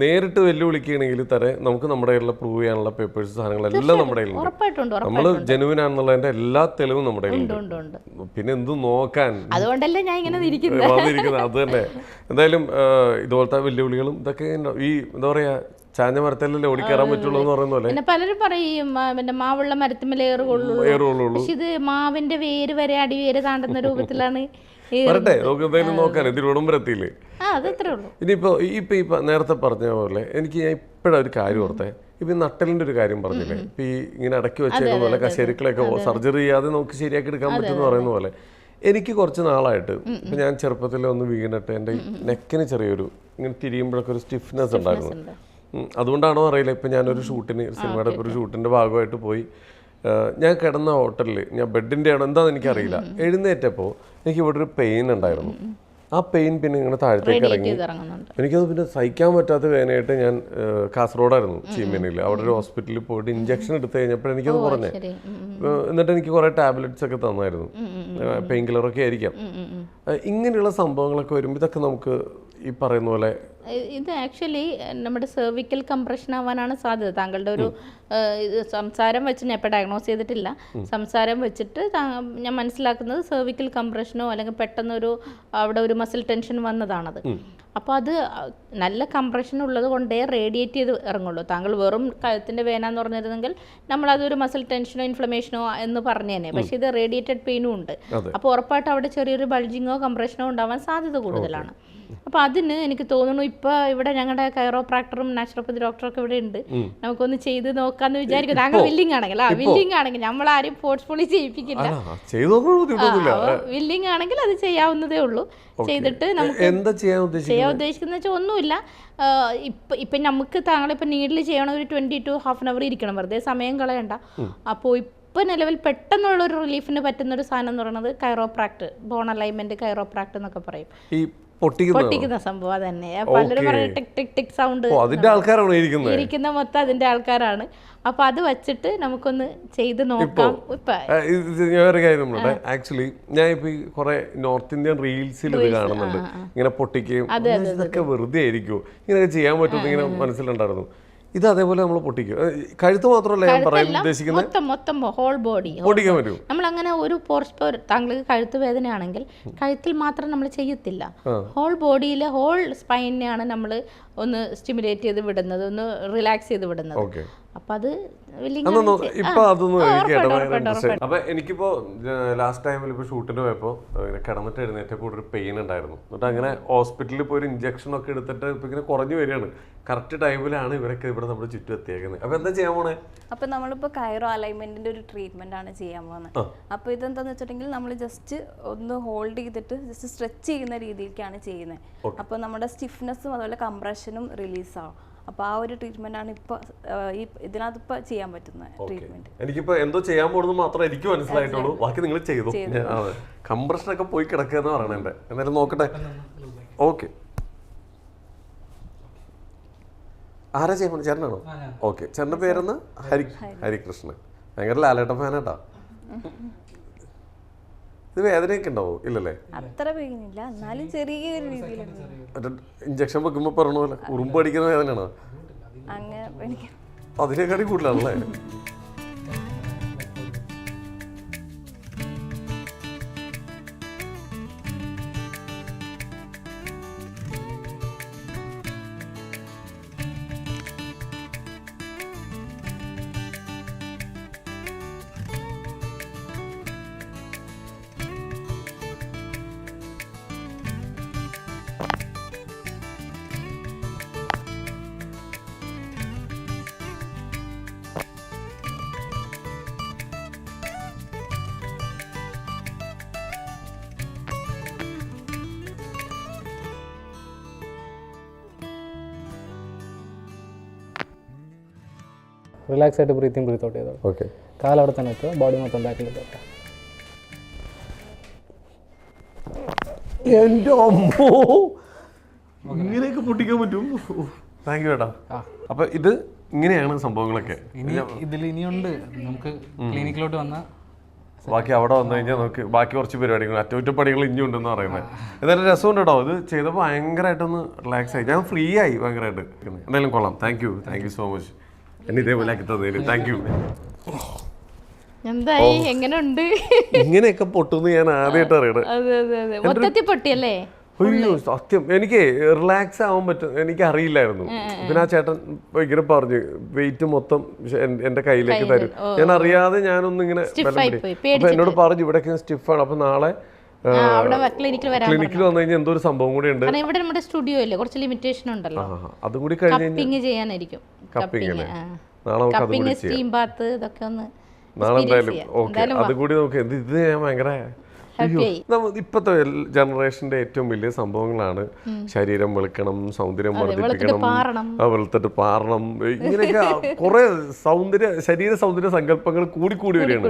നേരിട്ട് വെല്ലുവിളിക്കുകയാണെങ്കിൽ തന്നെ നമുക്ക് നമ്മുടെ പ്രൂവ് ചെയ്യാനുള്ള പേപ്പേഴ്സ് സാധനങ്ങളെല്ലാം നമ്മുടെ കയ്യിലുണ്ട്. നമ്മൾ ജെനുവിൻ ആണെന്നുള്ളതിന്റെ എല്ലാ തെളിവും നമ്മുടെ കയ്യിലുണ്ട്. പിന്നെ എന്ത് നോക്കാൻ, അതുകൊണ്ടല്ലേ ഞാൻ ഇങ്ങനെ ഇരിക്കുന്നത്. അത് തന്നെ. എന്തായാലും ഇതുപോലത്തെ വെല്ലുവിളികളും ഇതൊക്കെ ഈ എന്താ പറയാ ചാഞ്ഞ മരത്തല്ലേ ഓടിക്കയറാൻ പറ്റുള്ളൂ എന്ന് പറയുന്ന പോലെ. പിന്നെ പലരും പറയും പിന്നെ മാവുള്ള മരത്തിന്മേൽ ഏറുകൊള്ളൂ. പക്ഷെ ഇത് മാവിന്റെ വേര് വരെ അടിവേര് താണ്ടുന്ന രൂപത്തിലാണ്. വരട്ടെ, നമുക്ക് എന്തായാലും നോക്കാൻ ഇതിലൂടും വരത്തില്ലേ. ഇനിയിപ്പോ നേരത്തെ പറഞ്ഞ പോലെ എനിക്ക് ഞാൻ ഇപ്പോഴൊരു കാര്യം ഓർത്തേ. ഇപ്പൊ ഈ നട്ടലിന്റെ ഒരു കാര്യം പറഞ്ഞില്ലേ, ഇപ്പൊ ഈ ഇങ്ങനെ അടക്കി വെച്ചേക്കുന്ന പോലെ കശേരുക്കളൊക്കെ സർജറി ചെയ്യാതെ നമുക്ക് ശരിയാക്കി എടുക്കാൻ പറ്റുമെന്ന് പറയുന്ന പോലെ എനിക്ക് കുറച്ച് നാളായിട്ട് ഇപ്പൊ ഞാൻ ചെറുപ്പത്തിൽ ഒന്ന് വീണിട്ട് എൻ്റെ നെക്കിന് ചെറിയൊരു ഇങ്ങനെ തിരിയുമ്പോഴൊക്കെ ഒരു സ്റ്റിഫ്നെസ് ഉണ്ടായിരുന്നു. അതുകൊണ്ടാണോ അറിയില്ല, ഇപ്പം ഞാനൊരു ഷൂട്ടിന് സിനിമയുടെ ഒരു ഷൂട്ടിൻ്റെ ഭാഗമായിട്ട് പോയി ഞാൻ കിടന്ന ഹോട്ടലിൽ ഞാൻ ബെഡിൻ്റെ ആണോ എന്താണെന്ന് എനിക്കറിയില്ല, എഴുന്നേറ്റപ്പോൾ എനിക്ക് ഇവിടെ ഒരു പെയിൻ ഉണ്ടായിരുന്നു. ആ പെയിൻ പിന്നെ ഇങ്ങനെ താഴത്തേക്ക് ഇറങ്ങി എനിക്കത് പിന്നെ സഹിക്കാൻ പറ്റാത്ത വേദനയായിട്ട് ഞാൻ കാസർഗോഡായിരുന്നു ചീമേനിയിൽ. അവിടെ ഒരു ഹോസ്പിറ്റലിൽ പോയിട്ട് ഇഞ്ചക്ഷൻ എടുത്തു കഴിഞ്ഞപ്പോൾ എനിക്കത് കുറഞ്ഞേ. എന്നിട്ട് എനിക്ക് കുറേ ടാബ്ലറ്റ്സ് ഒക്കെ തന്നായിരുന്നു, പെയിൻ കില്ലറൊക്കെ ആയിരിക്കാം. ഇങ്ങനെയുള്ള സംഭവങ്ങളൊക്കെ വരുമ്പോൾ ഇതൊക്കെ നമുക്ക് ഈ പറയുന്ന പോലെ ഇത് ആക്ച്വലി നമ്മുടെ സെർവിക്കൽ കംപ്രഷൻ ആവാനാണ് സാധ്യത. താങ്കളുടെ ഒരു സംസാരം വെച്ച് ഞാൻ ഇപ്പോൾ ഡയഗ്നോസ് ചെയ്തിട്ടില്ല, സംസാരം വെച്ചിട്ട് ഞാൻ മനസ്സിലാക്കുന്നത് സെർവിക്കൽ കംപ്രഷനോ അല്ലെങ്കിൽ പെട്ടെന്നൊരു അവിടെ ഒരു മസിൽ ടെൻഷൻ വന്നതാണത്. അപ്പോൾ അത് നല്ല കംപ്രഷൻ ഉള്ളത് കൊണ്ടേ റേഡിയേറ്റ് ചെയ്ത് ഇറങ്ങുള്ളൂ. താങ്കൾ വെറും കഴുത്തിൻ്റെ വേന എന്ന് പറഞ്ഞിരുന്നെങ്കിൽ നമ്മളതൊരു മസിൽ ടെൻഷനോ ഇൻഫ്ലമേഷനോ എന്ന് പറഞ്ഞു തന്നെ. പക്ഷേ ഇത് റേഡിയേറ്റഡ് പെയിനും ഉണ്ട്. അപ്പോൾ ഉറപ്പായിട്ട് അവിടെ ചെറിയൊരു ബൾജിങ്ങോ കംപ്രഷനോ ഉണ്ടാവാൻ സാധ്യത കൂടുതലാണ്. അപ്പോൾ അതിന് എനിക്ക് തോന്നുന്നു ഇപ്പോൾ ഇവിടെ ഞങ്ങളുടെ കൈറോപ്രാക്ടറും നാച്ചുറോപ്പതി ഡോക്ടറൊക്കെ ഇവിടെ ഉണ്ട്, നമുക്കൊന്ന് ചെയ്ത് നോക്കാന്ന് വിചാരിക്കും. താങ്കൾ വില്ലിംഗ് ആണെങ്കിൽ നമ്മളാരും ഫോഴ്സ്ഫുള്ളി ചെയ്യിപ്പിക്കില്ല. വില്ലിംഗ് ആണെങ്കിൽ അത് ചെയ്യാവുന്നതേ ഉള്ളൂ. ചെയ്തിട്ട് നമുക്ക് ചെയ്യാൻ ഉദ്ദേശിക്കുന്ന വെച്ചാൽ ഒന്നുമില്ല. ഇപ്പം നമുക്ക് താങ്കളിപ്പോൾ നീഡിൽ ചെയ്യണം, ഒരു 20 to half an hour ഇരിക്കണം, വെറുതെ സമയം കളയണ്ട. അപ്പോൾ ഇപ്പോൾ നിലവിൽ പെട്ടെന്നുള്ളൊരു റിലീഫിന് പറ്റുന്നൊരു സാധനം എന്ന് പറയുന്നത് കൈറോപ്രാക്ട്, ബോൺ അലൈൻമെൻറ്റ് കൈറോപ്രാക്ട് എന്നൊക്കെ പറയും. ഈ പൊട്ടിക്കുന്ന സംഭവം തന്നെ. പലരും പറയുന്നത് ടിക് ടിക് ടിക് സൗണ്ട്, അതിന്റെ ആൾക്കാരാണോ ഇരിക്കുന്ന മൊത്തം അതിന്റെ ആൾക്കാരാണ്. അപ്പൊ അത് വെച്ചിട്ട് നമുക്കൊന്ന് ചെയ്ത് നോക്കാം. വേറെ കാര്യം നമ്മുടെ ആക്ച്വലി ഞാൻ ഇപ്പൊ കുറെ നോർത്ത് ഇന്ത്യൻ റീൽസിൽ ഇത് കാണുന്നുണ്ട്, ഇങ്ങനെ പൊട്ടിക്കുകയും ഇതൊക്കെ വെറുതെ ആയിരിക്കും, ഇങ്ങനെയൊക്കെ ചെയ്യാൻ പറ്റുമെന്ന് ഇങ്ങനെ മനസ്സിലുണ്ടായിരുന്നു. ഇത് അതേപോലെ നമ്മൾ പൊട്ടിക്കും. കഴുത്ത് മാത്രമല്ല ഞാൻ പറയാൻ ഉദ്ദേശിക്കുന്നത്, മൊത്തം ഹോൾ ബോഡി പൊട്ടിക്കാൻ പറ്റും. നമ്മൾ അങ്ങനെ ഒരു പോർഷൻ, താങ്കൾക്ക് കഴുത്ത് വേദനയാണെങ്കിൽ കഴുത്തിൽ മാത്രം നമ്മൾ ചെയ്യത്തില്ല, ഹോൾ ബോഡിയിലെ ഹോൾ സ്പൈനെയാണ് നമ്മൾ ഒന്ന് സ്റ്റിമുലേറ്റ് ചെയ്ത് വിടുന്നത്, ഒന്ന് റിലാക്സ് ചെയ്ത് വിടുന്നത്. അപ്പൊ അത് ഇപ്പൊ അതൊന്നും അപ്പൊ എനിക്കിപ്പോ ലാസ്റ്റ് ടൈമിൽ ഇപ്പൊ ഷൂട്ടിന് പോയപ്പോ കിടന്നിട്ട് എഴുന്നേറ്റപ്പോ ഒരു പെയിൻ ഉണ്ടായിരുന്നു. എന്നിട്ട് അങ്ങനെ ഹോസ്പിറ്റലിൽ പോയി ഒരു ഇഞ്ചക്ഷൻ ഒക്കെ എടുത്തിട്ട് ഇപ്പൊ ഇങ്ങനെ കുറഞ്ഞു വരികയാണ്. കറക്റ്റ് ടൈമിലാണ് ഇവരൊക്കെ ഇവിടെ നമ്മുടെ ചുറ്റും എത്തിയേക്കുന്നത്. അപ്പൊ എന്താ ചെയ്യാൻ പോണേ? അപ്പൊ നമ്മളിപ്പോ കൈറോ അലൈൻമെന്റിന്റെ ഒരു ട്രീറ്റ്മെന്റ് ആണ് ചെയ്യാൻ പോകുന്നത്. അപ്പൊ ഇതെന്താന്ന് വെച്ചിട്ടുണ്ടെങ്കിൽ നമ്മൾ ജസ്റ്റ് ഒന്ന് ഹോൾഡ് ചെയ്തിട്ട് ജസ്റ്റ് സ്ട്രെച്ച് ചെയ്യുന്ന രീതിയിലേക്കാണ് ചെയ്യുന്നത്. അപ്പൊ നമ്മുടെ സ്റ്റിഫ്നെസ്സും അതുപോലെ കംപ്രഷനും റിലീസ് ആവും. അപ്പൊ ആ ഒരു ട്രീറ്റ്മെന്റ് ആണ് ഇപ്പൊ ഇതിനകത്ത് ഇപ്പൊ ചെയ്യാൻ പറ്റുന്ന ട്രീറ്റ്മെന്റ്. എനിക്കിപ്പോ എന്തോ ചെയ്യാൻ പോകുന്നത് മാത്രമേ എനിക്ക് മനസ്സിലായിട്ടുള്ളൂ, ബാക്കി നിങ്ങൾ ചെയ്തു. കംപ്രഷൻ ഒക്കെ പോയി കിടക്കുക എന്ന് പറയണേ. എന്തായാലും നോക്കട്ടെ. ഓക്കെ, ആരാ ചെയ്യാൻ? ചേട്ടനാണോ? ഓക്കെ, ചേട്ടൻ്റെ പേരെന്ന്? ഹരികൃഷ്ണൻ. ഭയങ്കര ലാലേട്ടൻ ഫാനാട്ടാ. ഇത് വേദനയൊക്കെ ഉണ്ടാവോ? ഇല്ലല്ലേ? അത്ര വേദനയില്ല, എന്നാലും ചെറിയൊരു രീതിയിലുണ്ട്. മറ്റേ ഇഞ്ചക്ഷൻ വെക്കുമ്പോ പറഞ്ഞ പോലെ ഉറുമ്പ് അടിക്കുന്ന വേദനയാണോ? അങ്ങനെ അതിനേക്കാട്ടി കൂടുതലാണല്ലേ? റിലാക്സ് ആയിട്ട് ബ്രീത്ത് ഔട്ട് ചെയ്തോ. ഓക്കെ, കാലവിടെ തന്നെ എത്തുക, ബോഡി മൊത്തം ബാക്കിലേക്ക് എത്തുക. എൻ്റെ അമ്മോ, ഇങ്ങനെയൊക്കെ പൊട്ടിക്കാൻ പറ്റും. താങ്ക് യു ഏട്ടാ. അപ്പൊ ഇത് ഇങ്ങനെയാണ് സംഭവങ്ങളൊക്കെ. ഇതിൽ ഇനിയുണ്ട്, നമുക്ക് ക്ലിനിക്കിലോട്ട് വന്നാൽ ബാക്കി അവിടെ വന്നു കഴിഞ്ഞാൽ നമുക്ക് ബാക്കി കുറച്ച് പരിപാടികൾ, അറ്റകുറ്റപ്പണികൾ ഇനിയും ഉണ്ടെന്ന് പറയുന്നത്. എന്തായാലും രസമുണ്ട് കേട്ടോ. ഇത് ചെയ്തപ്പോൾ ഭയങ്കരമായിട്ടൊന്ന് റിലാക്സ് ആയി, ഞാൻ ഫ്രീ ആയി ഭയങ്കരമായിട്ട്. എന്തായാലും കൊള്ളാം. Thank you so much. എന്നെ ഇതേപോലെ ആക്കി തന്നതിന് താങ്ക് യു. എന്തായി, എങ്ങനെയുണ്ട്? ഇങ്ങനെയൊക്കെ പൊട്ടുന്നു ഞാൻ ആദ്യമായിട്ട് അറിയണത്. മൊത്തത്തിൽ പൊട്ടിയല്ലേ? അയ്യോ സത്യം, എനിക്ക് റിലാക്സ് ആവാൻ പറ്റും, എനിക്ക് അറിയില്ലായിരുന്നു. പിന്നെ ആ ചേട്ടൻ ഇങ്ങനെ പറഞ്ഞു വെയിറ്റ് മൊത്തം എന്റെ കയ്യിലേക്ക് തരും. ഞാൻ അറിയാതെ ഞാനൊന്നും ഇങ്ങനെ അപ്പൊ എന്നോട് പറഞ്ഞു ഇവിടെയൊക്കെ സ്റ്റിഫാണ്, അപ്പൊ നാളെ ക്ലിനിക്കിൽ വന്നു കഴിഞ്ഞാൽ എന്തോ ഒരു സംഭവം കൂടി ഉണ്ട്. ഇവിടെ നമ്മുടെ സ്റ്റുഡിയോ ഇല്ലേ, കുറച്ച് ലിമിറ്റേഷൻ ഉണ്ടല്ലോ, അതും കൂടി കഴിഞ്ഞ് ചെയ്യാനായിരിക്കും. നാളെ സ്റ്റീം ബാത്ത് ഇതൊക്കെ ഒന്ന് നാളെ എന്തായാലും ഓക്കെ, അതുകൂടി നമുക്ക് ഇത് ഞാൻ ഭയങ്കര ഇപ്പോഴത്തെ ജനറേഷന്റെ ഏറ്റവും വലിയ സംഭവങ്ങളാണ് ശരീരം വെളുക്കണം, സൗന്ദര്യം വർദ്ധിപ്പിക്കണം, വെളുത്തിട്ട് പാറണം, ഇങ്ങനെയൊക്കെ കുറെ ശരീര സൗന്ദര്യ സങ്കല്പങ്ങൾ കൂടി വരികയാണ്.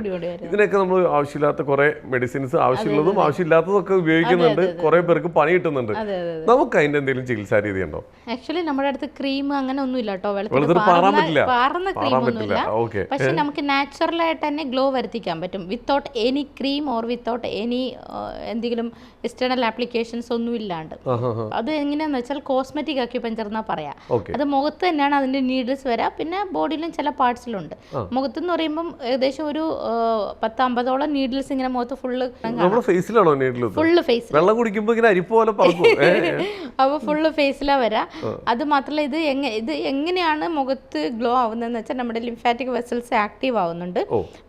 ഇതിനൊക്കെ നമ്മൾ ആവശ്യമില്ലാത്ത കുറെ മെഡിസിൻസ്, ആവശ്യമുള്ളതും ആവശ്യമില്ലാത്തതും ഒക്കെ ഉപയോഗിക്കുന്നുണ്ട്. കുറെ പേർക്ക് പണി കിട്ടുന്നുണ്ട്. നമുക്ക് അതിന്റെ എന്തെങ്കിലും ചികിത്സാ രീതി ഉണ്ടോ? ആക്ച്വലി നമ്മുടെ അടുത്ത് ക്രീം അങ്ങനെ ഒന്നും ഇല്ല കേട്ടോ. വെളുത്തിട്ട് പാറാൻ പറ്റില്ല. പക്ഷെ നമുക്ക് നാച്ചുറൽ ആയിട്ട് തന്നെ ഗ്ലോ വരുത്തിക്കാൻ പറ്റും, without any cream or without any എന്തെങ്കിലും എക്സ്റ്റേണൽ ആപ്ലിക്കേഷൻസ് ഒന്നും ഇല്ലാണ്ട്. അത് എങ്ങനെയാന്ന് വെച്ചാൽ കോസ്മെറ്റിക് അക്യുപഞ്ചർ എന്നാ പറയാ. അത് മുഖത്ത് തന്നെയാണ് അതിന്റെ നീഡിൽസ് വരാ, പിന്നെ ബോഡിയിലും ചില പാർട്സിലുണ്ട്. മുഖത്ത് എന്ന് പറയുമ്പോൾ ഏകദേശം ഒരു 10-50ഓളം നീഡിൽസ് ഇങ്ങനെ മുഖത്ത് ഫുള്ള് ഫേസിൽ അപ്പൊ ഫുള്ള് ഫേസിലാ വരാ. അത് മാത്രമല്ല ഇത് എങ്ങനെയാണ് മുഖത്ത് ഗ്ലോ ആവുന്നതെന്ന് വെച്ചാൽ നമ്മുടെ ലിംഫാറ്റിക് വെസൽസ് ആക്റ്റീവ് ആവുന്നുണ്ട്.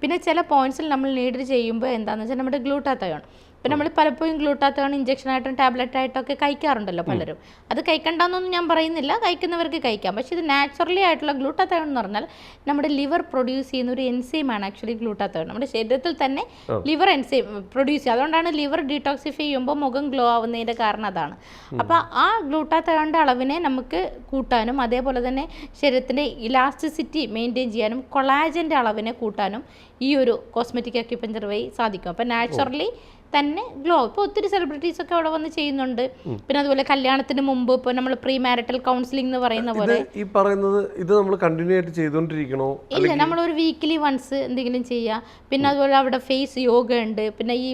പിന്നെ ചില പോയിന്റ്സിൽ നമ്മൾ നീഡിൽ ചെയ്യുമ്പോൾ എന്താണെന്ന് വെച്ചാൽ നമ്മുടെ ഗ്ലൂട്ടാത്തയോൺ, ഇപ്പം നമ്മൾ പലപ്പോഴും ഗ്ലൂട്ടാത്തയോൺ ഇഞ്ചക്ഷനായിട്ടും ടാബ്ലറ്റ് ആയിട്ടൊക്കെ കഴിക്കാറുണ്ടല്ലോ പലരും. അത് കഴിക്കണ്ടെന്നൊന്നും ഞാൻ പറയുന്നില്ല, കഴിക്കുന്നവർക്ക് കഴിക്കാം. പക്ഷേ ഇത് നാച്ചുറലി ആയിട്ടുള്ള ഗ്ലൂട്ടാത്തയോൺ എന്ന് പറഞ്ഞാൽ നമ്മുടെ ലിവർ പ്രൊഡ്യൂസ് ചെയ്യുന്ന ഒരു എൻസൈമാണ് ആക്ച്വലി ഗ്ലൂട്ടാത്തയോൺ. നമ്മുടെ ശരീരത്തിൽ തന്നെ ലിവർ എൻസൈം പ്രൊഡ്യൂസ് ചെയ്യുക. അതുകൊണ്ടാണ് ലിവർ ഡീടോക്സിഫൈ ചെയ്യുമ്പോൾ മുഖം ഗ്ലോ ആവുന്നതിൻ്റെ കാരണം അതാണ്. അപ്പോൾ ആ ഗ്ലൂട്ടാത്തയോണിൻ്റെ അളവിനെ നമുക്ക് കൂട്ടാനും അതേപോലെ തന്നെ ശരീരത്തിൻ്റെ ഇലാസ്റ്റിസിറ്റി മെയിൻറ്റെയിൻ ചെയ്യാനും കൊളാജൻ്റെ അളവിനെ കൂട്ടാനും ഈ ഒരു കോസ്മെറ്റിക് അക്യുപഞ്ചർ വഴി സാധിക്കും. അപ്പോൾ നാച്ചുറലി തന്നെ ഗ്ലോ. ഇപ്പോൾ ഒത്തിരി സെലിബ്രിറ്റീസ് ഒക്കെ അവിടെ വന്ന് ചെയ്യുന്നുണ്ട്. പിന്നെ അതുപോലെ കല്യാണത്തിന് മുമ്പ് ഇപ്പോൾ നമ്മൾ പ്രീ മാരിറ്റൽ കൗൺസിലിംഗ് എന്ന് പറയുന്ന പോലെ ഈ പറയുന്നത് ഇത് നമ്മൾ കണ്ടിന്യൂ ആയിട്ട് ചെയ്തുകൊണ്ടിരിക്കണോ? ഇല്ല, നമ്മളൊരു വീക്കിലി വൺസ് എന്തെങ്കിലും ചെയ്യുക. പിന്നെ അതുപോലെ അവിടെ ഫേസ് യോഗ ഉണ്ട്. പിന്നെ ഈ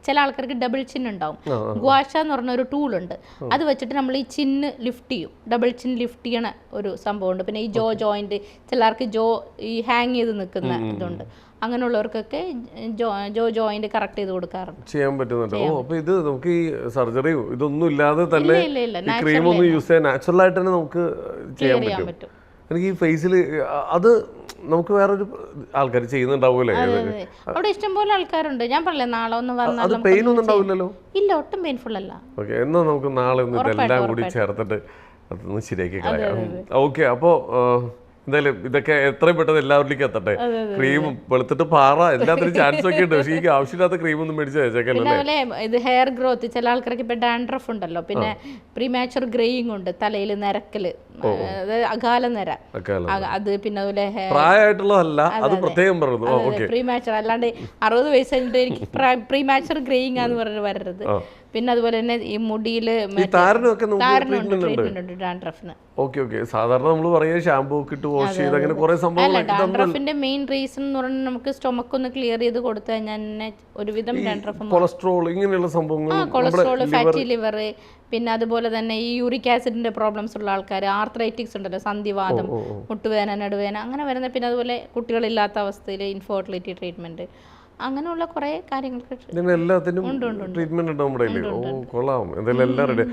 ചില ആൾക്കാർക്ക് ഡബിൾ ചിൻ ഉണ്ടാവും. ഗ്വാഷ എന്ന് പറഞ്ഞ ഒരു ടൂൾ ഉണ്ട്. അത് വെച്ചിട്ട് നമ്മൾ ഈ ചിന്ന് ലിഫ്റ്റ് ചെയ്യും. ഡബിൾ ചിൻ ലിഫ്റ്റ് ചെയ്യണ ഒരു സംഭവമുണ്ട്. പിന്നെ ഈ ജോയിന്റ് ചിലർക്ക് ഈ ഹാങ് ചെയ്ത് നിൽക്കുന്ന ഇതുണ്ട്. അങ്ങനെയുള്ളവർക്കൊക്കെ ജോയിന്റ് കറക്റ്റ് ചെയ്ത് കൊടുക്കാറുണ്ട്, ചെയ്യാൻ പറ്റുന്നുണ്ട്. അപ്പൊ ഇത് നമുക്ക് ഈ സർജറിയും ഇതൊന്നും ഇല്ലാതെ തന്നെ ക്രീം ഒന്നും യൂസ് ചെയ്യാൻ നാച്ചുറൽ ആയിട്ട് തന്നെ നമുക്ക് ചെയ്യാൻ പറ്റും. എനിക്ക് ഈ ഫേസിൽ അത് നമുക്ക് വേറൊരു ആൾക്കാർ ചെയ്യുന്നുണ്ടാവൂലേ? അവിടെ ഇഷ്ടംപോലെ ആൾക്കാരുണ്ട്. ഞാൻ പറഞ്ഞില്ലേ നാളെ ഒന്ന് വന്നാൽ പെയിൻ ഒന്നും ഉണ്ടാവില്ലല്ലോ? ഇല്ല, ഒട്ടും പെയിൻഫുൾ അല്ല. ഓക്കെ, എന്നാ നമുക്ക് നാളെ ഒന്ന് ഇതെല്ലാം കൂടി ചേർത്തിട്ട് അതൊന്ന് ശരിയാക്കി കളയാം. ഓക്കെ, അപ്പോൾ എന്തായാലും ഇതൊക്കെ എത്രയും പെട്ടെന്ന് എല്ലാവരിലേക്കും എത്തട്ടെ. ക്രീം വെളുത്തിട്ട് പാറ എല്ലാത്തിനും ചാൻസ് ഒക്കെ ഉണ്ട്. പക്ഷേ ഈ ആവശ്യമില്ലാത്ത ക്രീം ഒന്നും മേടിച്ച് വെച്ചേക്കല്ലേ. ഇത് ഹെയർ ഗ്രോത്ത് ചില ആൾക്കാർക്ക് ഇപ്പൊ ഡാൻഡ്രഫ് ഉണ്ടല്ലോ, പിന്നെ പ്രീമാച്ചുർ ഗ്രേയിങ് ഉണ്ട്, തലയിൽ നിരക്കല്, അകാല നിര, അത് പിന്നെ അതുപോലെ പ്രായമായിട്ടുള്ളതല്ല, അത് പ്രത്യേകം പറഞ്ഞു പ്രീമാച്ചുർ. അല്ലാണ്ട് 60 വയസ്സ് കഴിഞ്ഞിട്ട് എനിക്ക് പ്രീമാച്ചുർ ഗ്രേയിങ് ആന്ന് പറഞ്ഞ് വരരുത്. പിന്നെ അതുപോലെ തന്നെ ഈ മുടിയിൽ ഡാൻഡ്രഫിന്. ഓക്കെ ഓക്കെ, സാധാരണ നമ്മൾ പറയുക ഷാമ്പൂ ഒക്കെ ഇട്ട് വാഷ് ചെയ്ത് അങ്ങനെ കുറെ സംഭവങ്ങൾ. ഡാൻഡ്രഫിന്റെ മെയിൻ റീസൺ എന്ന് പറഞ്ഞാൽ നമുക്ക് സ്റ്റൊമക്ക് ഒന്ന് ക്ലിയർ ചെയ്ത് കൊടുത്തു കഴിഞ്ഞാൽ ഒരുവിധം ഡാൻഡ്രഫ്, കൊളസ്ട്രോൾ ഇങ്ങനെയുള്ള സംഭവങ്ങൾ, കൊളസ്ട്രോൾ, ഫാറ്റി ലിവർ, പിന്നെ അതുപോലെ തന്നെ ഈ യൂറിക് ആസിഡിന്റെ പ്രോബ്ലംസ് ഉള്ള ആൾക്കാർ, ആർത്രൈറ്റിക്സ് ഉണ്ടല്ലോ, സന്ധിവാദം, മുട്ടുവേദന, നടുവേദന, അങ്ങനെ വരുന്ന, പിന്നെ അതുപോലെ കുട്ടികളില്ലാത്ത അവസ്ഥയിൽ ഇൻഫെർട്ടിലിറ്റി ട്രീറ്റ്മെന്റ്, അങ്ങനെയുള്ള കുറെ കാര്യങ്ങൾക്ക് എല്ലാത്തിനും ട്രീറ്റ്മെന്റ് ഉണ്ട് നമ്മുടെ കയ്യിൽ. ഓ കൊള്ളാം, എന്തായാലും എല്ലാം റെഡി.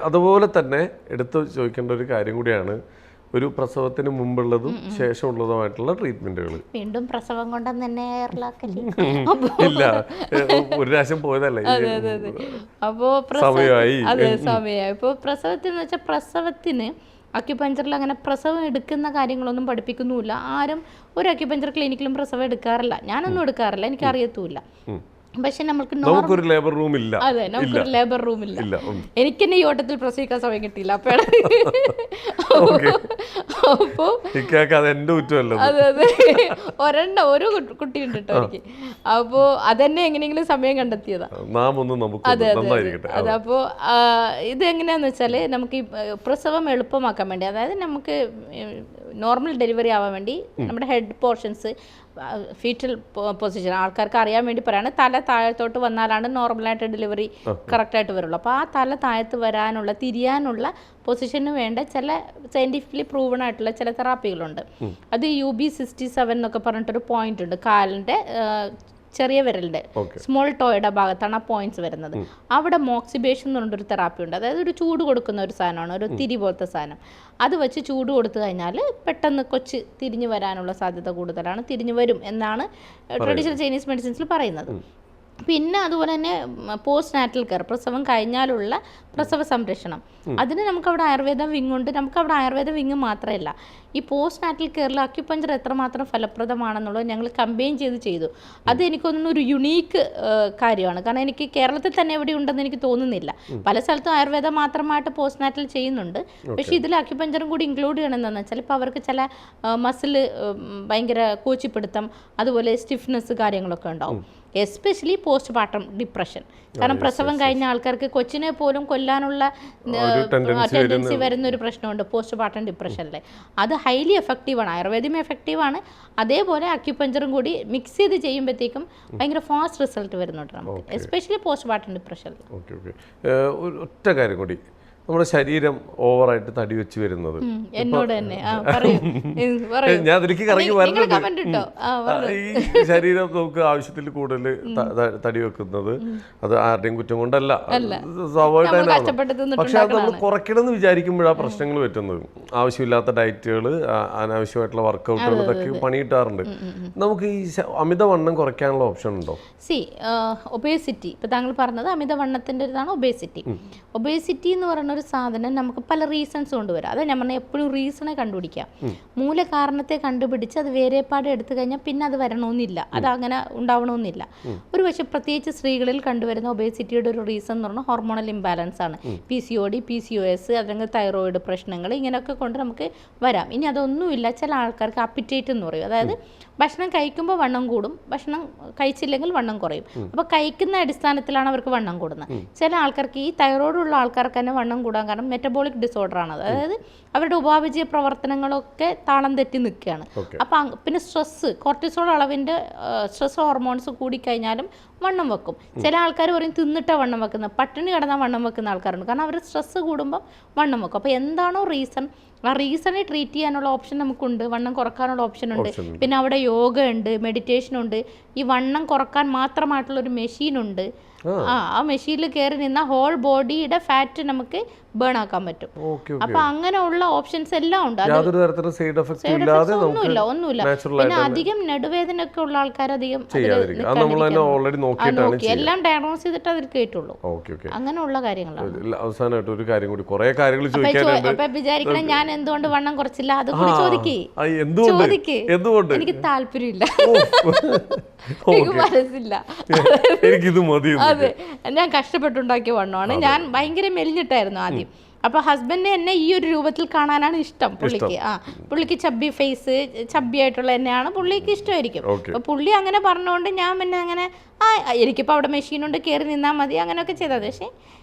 അതുപോലെ തന്നെ എടുത്ത് ചോദിക്കേണ്ട ഒരു കാര്യം കൂടിയാണ് ഒരു പ്രസവത്തിന് മുമ്പുള്ളതും ശേഷമുള്ളതുമായിട്ടുള്ള ട്രീറ്റ്മെന്റുകൾ. വീണ്ടും പ്രസവം കൊണ്ടും തന്നെ ഇല്ല, ഒരു പ്രാവശ്യം പോയതല്ലേ, അപ്പോ സമയമായി. അതെ, സമയമായി. ഇപ്പോൾ പ്രസവത്തിന് വെച്ചാൽ പ്രസവത്തിന് അക്യുപഞ്ചറിൽ അങ്ങനെ പ്രസവം എടുക്കുന്ന കാര്യങ്ങളൊന്നും പഠിപ്പിക്കുന്നുമില്ല. ആരും ഒരു അക്യുപഞ്ചർ ക്ലിനിക്കിലും പ്രസവം എടുക്കാറില്ല. ഞാനൊന്നും എടുക്കാറില്ല, എനിക്ക് അറിയത്തുമില്ല. പക്ഷെ നമുക്കൊരു ലേബർ റൂം ഇല്ല. അതെ, നമുക്കൊരു ലേബർ റൂം ഇല്ല. എനിക്ക് തന്നെ ഈ ഓട്ടത്തിൽ പ്രസവിക്കാൻ സമയം കിട്ടിയില്ല. അപ്പോ അതെ അതെ, ഒരു കുട്ടിയുണ്ട് കേട്ടോ എനിക്ക്. അപ്പോ അതെന്നെ എങ്ങനെയെങ്കിലും സമയം കണ്ടെത്തിയതാ. അതെ അതെ. അപ്പോ ഇത് എങ്ങനെയാന്ന് വെച്ചാല് നമുക്ക് ഈ പ്രസവം എളുപ്പമാക്കാൻ വേണ്ടി, അതായത് നമുക്ക് നോർമൽ ഡെലിവറി ആവാൻ വേണ്ടി നമ്മുടെ ഹെഡ് പോർഷൻസ് ഫീറ്റൽ പൊസിഷൻ ആൾക്കാർക്ക് അറിയാൻ വേണ്ടി പറയാണ്. തല താഴത്തോട്ട് വന്നാലാണ് നോർമലായിട്ട് ഡെലിവറി കറക്റ്റായിട്ട് വരുള്ളൂ. അപ്പോൾ ആ തല താഴത്ത് വരാനുള്ള, തിരിയാനുള്ള പൊസിഷന് വേണ്ട ചില സയൻറ്റിഫിക്കലി പ്രൂവൺ ആയിട്ടുള്ള ചില തെറാപ്പികളുണ്ട്. അത് UB67 എന്നൊക്കെ പറഞ്ഞിട്ടൊരു പോയിന്റ് ഉണ്ട് കാലിൻ്റെ ചെറിയ വിരലിൻ്റെ സ്മോൾ ടോയുടെ ഭാഗത്താണ് ആ പോയിന്റ്സ് വരുന്നത്. അവിടെ മോക്സിബേഷൻ എന്ന് പറഞ്ഞൊരു തെറാപ്പി ഉണ്ട്. അതായത് ഒരു ചൂട് കൊടുക്കുന്ന ഒരു സാധനമാണ്, ഒരു തിരി പോലത്തെ സാധനം. അത് വെച്ച് ചൂട് കൊടുത്തു കഴിഞ്ഞാൽ പെട്ടെന്ന് കൊച്ച് തിരിഞ്ഞു വരാനുള്ള സാധ്യത കൂടുതലാണ്, തിരിഞ്ഞു വരും എന്നാണ് ട്രഡീഷണൽ ചൈനീസ് മെഡിസിൻസിൽ പറയുന്നത്. പിന്നെ അതുപോലെ തന്നെ പോസ്റ്റ് നാറ്റൽ കെയർ, പ്രസവം കഴിഞ്ഞാലുള്ള പ്രസവ സംരക്ഷണം, അതിന് നമുക്കവിടെ ആയുർവേദ വിങ് ഉണ്ട്. നമുക്കവിടെ ആയുർവേദ വിങ് മാത്രമല്ല, ഈ പോസ്റ്റ് നാറ്റൽ കെയറിൽ അക്യുപഞ്ചർ എത്രമാത്രം ഫലപ്രദമാണെന്നുള്ളത് ഞങ്ങൾ കമ്പൈൻ ചെയ്തു. അത് എനിക്കൊന്നും ഒരു യുണീക്ക് കാര്യമാണ്. കാരണം എനിക്ക് കേരളത്തിൽ തന്നെ എവിടെ ഉണ്ടെന്ന് എനിക്ക് തോന്നുന്നില്ല. പല സ്ഥലത്തും ആയുർവേദം മാത്രമായിട്ട് പോസ്റ്റ് നാറ്റൽ ചെയ്യുന്നുണ്ട്. പക്ഷേ ഇതിൽ അക്യുപഞ്ചറും കൂടി ഇൻക്ലൂഡ് ചെയ്യണമെന്ന് വെച്ചാൽ ഇപ്പോൾ അവർക്ക് ചില മസിൽ ഭയങ്കര കോച്ചിപ്പിടുത്തം, അതുപോലെ സ്റ്റിഫ്നെസ് കാര്യങ്ങളൊക്കെ ഉണ്ടാവും. Especially post partum depression. കാരണം പ്രസവം കഴിഞ്ഞ ആൾക്കാർക്ക് കൊച്ചിനെ പോലും കൊല്ലാനുള്ള ടെൻഡൻസി വരുന്ന ഒരു പ്രശ്നമുണ്ട് പോസ്റ്റ് പാർട്ടം ഡിപ്രഷനിൽ. അത് ഹൈലി എഫക്റ്റീവാണ്. ആയുർവേദം എഫക്റ്റീവാണ്, അതേപോലെ അക്യുപഞ്ചറും കൂടി മിക്സ് ചെയ്ത് ചെയ്യുമ്പോഴത്തേക്കും ഭയങ്കര ഫാസ്റ്റ് റിസൾട്ട് വരുന്നുണ്ട് നമുക്ക്, എസ്പെഷ്യലി പോസ്റ്റ് പാർട്ടം ഡിപ്രഷനിൽ. ഒറ്റ കാര്യം കൂടി, നമ്മുടെ ശരീരം ഓവറായിട്ട് തടി വെച്ച് വരുന്നത് എന്നോട് തന്നെ ഞാൻ അതിലേക്ക് കറങ്ങി വരുന്നുണ്ട്. ഈ ശരീരം നമുക്ക് ആവശ്യത്തിൽ കൂടുതൽ തടി വെക്കുന്നത് അത് ആരുടെയും കുറ്റം കൊണ്ടല്ല, സ്വാഭാവികമായിട്ടാണ്. പക്ഷെ അത് നമ്മൾ കുറയ്ക്കണം എന്ന് വിചാരിക്കുമ്പോഴാണ് പ്രശ്നങ്ങൾ പറ്റുന്നത്. ആവശ്യമില്ലാത്ത ഡയറ്റുകൾ, അനാവശ്യമായിട്ടുള്ള വർക്കൗട്ടുകൾ, ഇതൊക്കെ പണി കിട്ടാറുണ്ട്. നമുക്ക് ഈ അമിതവണ്ണം കുറയ്ക്കാനുള്ള ഓപ്ഷൻ ഉണ്ടോ? ഒബേസിറ്റി, ഇപ്പൊ താങ്കൾ പറഞ്ഞത് അമിതവണ്ണത്തിന്റെ ഇതാണ് ഒബേസിറ്റി. ഒബേസിറ്റി എന്ന് പറയുന്ന ഒരു സാധനം നമുക്ക് പല റീസൺസ് കൊണ്ടുവരാം. അതാ ഞാൻ പറഞ്ഞാൽ എപ്പോഴും റീസണെ കണ്ടുപിടിക്കാം. മൂല കാരണത്തെ കണ്ടുപിടിച്ച് അത് വേറെപ്പാട് എടുത്തു കഴിഞ്ഞാൽ പിന്നെ അത് വരണമെന്നില്ല, അത് അങ്ങനെ ഉണ്ടാവണമെന്നില്ല. ഒരു പക്ഷേ പ്രത്യേകിച്ച് സ്ത്രീകളിൽ കണ്ടുവരുന്ന ഒബേസിറ്റിയുടെ ഒരു റീസൺ എന്ന് പറഞ്ഞാൽ ഹോർമോണൽ ഇംബാലൻസ് ആണ്. PCOD, PCOS അല്ലെങ്കിൽ തൈറോയിഡ് പ്രശ്നങ്ങൾ ഇങ്ങനെയൊക്കെ കൊണ്ട് നമുക്ക് വരാം. ഇനി അതൊന്നുമില്ല, ചില ആൾക്കാർക്ക് അപ്പിറ്റേറ്റ് എന്ന് പറയും, അതായത് ഭക്ഷണം കഴിക്കുമ്പോൾ വണ്ണം കൂടും, ഭക്ഷണം കഴിച്ചില്ലെങ്കിൽ വണ്ണം കുറയും. അപ്പോൾ കഴിക്കുന്ന അടിസ്ഥാനത്തിലാണ് അവർക്ക് വണ്ണം കൂടുന്നത്. ചില ആൾക്കാർക്ക് ഈ തൈറോയ്ഡ് ഉള്ള ആൾക്കാർക്ക് തന്നെ വണ്ണം കൂടാൻ കാരണം മെറ്റബോളിക് ഡിസോർഡർ ആണ്, അതായത് അവരുടെ ഉപാപചയ പ്രവർത്തനങ്ങളൊക്കെ താളം തെറ്റി നിൽക്കുകയാണ്. അപ്പം പിന്നെ സ്ട്രെസ്സ്, കോർട്ടിസോൾ അളവിൻ്റെ സ്ട്രെസ് ഹോർമോൺസ് കൂടിക്കഴിഞ്ഞാലും വണ്ണം വെക്കും. ചില ആൾക്കാർ പറയും തിന്നിട്ടാണ് വണ്ണം വെക്കുന്നത്, പട്ടിണി കിടന്നാൽ വണ്ണം വെക്കുന്ന ആൾക്കാരുണ്ട്. കാരണം അവർ സ്ട്രെസ്സ് കൂടുമ്പോൾ വണ്ണം വെക്കും. അപ്പോൾ എന്താണോ റീസൺ, ആ റീസണെ ട്രീറ്റ് ചെയ്യാനുള്ള ഓപ്ഷൻ നമുക്കുണ്ട്, വണ്ണം കുറക്കാനുള്ള ഓപ്ഷൻ ഉണ്ട്. പിന്നെ അവിടെ യോഗ ഉണ്ട്, മെഡിറ്റേഷൻ ഉണ്ട്, ഈ വണ്ണം കുറക്കാൻ മാത്രമായിട്ടുള്ളൊരു മെഷീനുണ്ട്. ആ മെഷീനിൽ കയറി നിന്നാൽ ഹോൾ ബോഡിയുടെ ഫാറ്റ് നമുക്ക് ബേൺ ആക്കാൻ പറ്റും. അപ്പൊ അങ്ങനെയുള്ള ഓപ്ഷൻസ് എല്ലാം ഉണ്ട്. ഒന്നുമില്ല. പിന്നെ അധികം നടുവേദനയൊക്കെ ഉള്ള ആൾക്കാർ അധികം എല്ലാം ഡയഗ്നോസ് ചെയ്തിട്ട് അതിൽ കേട്ടുള്ളൂ. അങ്ങനെയുള്ള കാര്യങ്ങളാണ്. അവസാനമായിട്ട് ഒരു കാര്യം കൂടി, കുറെ കാര്യങ്ങൾ അപ്പൊ വിചാരിക്കണം ഞാൻ എന്തുകൊണ്ട് വണ്ണം കുറച്ചില്ല, അത് കൂടി ചോദിക്കേ. എനിക്ക് താല്പര്യമില്ല, എനിക്ക് മനസ്സില്ല. അതെ, ഞാൻ കഷ്ടപ്പെട്ടുണ്ടാക്കിയ വണ്ണമാണ്. ഞാൻ ഭയങ്കര മെലിഞ്ഞിട്ടായിരുന്നു ആദ്യം. അപ്പോൾ ഹസ്ബൻഡ് എന്നെ ഈ ഒരു രൂപത്തിൽ കാണാനാണ് ഇഷ്ടം പുള്ളിക്ക്. പുള്ളിക്ക് ചബ്ബി ഫേസ്, ചബ്ബി ആയിട്ടുള്ള എന്നെയാണ് പുള്ളിക്ക് ഇഷ്ടമായിരിക്കും. അപ്പോൾ പുള്ളി അങ്ങനെ പറഞ്ഞുകൊണ്ട് ഞാൻ പിന്നെ അങ്ങനെ എനിക്കിപ്പോൾ അവിടെ മെഷീനുണ്ട്, കയറി നിന്നാൽ മതി, അങ്ങനെയൊക്കെ ചെയ്താൽ. പക്ഷേ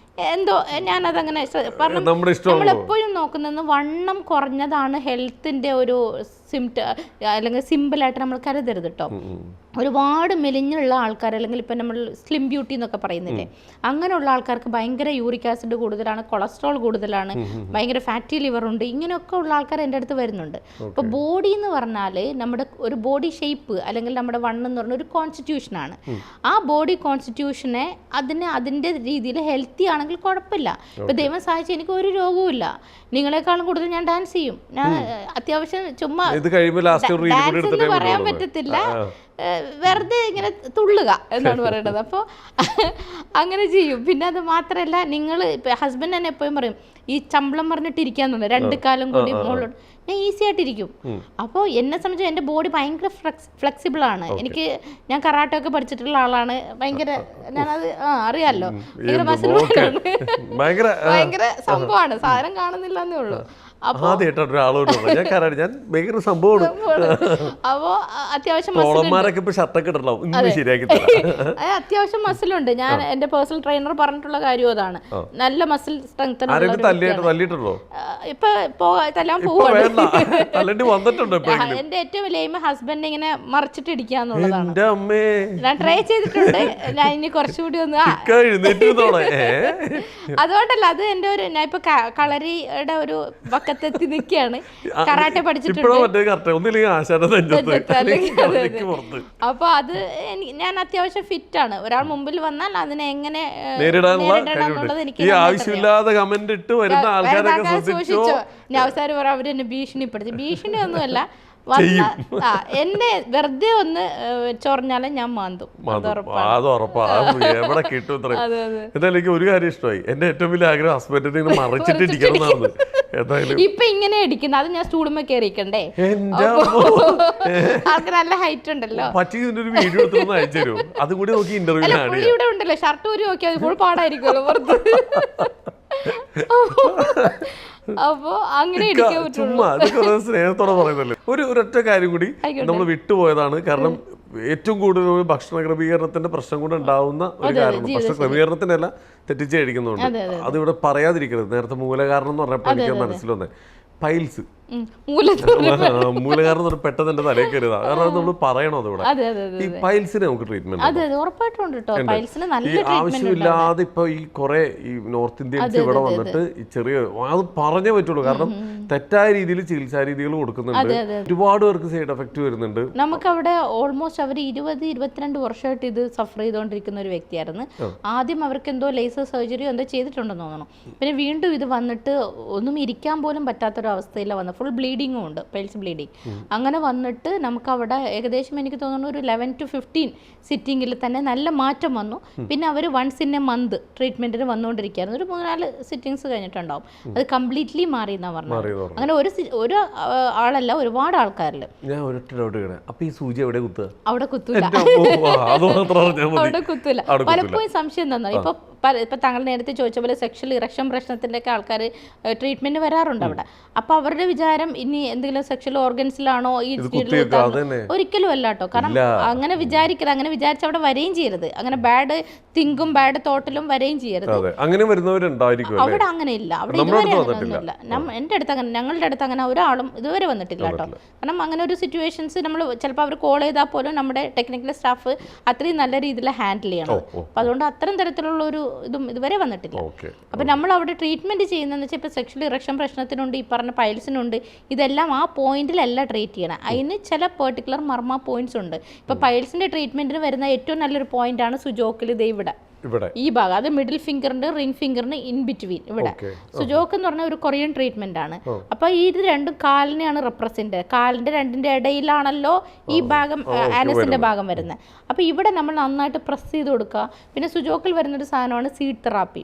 എന്തോ ഞാനതങ്ങനെ പറഞ്ഞു. നമ്മളെപ്പോഴും നോക്കുന്നത് വണ്ണം കുറഞ്ഞതാണ് ഹെൽത്തിൻ്റെ ഒരു അല്ലെങ്കിൽ സിമ്പിളായിട്ട് നമ്മൾ കരുതരുത് കേട്ടോ. ഒരുപാട് മെലിഞ്ഞുള്ള ആൾക്കാർ, അല്ലെങ്കിൽ ഇപ്പം നമ്മൾ സ്ലിം ബ്യൂട്ടി എന്നൊക്കെ പറയുന്നില്ലേ, അങ്ങനെയുള്ള ആൾക്കാർക്ക് ഭയങ്കര യൂറിക് ആസിഡ് കൂടുതലാണ്, കൊളസ്ട്രോൾ കൂടുതലാണ്, ഭയങ്കര ഫാറ്റി ലിവർ ഉണ്ട്, ഇങ്ങനെയൊക്കെ ഉള്ള ആൾക്കാർ എൻ്റെ അടുത്ത് വരുന്നുണ്ട്. അപ്പോൾ ബോഡി എന്ന് പറഞ്ഞാൽ നമ്മുടെ ഒരു ബോഡി ഷേപ്പ് അല്ലെങ്കിൽ നമ്മുടെ വണ്ണം എന്ന് പറഞ്ഞ ഒരു കോൺസ്റ്റിറ്റ്യൂഷനാണ്. ആ ബോഡി കോൺസ്റ്റിറ്റ്യൂഷനെ അതിൻ്റെ രീതിയിൽ ഹെൽത്തി ആണെങ്കിൽ കുഴപ്പമില്ല. ഇപ്പം ദൈവം സഹായിച്ച് എനിക്ക് ഒരു രോഗവുമില്ല. നിങ്ങളെക്കാളും കൂടുതൽ ഞാൻ ഡാൻസ് ചെയ്യും. ഞാൻ അത്യാവശ്യം ചുമ്മാ ഡാൻസ് എന്ന് പറയാൻ പറ്റത്തില്ല, വെറുതെ ഇങ്ങനെ തുള്ളുക എന്നാണ് പറയുന്നത്. അപ്പോൾ അങ്ങനെ ചെയ്യും. പിന്നെ അത് മാത്രമല്ല, നിങ്ങൾ ഇപ്പം ഹസ്ബൻഡ് തന്നെ എപ്പോഴും പറയും ഈ ചമ്പളം പറഞ്ഞിട്ട് ഇരിക്കാൻ തോന്നുന്നു, 2 കാലും കൂടി മുകളിലോട്ട്, ഞാൻ ഈസി ആയിട്ടിരിക്കും. അപ്പോൾ എന്നെ സംബന്ധിച്ച് എൻ്റെ ബോഡി ഭയങ്കര ഫ്ലെക്സിബിളാണ്. ഞാൻ കറാട്ടെ ഒക്കെ പഠിച്ചിട്ടുള്ള ആളാണ്. ഭയങ്കര ഞാനത് അറിയാമല്ലോ, ഭയങ്കര മസിലാണ്, ഭയങ്കര സംഭവമാണ്. സാധനം കാണുന്നില്ല എന്നേ ഉള്ളൂ. അപ്പോ അത്യാവശ്യം അത്യാവശ്യം മസിലുണ്ട്. ഞാൻ എന്റെ പേഴ്സണൽ ട്രെയിനർ പറഞ്ഞിട്ടുള്ള കാര്യം അതാണ്, നല്ല മസിൽ സ്ട്രെങ്ത്. ഇപ്പൊ തല്ലാൻ പോവാണ്. എന്റെ ഏറ്റവും വലിയ എയിം ഹസ്ബൻഡ് ഇങ്ങനെ മറിച്ചിട്ട് ഇടിക്കാന്നുള്ളതാണ്. ഞാൻ ട്രൈ ചെയ്തിട്ടുണ്ട്. ഞാൻ ഇനി കുറച്ചുകൂടി ഒന്ന് അതുകൊണ്ടല്ല, അത് എന്റെ ഒരു, ഞാൻ ഇപ്പൊ കളരിയുടെ ഒരു എത്തി നിൽക്കുകയാണ്. കരാട്ടെ പഠിച്ചിട്ടുണ്ട്. അപ്പൊ അത് ഞാൻ അത്യാവശ്യം ഫിറ്റ് ആണ്. ഒരാൾ മുമ്പിൽ വന്നാൽ അതിനെ എങ്ങനെ നേരിടണം എന്നുള്ളത് എനിക്ക് സൂക്ഷിച്ചോ. ഞാൻ അവസാനം പറയാം, അവരെന്നെ ഭീഷണിപ്പെടുത്തി. ഭീഷണി ഒന്നുമല്ല, എന്നെ വെറുതെ ഒന്ന് ചൊറഞ്ഞാലും ഞാൻ മാന്തും. എനിക്ക് ഒരു കാര്യം ഇഷ്ടമായി, എന്റെ ഏറ്റവും വലിയ ആഗ്രഹം ഹസ്ബൻഡിനെ മറിച്ചിട്ടിരിക്കണം. ഇപ്പൊ ഇങ്ങനെ ഇടിക്കുന്നത്, അത് ഞാൻ സ്റ്റൂളുമ്മ കയറിക്കണ്ടേ? ആൾക്ക് നല്ല ഹൈറ്റ് ഉണ്ടല്ലോ. പുള്ളിയുടെ ഉണ്ടല്ലോ, ഷർട്ട് ഊരി നോക്കിയാൽ ഇപ്പോൾ പാടായിരിക്കുമല്ലോ പുറത്ത്. അപ്പോ അങ്ങനെ സ്നേഹത്തോടെ പറയുന്നല്ലേ. ഒരൊറ്റ കാര്യം കൂടി നമ്മൾ വിട്ടുപോയതാണ്. കാരണം ഏറ്റവും കൂടുതൽ ഭക്ഷണ ക്രമീകരണത്തിന്റെ പ്രശ്നം കൊണ്ട് ഉണ്ടാവുന്ന ഒരു കാരണം, ഭക്ഷണ ക്രമീകരണത്തിനല്ല, തെറ്റിച്ച് കഴിക്കുന്നുണ്ട്. അതിവിടെ പറയാതിരിക്കരുത്. നേരത്തെ മൂലകാരണം എന്ന് പറഞ്ഞപ്പോൾ എനിക്ക് മനസ്സിൽ വന്നേ പൈൽസ്, മൂലകാരണം പെട്ടെന്ന് എന്റെ തലയിൽ കയറിയതാ. കാരണം നമ്മൾ പറയണോ അതിവിടെ. ഈ പൈൽസിന് നമുക്ക് ട്രീറ്റ്മെന്റ് ആവശ്യമില്ലാതെ ഇപ്പൊ ഈ കുറെ ഈ നോർത്ത് ഇന്ത്യൻസ് ഇവിടെ വന്നിട്ട് ഈ ചെറിയ, അത് പറഞ്ഞേ പറ്റുള്ളൂ. കാരണം തെറ്റായ രീതിയിൽ ചികിത്സാ രീതികൾ കൊടുക്കുന്നുണ്ട്. ഒരുപാട് പേർക്ക് സൈഡ് എഫക്റ്റ് വരുന്നുണ്ട്. നമുക്കവിടെ ഓൾമോസ്റ്റ് അവർ 20-22 വർഷമായിട്ട് ഇത് സഫർ ചെയ്തുകൊണ്ടിരിക്കുന്ന ഒരു വ്യക്തിയായിരുന്നു. ആദ്യം അവർക്ക് എന്തോ ലേസർ സർജറിയോ എന്തോ ചെയ്തിട്ടുണ്ടെന്ന് തോന്നുന്നു. പിന്നെ വീണ്ടും ഇത് വന്നിട്ട് ഒന്നും ഇരിക്കാൻ പോലും പറ്റാത്തൊരു അവസ്ഥയിലാണ് വന്നത്. ഫുൾ ബ്ലീഡിങ്ങും ഉണ്ട്, പെൽസ് ബ്ലീഡിങ്. അങ്ങനെ വന്നിട്ട് നമുക്കവിടെ ഏകദേശം എനിക്ക് തോന്നുന്നു ഒരു 11 to 15 സിറ്റിങ്ങിൽ തന്നെ നല്ല മാറ്റം വന്നു. പിന്നെ അവർ വൺസ് ഇൻ എ മന്ത് ട്രീറ്റ്മെന്റിന് വന്നുകൊണ്ടിരിക്കുകയായിരുന്നു. ഒരു 3-4 സിറ്റിങ്സ് കഴിഞ്ഞിട്ടുണ്ടാവും. അത് കംപ്ലീറ്റ്ലി മാറി എന്നാ പറഞ്ഞത്. അങ്ങനെ ഒരു ആളല്ല, ഒരുപാട് ആൾക്കാരിൽ. ഞാൻ ഒരൊറ്റ ഡൗട്ട് ചെയ്യണേ, അപ്പൊ ഈ സൂചി എവിടെ കുത്തുക? അവിടെ കുത്തൂല, അവിടെ കുത്തൂല. പലപ്പോഴും സംശയം എന്താ, ഇപ്പൊ താങ്കൾ നേരത്തെ ചോദിച്ച പോലെ സെക്ഷൽ ഇറക്ഷൻ പ്രശ്നത്തിന്റെ ഒക്കെ ആൾക്കാർ ട്രീറ്റ്മെന്റ് വരാറുണ്ട് അവിടെ. അപ്പൊ അവരുടെ വിചാരം ഇനി എന്തെങ്കിലും സെക്ഷൽ ഓർഗൻസിലാണോ ഈ ഒരിക്കലും അല്ല കേട്ടോ. കാരണം അങ്ങനെ വിചാരിക്കരുത്, അങ്ങനെ വിചാരിച്ച് അവിടെ വരെയും ചെയ്യരുത്. അങ്ങനെ ബാഡ് തിങ്കും ബാഡ് തോട്ടിലും വരെയും ചെയ്യരുത്. അങ്ങനെ വരുന്നവരുണ്ടായിരിക്കും അവിടെ. അങ്ങനെ ഇല്ല, അവിടെ ഇതുവരെ അങ്ങനെയൊന്നുമില്ല. എൻ്റെ അടുത്ത് അങ്ങനെ, ഞങ്ങളുടെ അടുത്ത് അങ്ങനെ ഒരാളും ഇതുവരെ വന്നിട്ടില്ല കേട്ടോ. കാരണം അങ്ങനെ ഒരു സിറ്റുവേഷൻസ് നമ്മൾ ചിലപ്പോൾ അവർ കോൾ ചെയ്താൽ പോലും നമ്മുടെ ടെക്നിക്കൽ സ്റ്റാഫ് അത്രയും നല്ല രീതിയിൽ ഹാൻഡിൽ ചെയ്യണം. അപ്പൊ അതുകൊണ്ട് അത്തരം തരത്തിലുള്ള ഒരു ഇതും ഇതുവരെ വന്നിട്ടില്ല. അപ്പൊ നമ്മൾ അവിടെ ട്രീറ്റ്മെന്റ് ചെയ്യുന്നതെന്ന് വെച്ചാൽ ഇപ്പൊ സെക്ഷൽ ഇറക്ഷൻ പ്രശ്നത്തിനുണ്ട്, ഈ പറഞ്ഞ പൈൽസിനുണ്ട്, ഇതെല്ലാം ആ പോയിന്റിലല്ല ട്രീറ്റ് ചെയ്യണം. അതിന് ചില പെർട്ടിക്കുലർ മർമ്മ പോയിന്റ്സ് ഉണ്ട്. ഇപ്പൊ പൈൽസിന്റെ ട്രീറ്റ്മെന്റിന് വരുന്ന ഏറ്റവും നല്ലൊരു പോയിന്റ് ആണ് സുജോക്കിൽ ദേ ഇവിടെ ഈ ഭാഗം. അത് മിഡിൽ ഫിംഗറിന്റെ റിംഗ് ഫിംഗറിന് ഇൻ ബിറ്റ്വീൻ ഇവിടെ. സുജോക്ക് എന്ന് പറഞ്ഞ ഒരു കൊറിയൻ ട്രീറ്റ്മെന്റ് ആണ്. അപ്പൊ ഇത് രണ്ടും കാലിനെയാണ് റെപ്രസെന്റ്. കാലിന്റെ രണ്ടിന്റെ ഇടയിലാണല്ലോ ഈ ഭാഗം ആനസിന്റെ ഭാഗം വരുന്നത്. അപ്പൊ ഇവിടെ നമ്മൾ നന്നായിട്ട് പ്രസ് ചെയ്ത് കൊടുക്കുക. പിന്നെ സുജോക്കിൽ വരുന്നൊരു സാധനമാണ് സീഡ് തെറാപ്പി.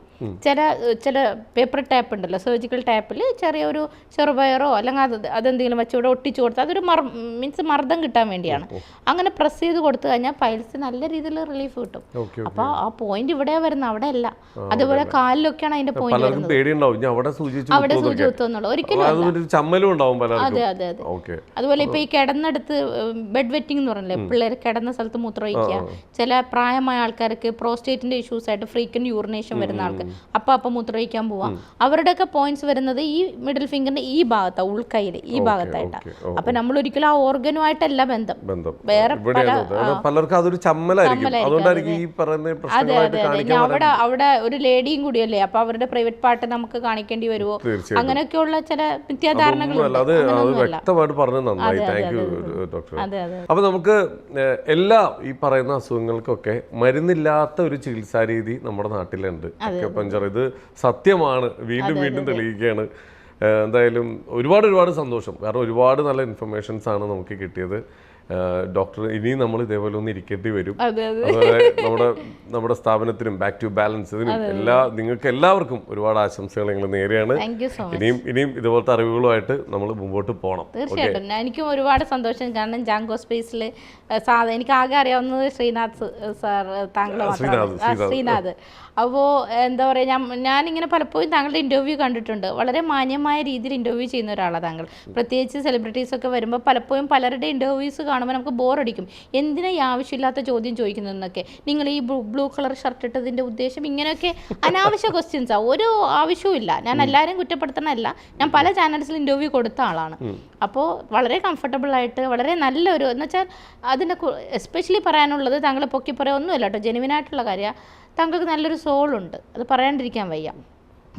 ചില പേപ്പർ ടാപ്പ് ഉണ്ടല്ലോ, സർജിക്കൽ ടാപ്പിൽ ചെറിയൊരു ചെറുപയറോ അല്ലെങ്കിൽ അതെന്തെങ്കിലും വെച്ച് ഇവിടെ ഒട്ടിച്ചു കൊടുത്താൽ അതൊരു മീൻസ് മർദ്ദം കിട്ടാൻ വേണ്ടിയാണ്. അങ്ങനെ പ്രസ് ചെയ്ത് കൊടുത്തു കഴിഞ്ഞാൽ പൈൽസ് നല്ല രീതിയിൽ റിലീഫ് കിട്ടും. അപ്പൊ ആ പോയിന്റ് ഇവിടെ വരുന്ന അവിടെ അല്ല. അതുപോലെ കാലിലൊക്കെയാണ് അതിന്റെ പോയിന്റ് വരുന്നത്. അവിടെ സൂചി കുത്തുന്നുള്ളൂ, ഒരിക്കലും. അതെ അതെ അതെ. അതുപോലെ ഇപ്പൊ ഈ കിടന്നെടുത്ത് ബെഡ് വെറ്റിംഗ് എന്ന് പറഞ്ഞില്ലേ, പിള്ളേർ കിടന്ന സ്ഥലത്ത് മൂത്രമൊഴിക്കുക. ചില പ്രായമായ ആൾക്കാർക്ക് പ്രോസ്റ്റേറ്റിന്റെ ഇഷ്യൂസ് ആയിട്ട് ഫ്രീക്വന്റ് യൂറിനേഷൻ വരുന്ന ആൾക്ക് അപ്പം മൂത്രമൊഴിക്കാൻ പോവാം. അവരുടെയൊക്കെ പോയിന്റ്സ് വരുന്നത് ഈ മിഡിൽ ഫിംഗറിന്റെ ഈ ഭാഗത്താ, ഉൾക്കൈയില് ഈ ഭാഗത്തായിട്ടാണ്. അപ്പൊ നമ്മൾ ഒരിക്കലും ആ ഓർഗനുമായിട്ടല്ല ബന്ധം. വേറെ പലർക്കും അതൊരു ചമ്മലായിരിക്കും. അതെ അതെ അതെ. അവിടെ ഒരു ലേഡിയും കൂടിയല്ലേ, അപ്പൊ അവരുടെ പ്രൈവറ്റ് പാർട്ട് നമുക്ക് കാണിക്കേണ്ടി വരുമോ, അങ്ങനെയൊക്കെയുള്ള ചില മിഥ്യാധാരണകൾ. അപ്പൊ നമുക്ക് എല്ലാ ഈ പറയുന്ന അസുഖങ്ങൾക്കൊക്കെ മരുന്നില്ലാത്ത ഒരു ചികിത്സാ രീതി നമ്മുടെ നാട്ടിലുണ്ട്. അക്യുപഞ്ചർ ഇത് സത്യമാണ്, വീണ്ടും വീണ്ടും തെളിയിക്കുകയാണ്. എന്തായാലും ഒരുപാട് സന്തോഷം. കാരണം ഒരുപാട് നല്ല ഇൻഫർമേഷൻസ് ആണ് നമുക്ക് കിട്ടിയത്. ഡോക്ടർ ഇനിയും നമ്മൾ ഇതേപോലെ ഒന്ന് ഇരിക്കേണ്ടി വരും. അതുപോലെ നമ്മുടെ സ്ഥാപനത്തിനും ബാക്ക് ടു ബാലൻസ് ഇതിനും നിങ്ങൾക്ക് എല്ലാവർക്കും ഒരുപാട് ആശംസകൾ ഞങ്ങൾ നേരെയാണ്. ഇനിയും ഇതുപോലത്തെ അറിവുകളുമായിട്ട് നമ്മൾ മുമ്പോട്ട് പോകണം. തീർച്ചയായിട്ടും എനിക്കും ഒരുപാട് സന്തോഷം. കാരണം ജാങ്കോ സ്പേസിൽ എനിക്ക് ആകെ അറിയാവുന്നത് ശ്രീനാഥ് സാർ, താങ്കൾ ശ്രീനാഥ്. അപ്പോൾ എന്താ പറയുക, ഞാനിങ്ങനെ പലപ്പോഴും താങ്കളുടെ ഇൻ്റർവ്യൂ കണ്ടിട്ടുണ്ട്. വളരെ മാന്യമായ രീതിയിൽ ഇൻ്റർവ്യൂ ചെയ്യുന്ന ഒരാളാണ് താങ്കൾ. പ്രത്യേകിച്ച് സെലിബ്രിറ്റീസൊക്കെ വരുമ്പോൾ പലപ്പോഴും പലരുടെ ഇൻ്റർവ്യൂസ് കാണുമ്പോൾ നമുക്ക് ബോറടിക്കും. എന്തിനാ ഈ ആവശ്യമില്ലാത്ത ചോദ്യം ചോദിക്കുന്നതെന്നൊക്കെ. നിങ്ങൾ ഈ ബ്ലൂ കളർ ഷർട്ട് ഇട്ടതിൻ്റെ ഉദ്ദേശം, ഇങ്ങനെയൊക്കെ അനാവശ്യ ക്വസ്റ്റ്യൻസാണ്. ഒരു ആവശ്യവും ഇല്ല. ഞാൻ എല്ലാവരും കുറ്റപ്പെടുത്തണമല്ല, ഞാൻ പല ചാനൽസിൽ ഇൻ്റർവ്യൂ കൊടുത്ത ആളാണ്. അപ്പോൾ വളരെ കംഫർട്ടബിളായിട്ട് വളരെ നല്ലൊരു എന്ന് വെച്ചാൽ അതിനെ എസ്പെഷ്യലി പറയാനുള്ളത്, താങ്കൾ പൊക്കി പറയാൻ ഒന്നുമില്ല കേട്ടോ, ജെനുവിനായിട്ടുള്ള കാര്യമാണ്. താങ്കൾക്ക് നല്ലൊരു സോളുണ്ട്, അത് പറയാണ്ടിരിക്കാൻ വയ്യ.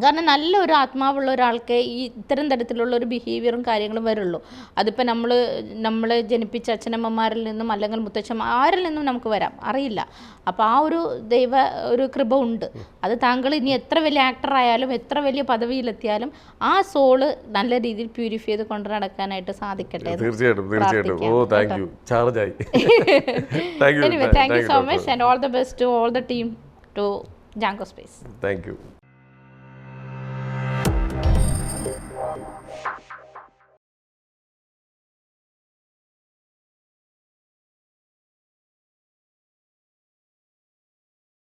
കാരണം നല്ലൊരു ആത്മാവുള്ള ഒരാൾക്ക് ഈ ഇത്തരം തരത്തിലുള്ള ഒരു ബിഹേവിയറും കാര്യങ്ങളും വരുള്ളൂ. അതിപ്പോൾ നമ്മൾ ജനിപ്പിച്ച അച്ഛനമ്മമാരിൽ നിന്നും അല്ലെങ്കിൽ മുത്തച്ഛൻ ആരിൽ നിന്നും നമുക്ക് വരാം, അറിയില്ല. അപ്പോൾ ആ ഒരു കൃപ ഉണ്ട്. അത് താങ്കൾ ഇനി എത്ര വലിയ ആക്ടർ ആയാലും എത്ര വലിയ പദവിയിലെത്തിയാലും ആ സോള് നല്ല രീതിയിൽ പ്യൂരിഫൈ ചെയ്ത് കൊണ്ടു നടക്കാനായിട്ട് സാധിക്കട്ടെ. തീർച്ചയായിട്ടും. Anyway, thank you so much and all the best to all the team to Jango Space. Thank you.